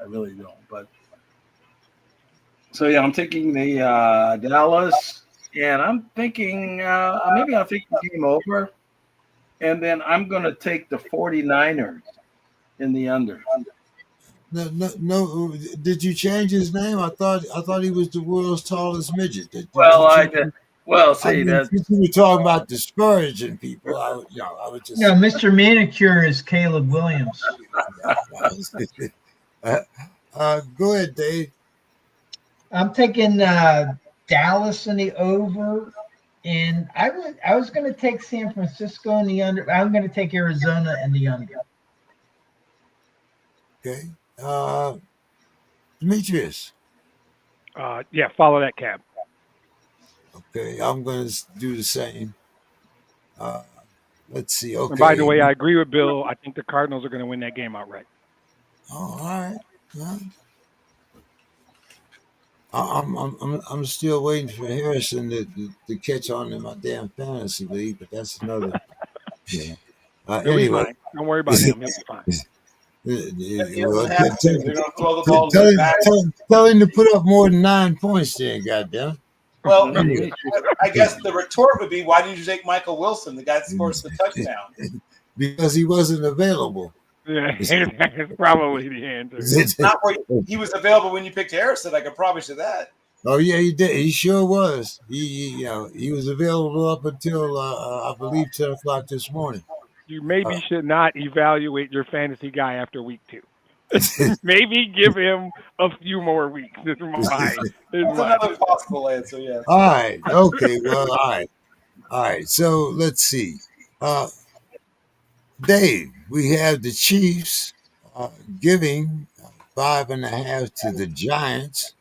really don't. But so yeah, I'm taking the Dallas, and I'm thinking maybe I'll take the game over, and then I'm going to take the 49ers in the under. No. Did you change his name? I thought he was the world's tallest midget. Did I did. Well, you were talking about discouraging people. I was just. No, Mr. Manicure is Caleb Williams. Go ahead, Dave. I'm taking Dallas in the over, and I was going to take San Francisco in the under. I'm going to take Arizona in the under. Okay, Demetrius. Follow that cab. Okay, I'm going to do the same. Let's see. Okay. And by the way, I agree with Bill. I think the Cardinals are going to win that game outright. Oh, all right. Well, I'm still waiting for Harrison to catch on in my damn fantasy league, but that's another. Yeah. Anyway, don't worry about him. He'll be fine. Tell him to put up more than 9 points then, goddamn. Well, I guess the retort would be, why didn't you take Michael Wilson, the guy that scores the touchdown? Because he wasn't available. Yeah, that's probably the answer. Not where he was available when you picked Harrison. I can promise you that. Oh yeah, he did. He sure was. He was available up until I believe 10 o'clock this morning. You maybe should not evaluate your fantasy guy after week 2. Maybe give him a few more weeks. That's another possible answer, yes. All right. Okay. Well, all right. So let's see. Dave, we have the Chiefs giving 5.5 to the Giants,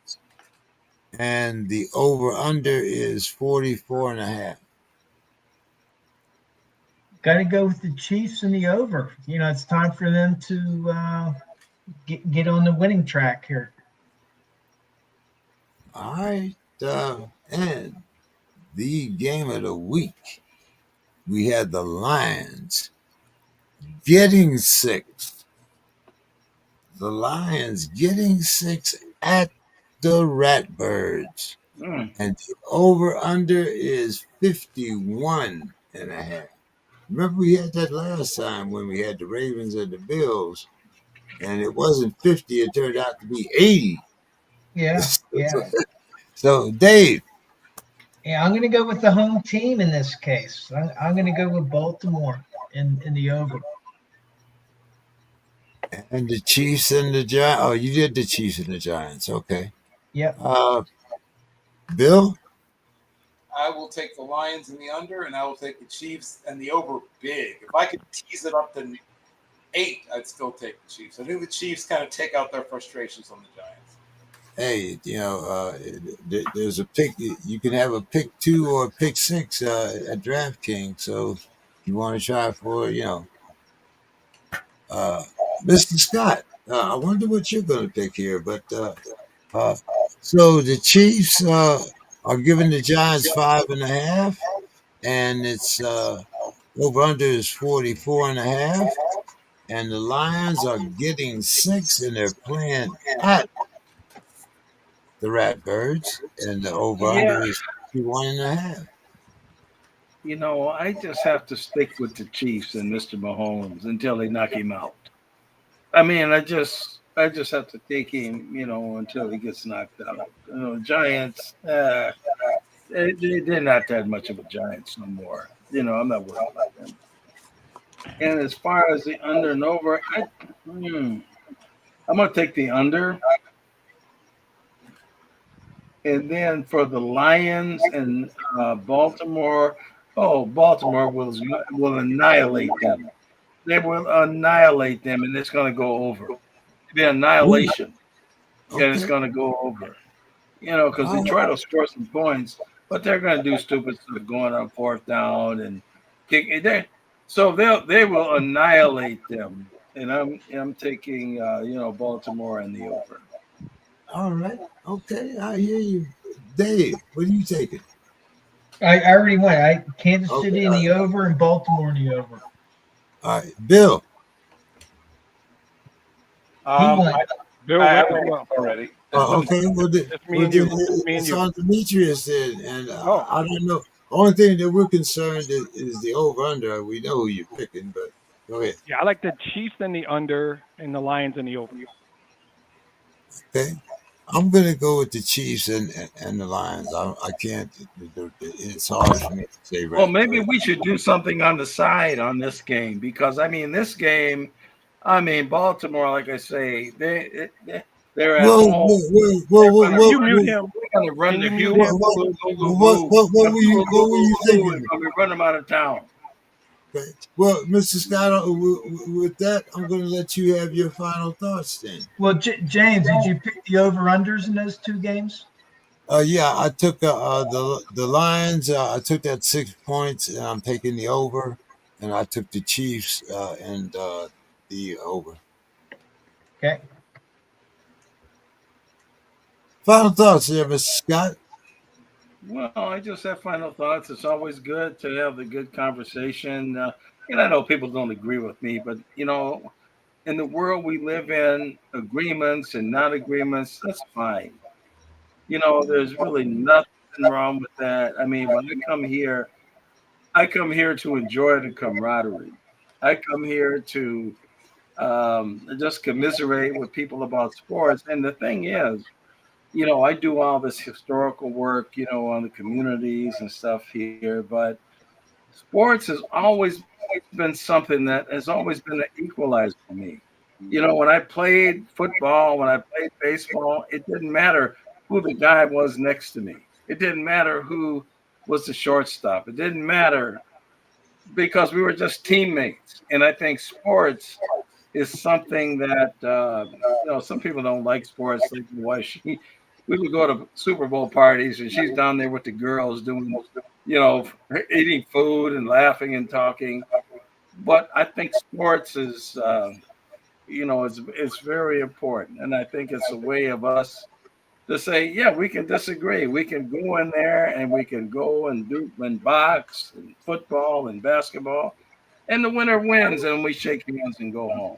and the over/under is 44.5. Got to go with the Chiefs in the over. It's time for them to get on the winning track here. All right. And the game of the week, we had the Lions getting 6. The Lions getting 6 at the Ratbirds. And the over/under is 51.5. Remember we had that last time when we had the Ravens and the Bills, and it wasn't 50, it turned out to be 80. Yeah. So, Dave. Yeah, I'm going to go with the home team in this case. I'm going to go with Baltimore. in the over. And the Chiefs and the Giants. Oh, you did the Chiefs and the Giants. Okay. Yep. Bill? I will take the Lions in the under, and I will take the Chiefs and the over big. If I could tease it up to 8, I'd still take the Chiefs. I think the Chiefs kind of take out their frustrations on the Giants. Hey, there's a pick. You can have a pick 2 or a pick 6 at DraftKings. So you want to try for, Mr. Scott. I wonder what you're going to pick here. But so the Chiefs are giving the Giants 5.5, and it's over under is 44.5, and the Lions are getting 6, and they're playing at the Ratbirds, and the over Yeah, under is 51.5. I just have to stick with the Chiefs and Mr. Mahomes until they knock him out. I mean, I just have to take him, until he gets knocked out. Giants, they're not that much of a Giants no more. I'm not worried about them. And as far as the under and over, I'm going to take the under. And then for the Lions and Baltimore, Baltimore will annihilate them. They will annihilate them, and it's going to go over. It'll be annihilation, and it's Okay. going to go over. Because Detroit will score some points, but they're going to do stupid stuff, going on 4th down and kicking it. So they will annihilate them, and I'm taking Baltimore and the over. All right. Okay. I hear you. Dave, what are you taking? I already went. Kansas Okay. City in the over and Baltimore in the over. All right. Bill. He went. Bill I went went already. Okay. It's me and you. It's me and It's you. on Demetrius then. And Oh. I don't know. Only thing that we're concerned is the over under. We know who you're picking, but go ahead. Yeah, I like the Chiefs and the under and the Lions and the over. Okay. I'm going to go with the Chiefs and the Lions. I can't. It's hard for me to say right. Well, maybe we should do something on the side on this game because this game, Baltimore, like I say, they're at home. You mute him. They're going to run Can the you mute huge him? What were you thinking? We run them out of town. Okay. Well, Mr. Scott, with that, I'm going to let you have your final thoughts then. Well, James, did you pick the over-unders in those 2 games? Yeah, I took the Lions. I took that 6 points, and I'm taking the over. And I took the Chiefs and the over. Okay. Final thoughts there, Mr. Scott. Well, I just have final thoughts. It's always good to have the good conversation. And I know people don't agree with me, but in the world we live in, agreements and not agreements, that's fine. There's really nothing wrong with that. I mean, when I come here to enjoy the camaraderie. I come here to just commiserate with people about sports. And the thing is, I do all this historical work, on the communities and stuff here, but sports has always been something that has always been an equalizer for me. When I played football, when I played baseball, it didn't matter who the guy was next to me. It didn't matter who was the shortstop. It didn't matter because we were just teammates. And I think sports is something that, some people don't like sports. Like why we would go to Super Bowl parties and she's down there with the girls doing, eating food and laughing and talking. But I think sports is, it's very important. And I think it's a way of us to say, yeah, we can disagree. We can go in there and we can go and box and football and basketball. And the winner wins and we shake hands and go home.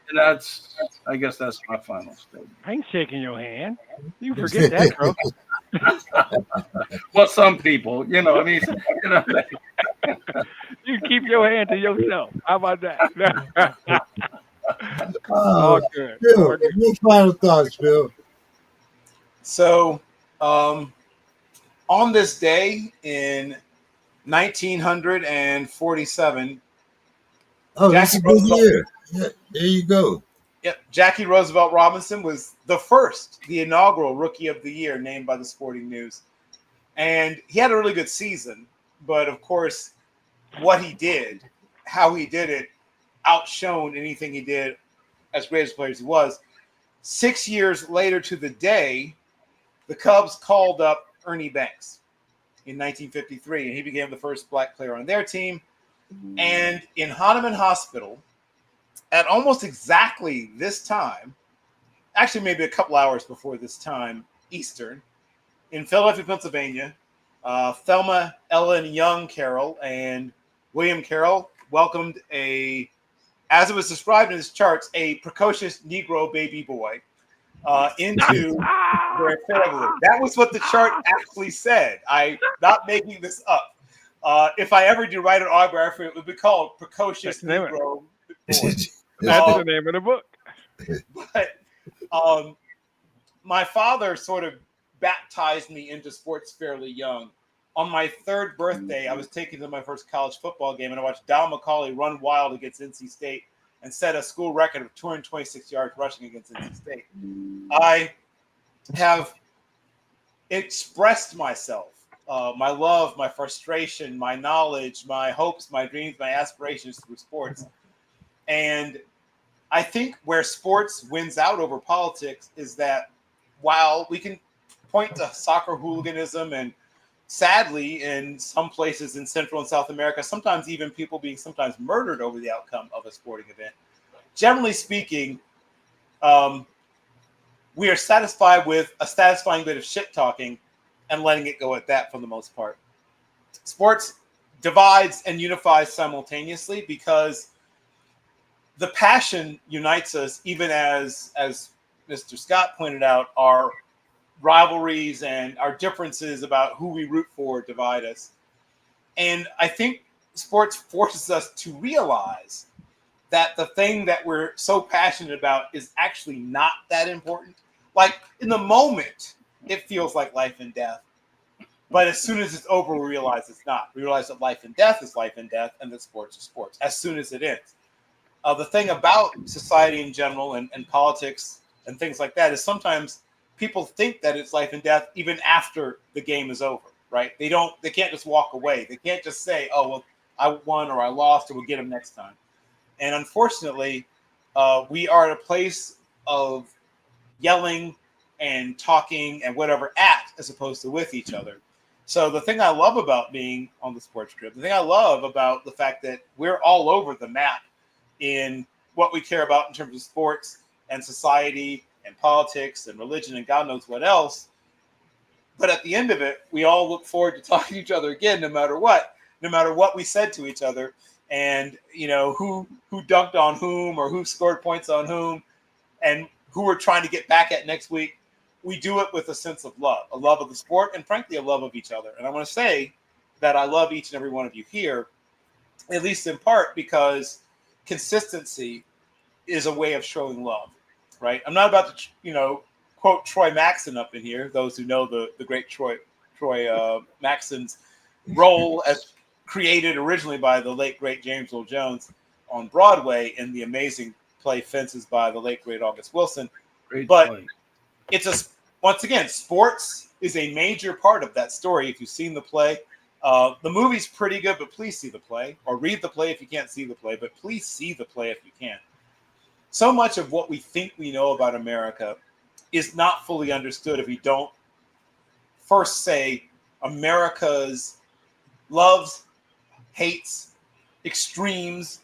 And I guess that's my final statement. I ain't shaking your hand. You forget that, bro. Well, some people, You keep your hand to yourself. How about that? All good. Bill, your final thoughts, Bill. So, on this day in 1947, Oh, that's Jackie a good Roosevelt. year. Yeah, there you go. Yep, Jackie Roosevelt Robinson was the inaugural Rookie of the Year named by the Sporting News, and he had a really good season. But of course, what he did, how he did it, outshone anything he did as great as player as he was. 6 years later to the day, the Cubs called up Ernie Banks in 1953, and he became the first black player on their team. And in Hahnemann Hospital, at almost exactly this time, actually maybe a couple hours before this time, Eastern, in Philadelphia, Pennsylvania, Thelma Ellen Young Carroll and William Carroll welcomed as it was described in his charts, a precocious Negro baby boy into their family. That was what the chart actually said. I'm not making this up. If I ever do write an autograph, it would be called Precocious Negro Boy. That's the name of the book. But my father sort of baptized me into sports fairly young. On my third birthday, I was taken to my first college football game, and I watched Dal McCauley run wild against NC State and set a school record of 226 yards rushing against NC State. I have expressed myself, my love, my frustration, my knowledge, my hopes, my dreams, my aspirations through sports. And I think where sports wins out over politics is that while we can point to soccer hooliganism and sadly in some places in Central and South America, sometimes even people being sometimes murdered over the outcome of a sporting event, generally speaking, we are satisfied with a satisfying bit of shit talking and letting it go at that for the most part. Sports divides and unifies simultaneously because the passion unites us, even as Mr. Scott pointed out, our rivalries and our differences about who we root for divide us. And I think sports forces us to realize that the thing that we're so passionate about is actually not that important. Like in the moment, it feels like life and death. But as soon as it's over, we realize it's not. We realize that life and death is life and death, and that sports are sports as soon as it ends. The thing about society in general and politics and things like that is sometimes people think that it's life and death even after the game is over, right? They can't just walk away. They can't just say, oh, well, I won or I lost or we'll get them next time. And unfortunately, we are at a place of yelling and talking and whatever at as opposed to with each other. So the thing I love about being on the Sports Krib, the thing I love about the fact that we're all over the map in what we care about in terms of sports and society and politics and religion and God knows what else. But at the end of it, we all look forward to talking to each other again, no matter what we said to each other. And, you know, who dunked on whom or who scored points on whom and who we're trying to get back at next week. We do it with a sense of love, a love of the sport, and frankly, a love of each other. And I want to say that I love each and every one of you here, at least in part because consistency is a way of showing love, right? I'm not about to, quote Troy Maxson up in here. Those who know the great Troy Maxson's role as created originally by the late, great James Earl Jones on Broadway in the amazing play Fences by the late, great August Wilson. Great But play. Once again, sports is a major part of that story. If you've seen the play, the movie's pretty good, but please see the play or read the play if you can't see the play, but please see the play if you can. So much of what we think we know about America is not fully understood if we don't first say America's loves, hates, extremes,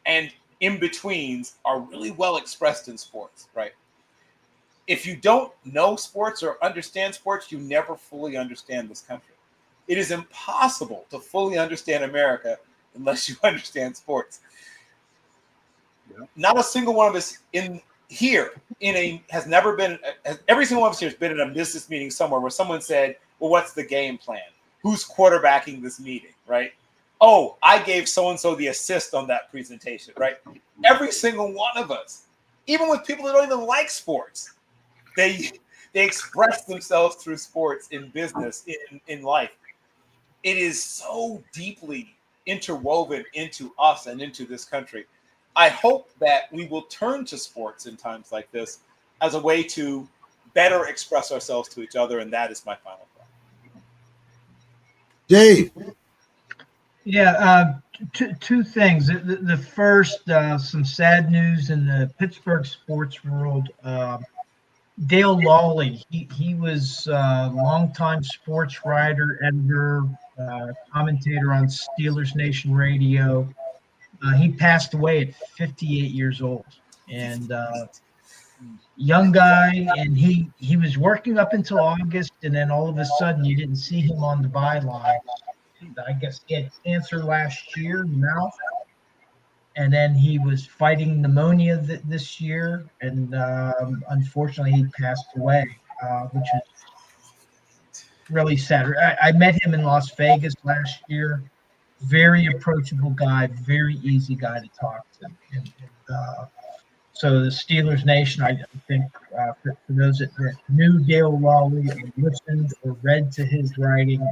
and in-betweens are really well expressed in sports, right? If you don't know sports or understand sports, you never fully understand this country. It is impossible to fully understand America unless you understand sports. Yeah. Not a single one of us every single one of us here has been in a business meeting somewhere where someone said, well, what's the game plan? Who's quarterbacking this meeting, right? Oh, I gave so-and-so the assist on that presentation, right? Every single one of us, even with people that don't even like sports, they express themselves through sports in business, in life. It is so deeply interwoven into us and into this country I hope that we will turn to sports in times like this as a way to better express ourselves to each other, and that is my final thought. Dave. Yeah, two things. The first, some sad news in the Pittsburgh sports world. Dale Lawley, he was a longtime sports writer, editor, commentator on Steelers Nation Radio. He passed away at 58 years old, and young guy, and he was working up until August, and then all of a sudden you didn't see him on the byline. I guess he had cancer last year in the mouth, and then he was fighting pneumonia this year, and unfortunately he passed away, which is really sad. I met him in Las Vegas last year. Very approachable guy, very easy guy to talk to. And so the Steelers Nation, I think, for those that knew Dale Lawley or listened or read to his writing,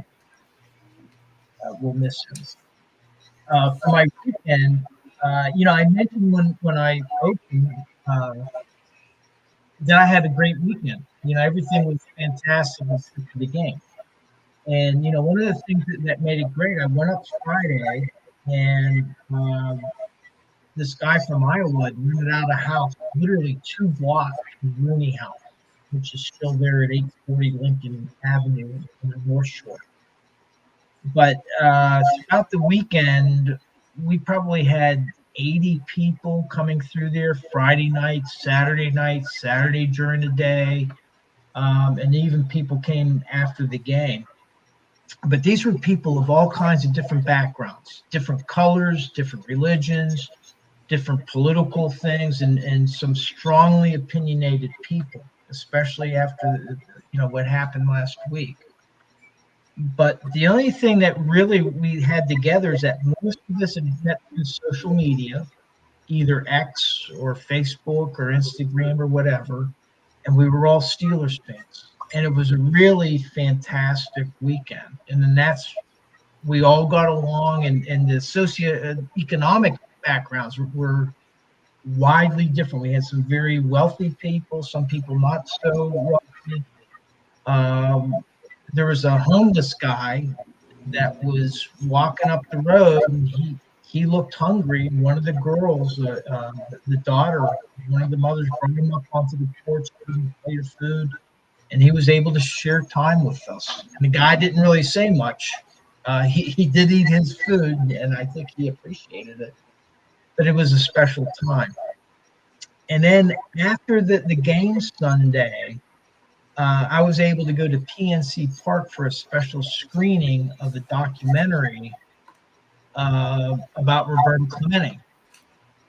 we'll miss him. For my weekend, I mentioned when I opened that I had a great weekend. Everything was fantastic for the game. And, one of the things that made it great, I went up Friday, and this guy from Iowa rented out a house literally 2 blocks from Rooney House, which is still there at 840 Lincoln Avenue in the North Shore. But throughout the weekend, we probably had 80 people coming through there Friday night, Saturday during the day, and even people came after the game. But these were people of all kinds of different backgrounds, different colors, different religions, different political things, and some strongly opinionated people, especially after what happened last week. But the only thing that really we had together is that most of us had met through social media, either X or Facebook or Instagram or whatever, and we were all Steelers fans. And it was a really fantastic weekend. And then we all got along, and the socioeconomic backgrounds were widely different. We had some very wealthy people, some people not so wealthy. There was a homeless guy that was walking up the road, and he looked hungry. One of the girls, the daughter, one of the mothers, brought him up onto the porch, gave him a plate of food, and he was able to share time with us. And the guy didn't really say much. He did eat his food, and I think he appreciated it. But it was a special time. And then after the game Sunday, I was able to go to PNC Park for a special screening of a documentary about Roberto Clemente,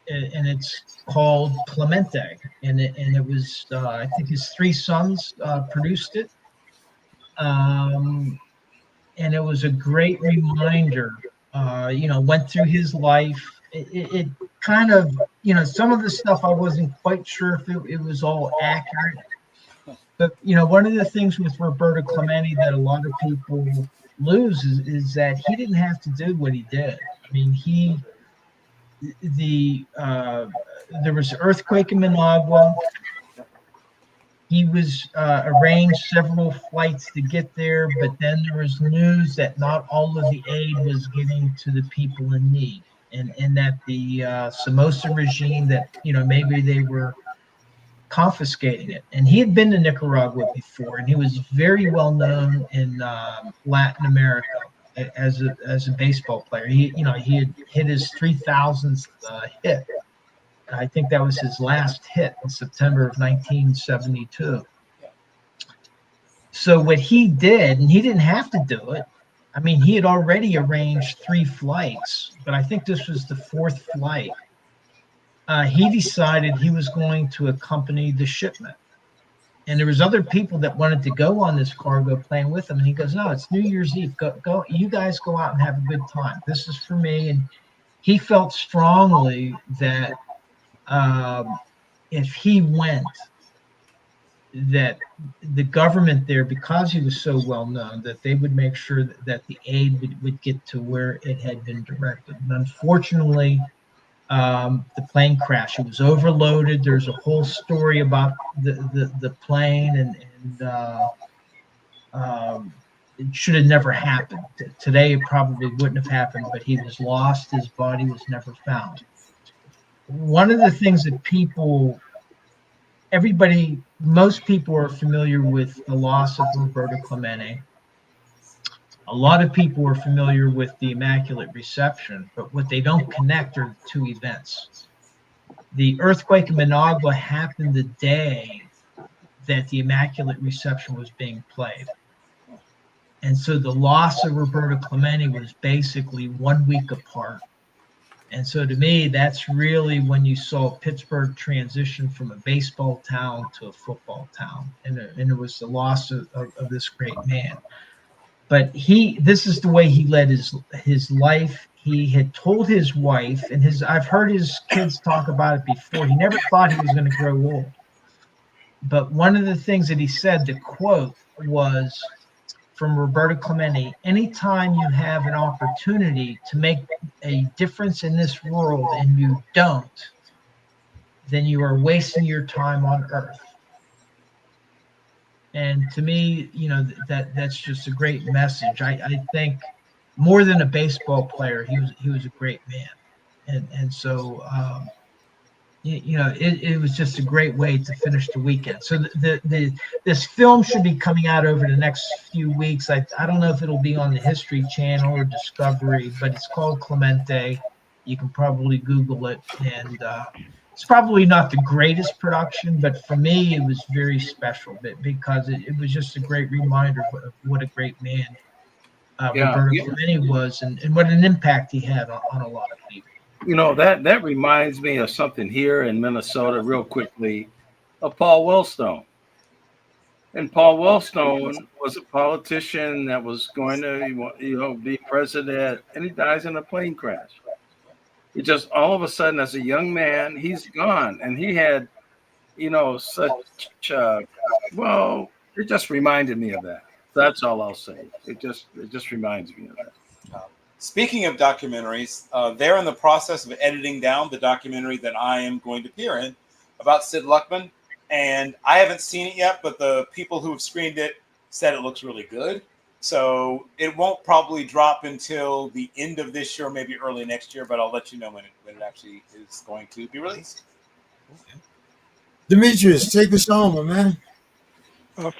and it's called Clemente, and it was I think his 3 sons produced it, and it was a great reminder. Went through his life. It kind of, some of the stuff I wasn't quite sure if it was all accurate. But, one of the things with Roberto Clemente that a lot of people lose is that he didn't have to do what he did. I mean, there was an earthquake in Managua. He was arranged several flights to get there, but then there was news that not all of the aid was getting to the people in need, and that the Somoza regime, that maybe they were confiscating it. And he had been to Nicaragua before, and he was very well known in Latin America as a baseball player. He had hit his 3,000th hit. I think that was his last hit in September of 1972. So what he did, and he didn't have to do it. I mean, he had already arranged 3 flights, but I think this was the 4th flight. He decided he was going to accompany the shipment. And there was other people that wanted to go on this cargo plane with him. And he goes, no, it's New Year's Eve. Go, you guys go out and have a good time. This is for me. And he felt strongly that if he went, that the government there, because he was so well known, that they would make sure that the aid would get to where it had been directed. And unfortunately, the plane crash. It was overloaded. There's a whole story about the plane, and it should have never happened. Today, it probably wouldn't have happened, but he was lost. His body was never found. One of the things that most people are familiar with the loss of Roberto Clemente. A lot of people are familiar with the Immaculate Reception, but what they don't connect are two events. The earthquake in Managua happened the day that the Immaculate Reception was being played. And so the loss of Roberto Clemente was basically 1 week apart. And so to me, that's really when you saw Pittsburgh transition from a baseball town to a football town. And it was the loss of this great man. But this is the way he led his life. He had told his wife, and I've heard his kids talk about it before. He never thought he was going to grow old. But one of the things that he said, the quote was from Roberto Clemente: anytime you have an opportunity to make a difference in this world and you don't, then you are wasting your time on earth. And to me, that's just a great message. I think more than a baseball player, he was a great man, and so it was just a great way to finish the weekend. So this film should be coming out over the next few weeks. I don't know if it'll be on the History Channel or Discovery, but it's called Clemente. You can probably Google it, and it's probably not the greatest production, but for me, it was very special because it was just a great reminder of what a great man Roberto Clemente was, and what an impact he had on a lot of people. That reminds me of something here in Minnesota, real quickly, of Paul Wellstone. And Paul Wellstone was a politician that was going to, be president, and he dies in a plane crash. It just all of a sudden, as a young man, he's gone, and he had, such. It just reminded me of that. That's all I'll say. It just reminds me of that. Speaking of documentaries, they're in the process of editing down the documentary that I am going to appear in about Sid Luckman. And I haven't seen it yet, but the people who have screened it said it looks really good. So it won't probably drop until the end of this year, maybe early next year, but I'll let you know when it actually is going to be released. Demetrius, take us home, my man.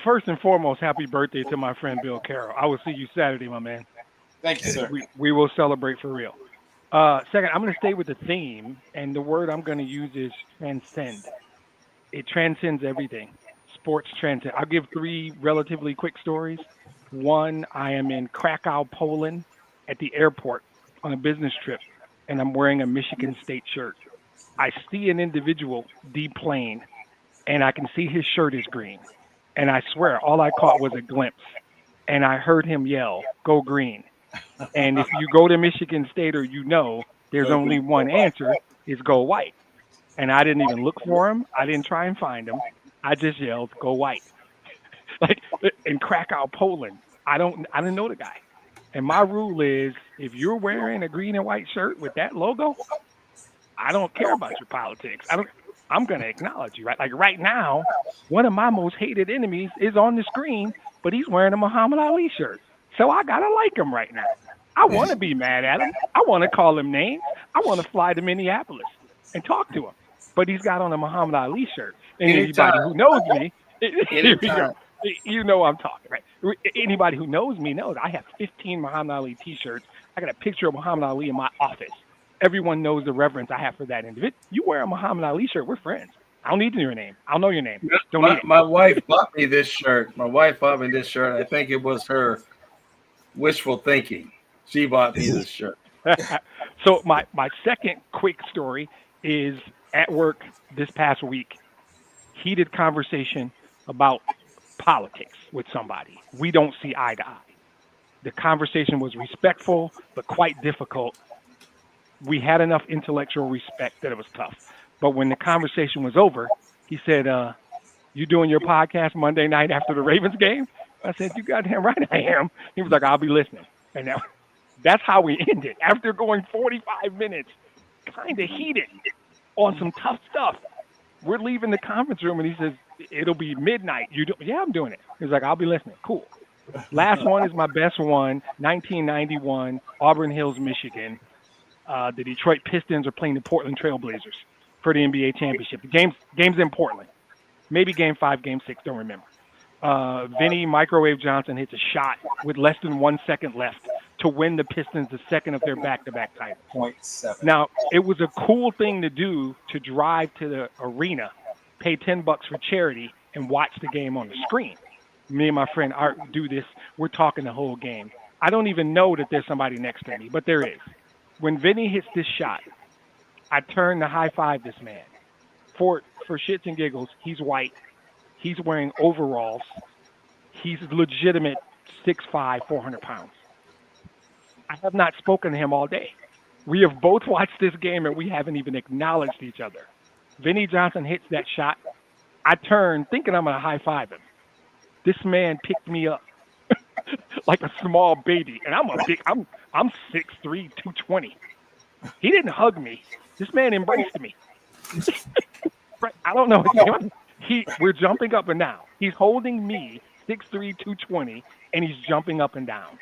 First and foremost, happy birthday to my friend Bill Carroll. I will see you Saturday, my man. Thank you, sir. We will celebrate for real. Second, I'm going to stay with the theme, and the word I'm going to use is transcend. It transcends everything. Sports transcend. I'll give 3 relatively quick stories. One, I am in Krakow, Poland, at the airport on a business trip, and I'm wearing a Michigan State shirt. I see an individual deplane, and I can see his shirt is green. And I swear, all I caught was a glimpse. And I heard him yell, "Go green." And if you go to Michigan State or there's only one answer, is go white. And I didn't even look for him. I didn't try and find him. I just yelled, "Go white." Like in Krakow, Poland, I didn't know the guy. And my rule is, if you're wearing a green and white shirt with that logo, I don't care about your politics. I'm going to acknowledge you, right? Like right now, one of my most hated enemies is on the screen, but he's wearing a Muhammad Ali shirt. So I got to like him right now. I want to be mad at him. I want to call him names. I want to fly to Minneapolis and talk to him. But he's got on a Muhammad Ali shirt. And anybody who knows me, here we go. You know I'm talking, right? Anybody who knows me knows I have 15 Muhammad Ali T-shirts. I got a picture of Muhammad Ali in my office. Everyone knows the reverence I have for that individual. You wear a Muhammad Ali shirt, we're friends. I don't need your name. I'll know your name. My wife bought me this shirt. I think it was her wishful thinking. She bought me this shirt. So my second quick story is at work this past week. Heated conversation about politics with somebody. We don't see eye to eye. The conversation was respectful, but quite difficult. We had enough intellectual respect that it was tough. But when the conversation was over, he said, "You doing your podcast Monday night after the Ravens game?" I said, "You goddamn right I am." He was like, "I'll be listening." And now that's how we ended. After going 45 minutes, kind of heated on some tough stuff. We're leaving the conference room, and he says, it'll be midnight. Yeah, I'm doing it. He's like, I'll be listening. Cool. Last one is my best one, 1991, Auburn Hills, Michigan. The Detroit Pistons are playing the Portland Trailblazers for the NBA championship. The game's in Portland. Maybe game 5, game 6, don't remember. Vinny Microwave Johnson hits a shot with less than 1 second left to win the Pistons the second of their back-to-back titles. 0.7. Now, it was a cool thing to do, to drive to the arena, pay $10 for charity, and watch the game on the screen. Me and my friend Art do this. We're talking the whole game. I don't even know that there's somebody next to me, but there is. When Vinny hits this shot, I turn to high-five this man. For shits and giggles, he's white. He's wearing overalls. He's legitimate 6'5", 400 pounds. I have not spoken to him all day. We have both watched this game, and we haven't even acknowledged each other. Vinny Johnson hits that shot. I turn, thinking I'm going to high-five him. This man picked me up like a small baby, and I'm 6'3", 220. He didn't hug me. This man embraced me. I don't know. We're jumping up and down. He's holding me, 6'3", 220, and he's jumping up and down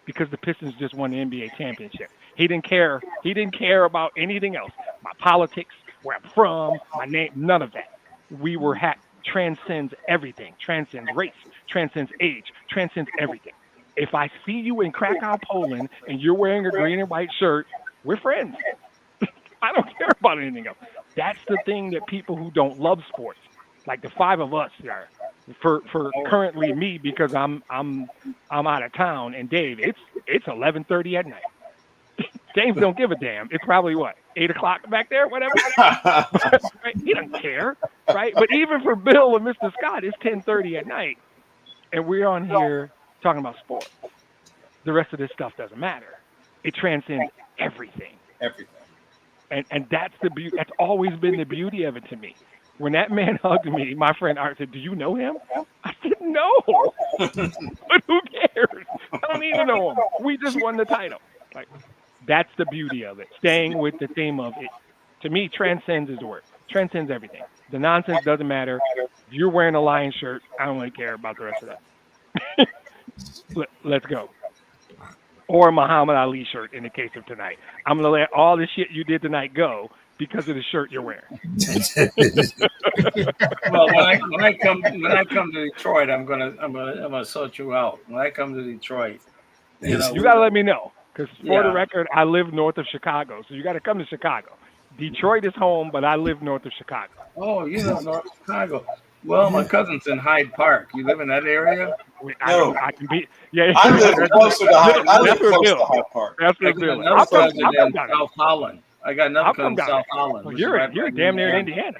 because the Pistons just won the NBA championship. He didn't care. He didn't care about anything else. My politics, where I'm from, my name, none of that. We were transcends everything. Transcends race, transcends age, transcends everything. If I see you in Krakow, Poland, and you're wearing a green and white shirt, we're friends. I don't care about anything else. That's the thing that people who don't love sports, like the 5 of us are, for currently me, because I'm out of town, and Dave, it's 11:30 at night. James don't give a damn. It's probably what, 8 o'clock back there, whatever. Right? He doesn't care, right? But even for Bill and Mr. Scott, it's 10:30 at night, and we're on here talking about sports. The rest of this stuff doesn't matter. It transcends everything. Everything. And that's the beauty. That's always been the beauty of it to me. When that man hugged me, my friend Art said, "Do you know him?" I said, "No." But who cares? I don't even know him. We just won the title. Like, that's the beauty of it. Staying with the theme of it. To me, transcends is the word. Transcends everything. The nonsense doesn't matter. If you're wearing a Lions shirt, I don't really care about the rest of that. Let's go. Or a Muhammad Ali shirt in the case of tonight. I'm gonna let all the shit you did tonight go because of the shirt you're wearing. Well, when I come to Detroit, I'm gonna sort you out. When I come to Detroit, you gotta let me know, because for the record, I live north of Chicago, so you got to come to Chicago. Detroit is home, but I live north of Chicago. Oh, you live north of Chicago. Well, my cousin's in Hyde Park. You live in that area? No. I can be. Yeah, I live closer to Hyde. I live close to Hyde Park. That's I what got I'm another cousin doing. in South Holland. I got another cousin in South Holland. Well, you're damn near in Indiana.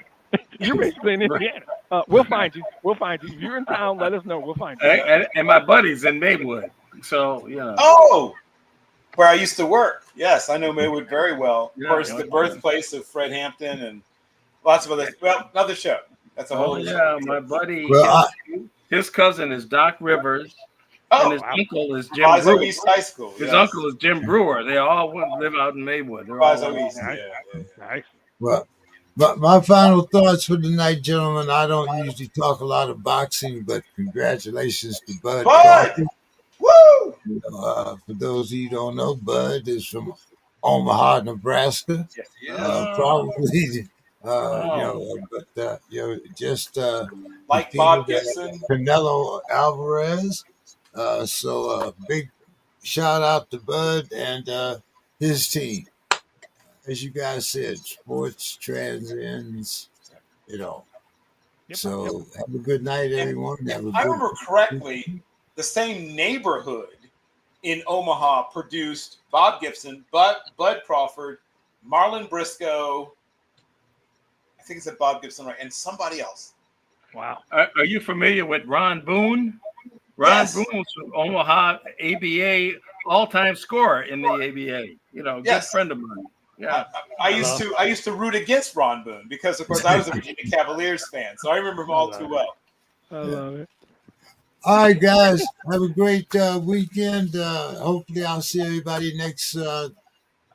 You're basically in Indiana. We'll find you. If you're in town, let us know. We'll find you. And my buddy's in Maywood. So, you know. Oh, where I used to work. Yes, I know Maywood very well. Yeah, of course, the birthplace of Fred Hampton and lots of other. Well, another show. That's a whole. Yeah, my buddy. Well, his cousin is Doc Rivers. Oh, and his uncle is Jim Proviso Brewer. East High School. His uncle is Jim Brewer. They all live out in Maywood. They're all Proviso East. Nice. Well, but my final thoughts for the night, gentlemen. I don't usually talk a lot of boxing, but congratulations to Bud. Bud! Woo! For those of you who don't know, Bud is from Omaha, Nebraska. Yes, Probably, but just like Bob Gibson, Canelo Alvarez. So big shout out to Bud and his team. As you guys said, sports transcends it all. So have a good night, everyone. If I remember correctly, the same neighborhood in Omaha produced Bob Gibson, Bud Crawford, Marlon Briscoe. I think it's Bob Gibson, right? And somebody else. Wow. Are you familiar with Ron Boone? Ron Boone was from Omaha, ABA, all-time scorer in the ABA. You know, good friend of mine. Yeah. I used to root against Ron Boone because, of course, I was a Virginia Cavaliers fan, so I remember him all too well. I love it. All right, guys. Have a great weekend. Hopefully, I'll see everybody next all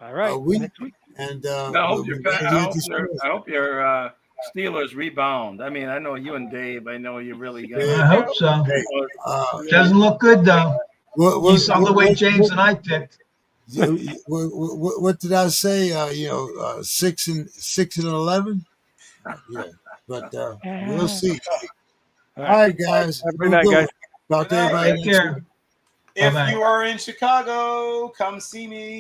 right, week. next week. And I hope your we're glad you're at the I Spurs. hope your Steelers rebound. I mean, I know you and Dave. I know you really got. Yeah. I hope so. Hey, Doesn't look good though. what, You what, saw the what, way what, James and I picked. what did I say? 6-11. Yeah, but we'll see. All All right. right, guys, Have a have good a night, good guys. one. Talk Good to night. everybody Take next week. care. If Bye-bye. you are in Chicago, come see me.